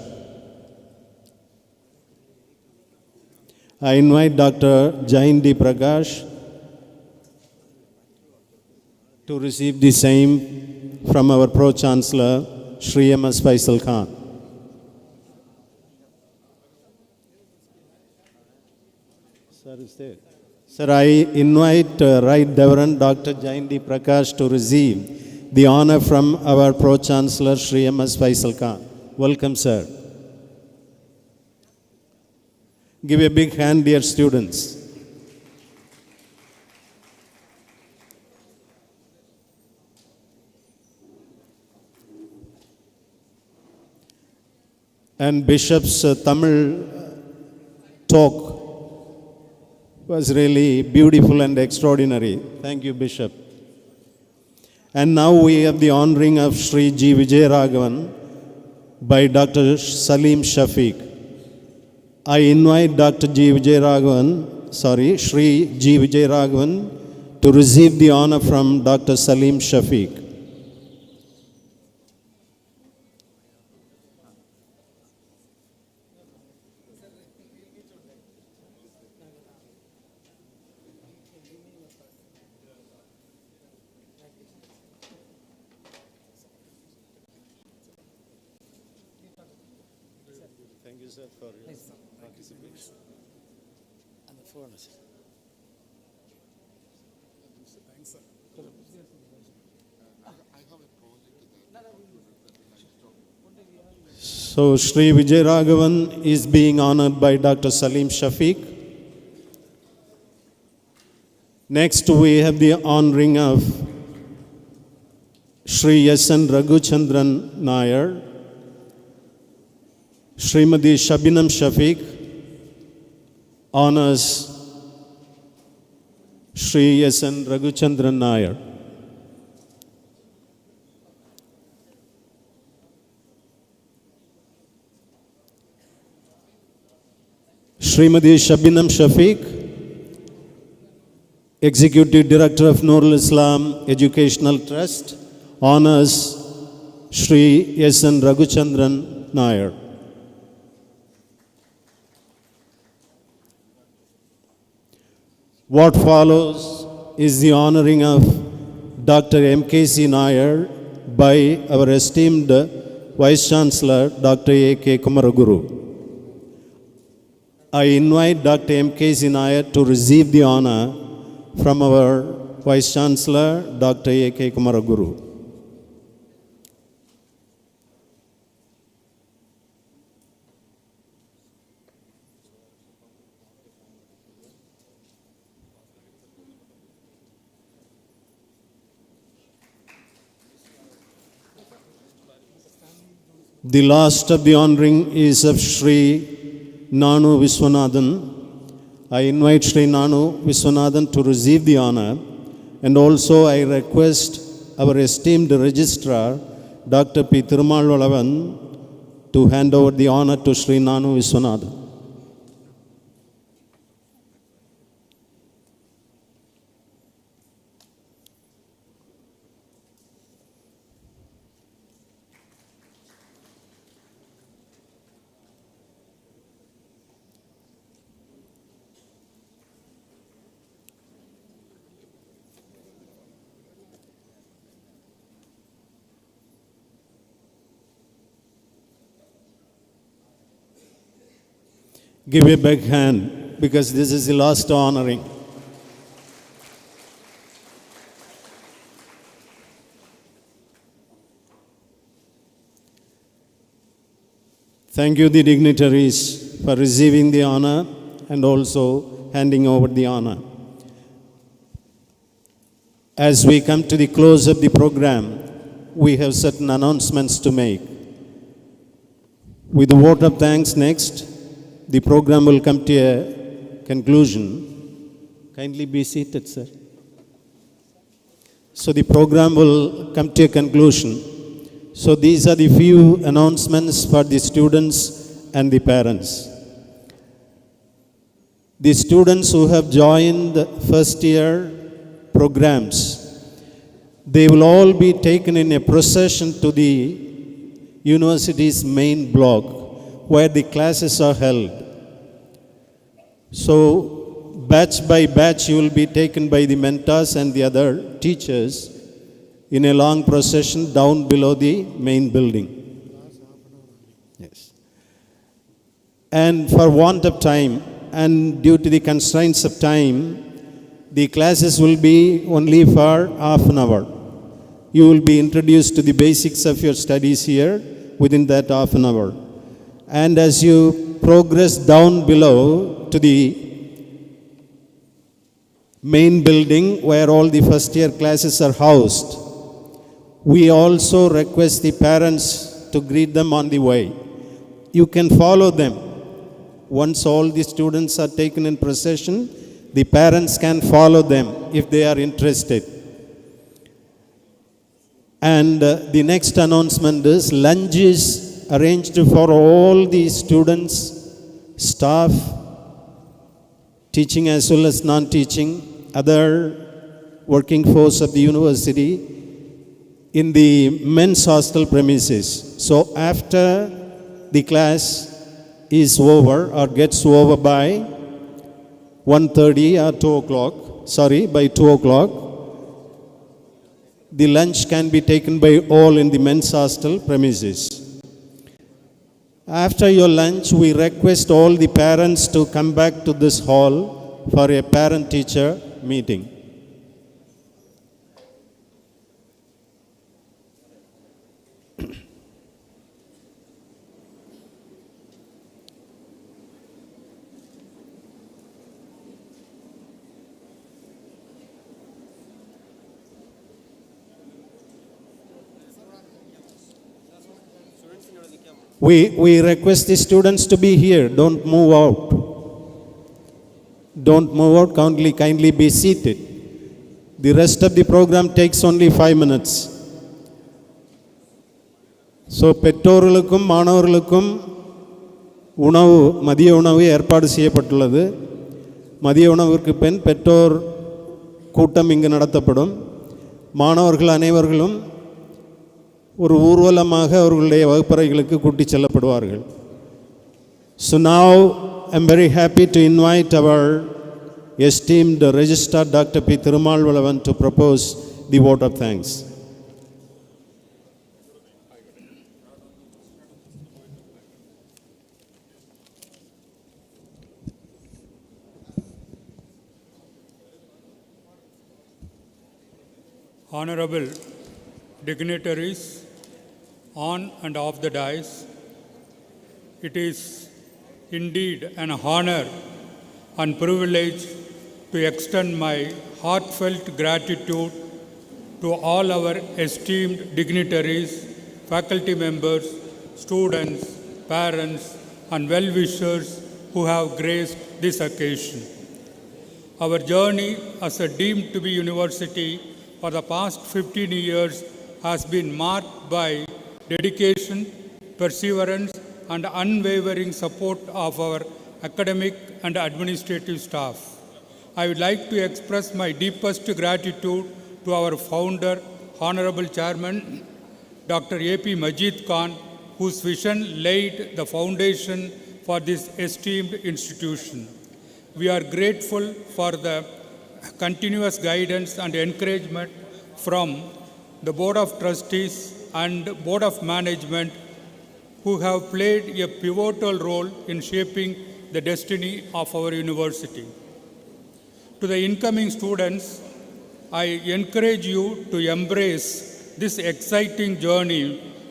I invite Dr. Jain D. Prakash to receive the same from our Pro-Chancellor Sri M.S. Faisal Khan. Sir, I invite Right Reverend Dr. Jayanti Prakash to receive the honor from our Pro-Chancellor Shri M.S. Faisal Khan. Welcome, sir. Give a big hand, dear students. And Bishop's Tamil talk was really beautiful and extraordinary. Thank you, Bishop. And now we have the honoring of Sri G. Vijayaraghavan by Dr. Salim Shafiq. I invite Dr. G. Vijayaraghavan, Sri G. Vijayaraghavan to receive the honor from Dr. Salim Shafiq. Thank you, sir, for your participation. And the phone. So, Sri Vijayaraghavan is being honored by Dr. Salim Shafiq. Next, we have the honoring of Sri S.N. Raghuschandran Nair, Srimati Shabinam Shafiq honors Sri S.N. Raghuschandran Nair. Srimati Shabinam Shafiq, Executive Director of NOORUL Islam Educational Trust, honors Sri S.N. Raghuschandran Nair. What follows is the honoring of Dr. M.K.C. Nair by our esteemed Vice Chancellor, Dr. A.K. Kumaraguru. I invite Dr. M.K.C. Nair to receive the honor from our Vice Chancellor, Dr. A.K. Kumaraguru. The last of the honoring is of Sri Nanu Viswanathan. I invite Sri Nanu Viswanathan to receive the honor, and also I request our esteemed registrar, Dr. P. Thirumalvalavan, to hand over the honor to Sri Nanu Viswanathan. Give a big hand, because this is the last honoring. Thank you, the dignitaries, for receiving the honor and also handing over the honor. As we come to the close of the program, we have certain announcements to make. With the vote of thanks next, the program will come to a conclusion. Kindly be seated, sir. So the program will come to a conclusion. So these are the few announcements for the students and the parents. The students who have joined the first year programs, they will all be taken in a procession to the university's main block, where the classes are held. So, batch by batch, you will be taken by the mentors and the other teachers in a long procession down below the main building. Yes. And for want of time, and due to the constraints of time, the classes will be only for half an hour. You will be introduced to the basics of your studies here within that half an hour. And as you progress down below to the main building where all the first year classes are housed, we also request the parents to greet them on the way. You can follow them. Once all the students are taken in procession, the parents can follow them if they are interested. And the next announcement is lunch is arranged for all the students, staff, teaching as well as non-teaching, other working force of the university in the men's hostel premises. So after the class is over or gets over by 1:30 or 2 o'clock, by 2 o'clock, the lunch can be taken by all in the men's hostel premises. After your lunch, we request all the parents to come back to this hall for a parent-teacher meeting. We request the students to be here. Don't move out. Don't move out. Kindly be seated. The rest of the program takes only 5 minutes. So, பெற்றோர்களுக்கும் மாணவர்களுக்கும் மதிய உணவு ஏற்பாடு செய்யப்பட்டுள்ளது. மதிய உணவிற்கு பின் பெற்றோர் கூட்டம் இங்கு நடத்தப்படும். மாணவர்கள் அனைவர்களும் ஒரு ஊர்வலமாக அவர்களுடைய வகுப்பறைகளுக்கு கூட்டிச் செல்லப்படுவார்கள். So now I am very happy to invite our esteemed Registrar Dr. P. Thirumalvalavan to propose the vote of thanks. Honorable dignitaries on and off the dais, it is indeed an honor and privilege to extend my heartfelt gratitude to all our esteemed dignitaries, faculty members, students, parents, and well-wishers who have graced this occasion. Our journey as a deemed to be university for the past 15 years has been marked by dedication, perseverance, and unwavering support of our academic and administrative staff. I would like to express my deepest gratitude to our founder, Honorable Chairman, Dr. A.P. Majid Khan, whose vision laid the foundation for this esteemed institution. We are grateful for the continuous guidance and encouragement from the Board of Trustees and Board of Management, who have played a pivotal role in shaping the destiny of our university. To the incoming students, I encourage you to embrace this exciting journey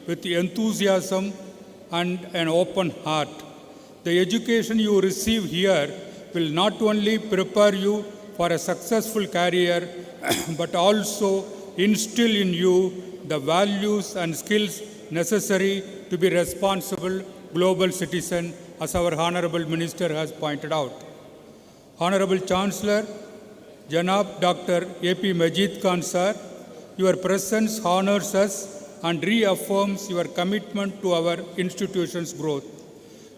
with enthusiasm and an open heart. The education you receive here will not only prepare you for a successful career, but also instill in you the values and skills necessary to be responsible global citizen, as our Honorable Minister has pointed out. Honorable Chancellor, Janab Dr. A.P. Majid Khan sir, your presence honors us and reaffirms your commitment to our institution's growth.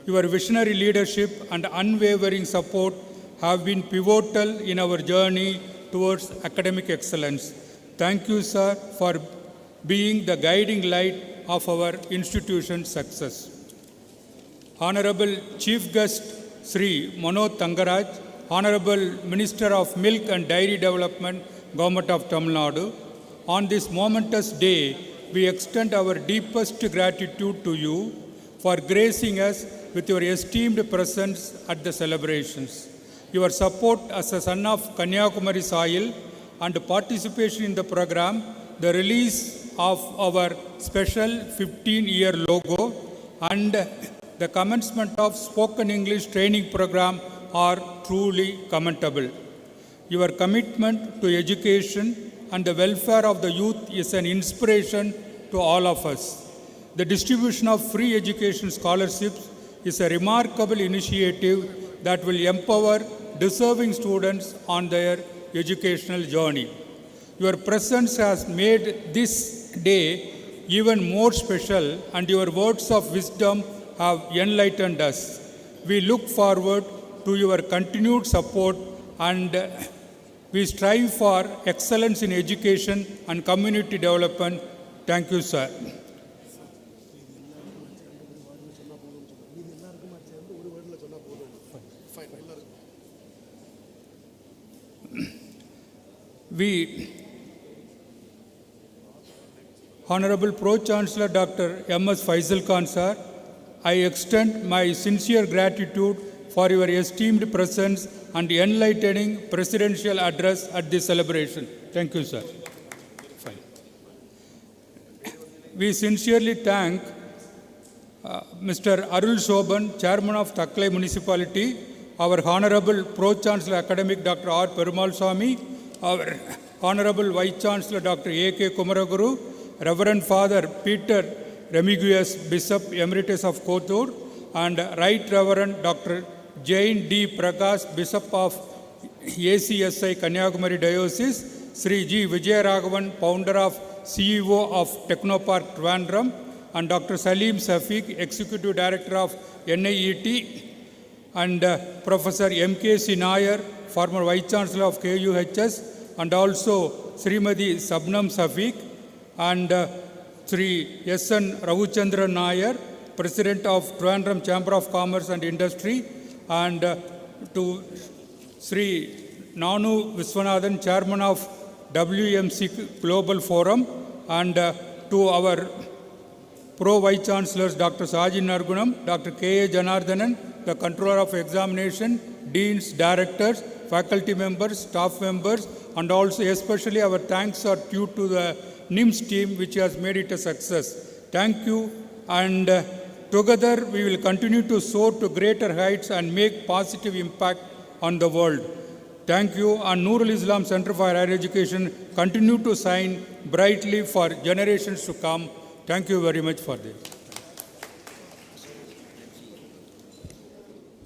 Your visionary leadership and unwavering support have been pivotal in our journey towards academic excellence. Thank you, sir, for being the guiding light of our institution's success. Honorable Chief Guest Sri Manoj Thangaraj, Honorable Minister of Milk and Dairy Development, Government of Tamil Nadu, on this momentous day, we extend our deepest gratitude to you for gracing us with your esteemed presence at the celebrations. Your support as a son of Kanyakumari soil and participation in the program, the release of our special 15-year logo, and the commencement of spoken English training program are truly commendable. Your commitment to education and the welfare of the youth is an inspiration to all of us. The distribution of free education scholarships is a remarkable initiative that will empower deserving students on their educational journey. Your presence has made this day even more special, and your words of wisdom have enlightened us. We look forward to your continued support, and we strive for excellence in education and community development. Thank you, sir. We, Honorable Pro-Chancellor Dr. M.S. Faisal Khan, sir, I extend my sincere gratitude for your esteemed presence and enlightening presidential address at this celebration. Thank you, sir. Fine. We sincerely thank Mr. Arul Shoban, Chairman of Thaklai Municipality, our Honorable Pro-Chancellor Academic Dr. R. Perumal Swami, our Honorable Vice Chancellor Dr. A.K. Kumaraguru, Reverend Father Peter Remiguius, Bishop Emeritus of Kothur, and Right Reverend Dr. Jain D. Prakash, Bishop of ACSI Kanyakumari Diocese, Sri G. Vijayaraghavan, Founder of CEO of Technopark Trivandrum, and Dr. Salim Safiq, Executive Director of NIET, and Professor M.K.C. Nair, former Vice Chancellor of KUHS, and also Srimati Sabnam Safiq, and Sri S.N. Ravuchandran Nair, President of Trivandrum Chamber of Commerce and Industry, and to Sri Nanu Viswanathan, Chairman of WMC Global Forum, and to our Pro-Vice Chancellors Dr. Sajin Nargunam, Dr. K.A. Janardhanan, the Controller of Examination, Deans, Directors, Faculty members, staff members, and also especially our thanks are due to the NIMS team which has made it a success. Thank you, and together we will continue to soar to greater heights and make positive impact on the world. Thank you, and NOORUL Islam Center for Higher Education continue to shine brightly for generations to come. Thank you very much for this.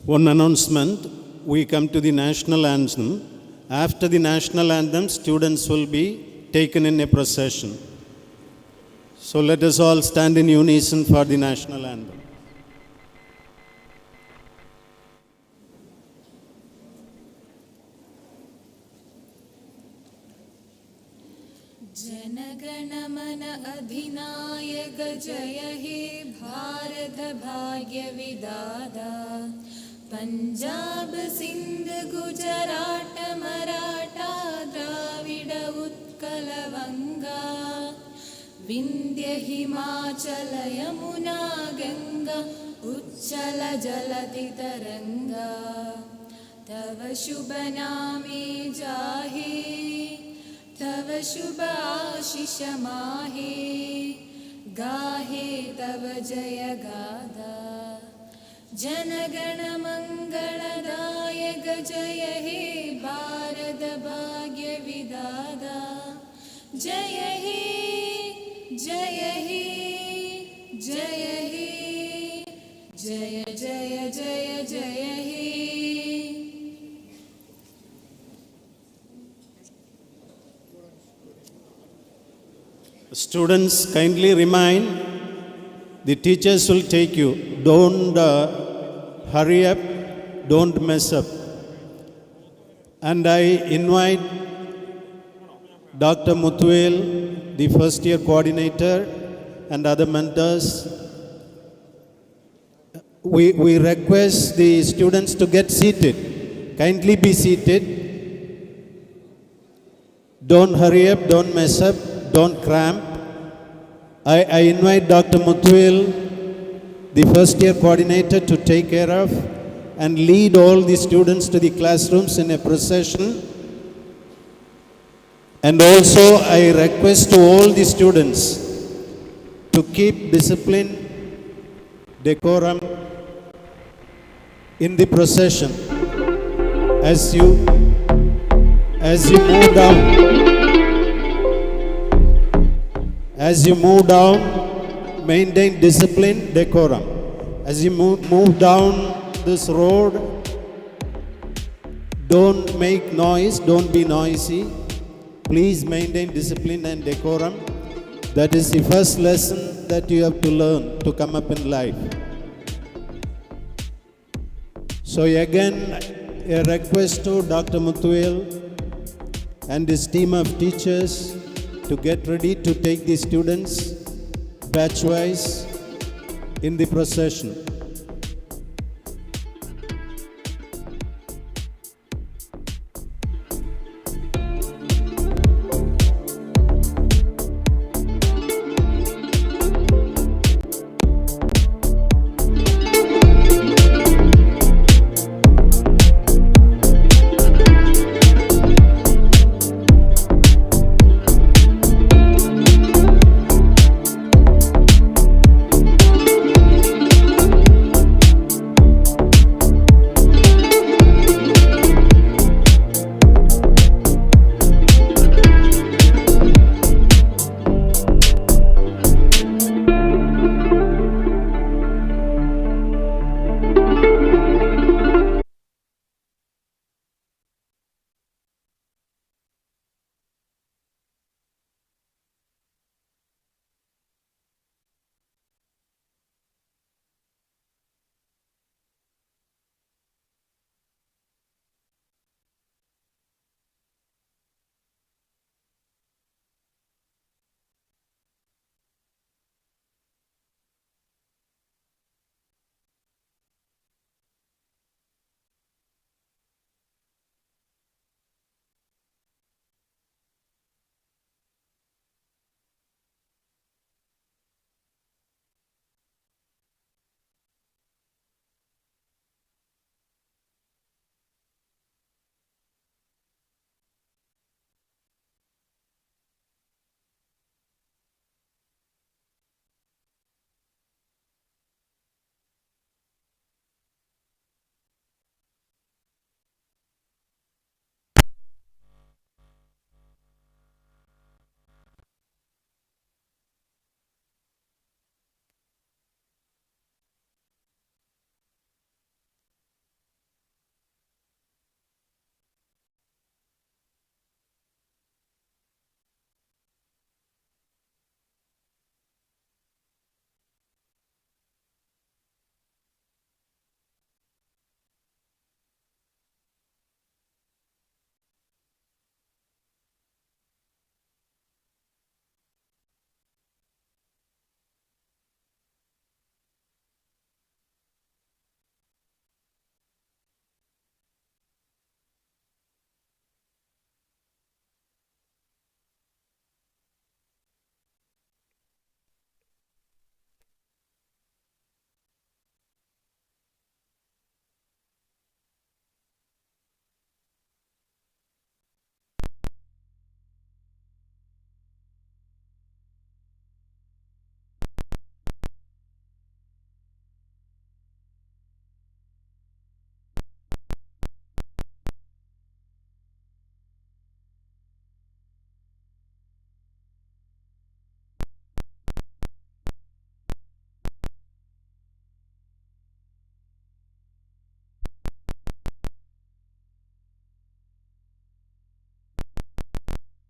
One announcement, we come to the national anthem. After the national anthem, students will be taken in a procession. So let us all stand in unison for the national anthem. Jana Gana Mana अधिनायक जय हे भारत भाग्य विधाता पंजाब सिंध गुजरात मराठा द्राविड उत्कल वंगा विंध्य हिमाचल यमुना गंगा उच्चल जलधि तरंगा तव शुभ नामे जाहे तव शुभ आशीष माहे गाहे तव जय गाथा जनगण मंगलदायक जय हे भारत भाग्य विधाता जय हे जय हे जय हे जय जय जय जय हे. Students, kindly remind, the teachers will take you. Don't hurry up, don't mess up. And I invite Dr. Muthuel, the first year coordinator, and other mentors. We request the students to get seated. Kindly be seated. Don't hurry up, don't mess up. Don't cramp. I invite Dr. Muthuel, the first year coordinator, to take care of and lead all the students to the classrooms in a procession. And also I request to all the students to keep discipline, decorum in the procession. As you move down, maintain discipline, decorum. As you move down this road, don't make noise, don't be noisy. Please maintain discipline and decorum. That is the first lesson that you have to learn to come up in life. So again, a request to Dr. Muthuel and his team of teachers to get ready to take the students batch-wise in the procession.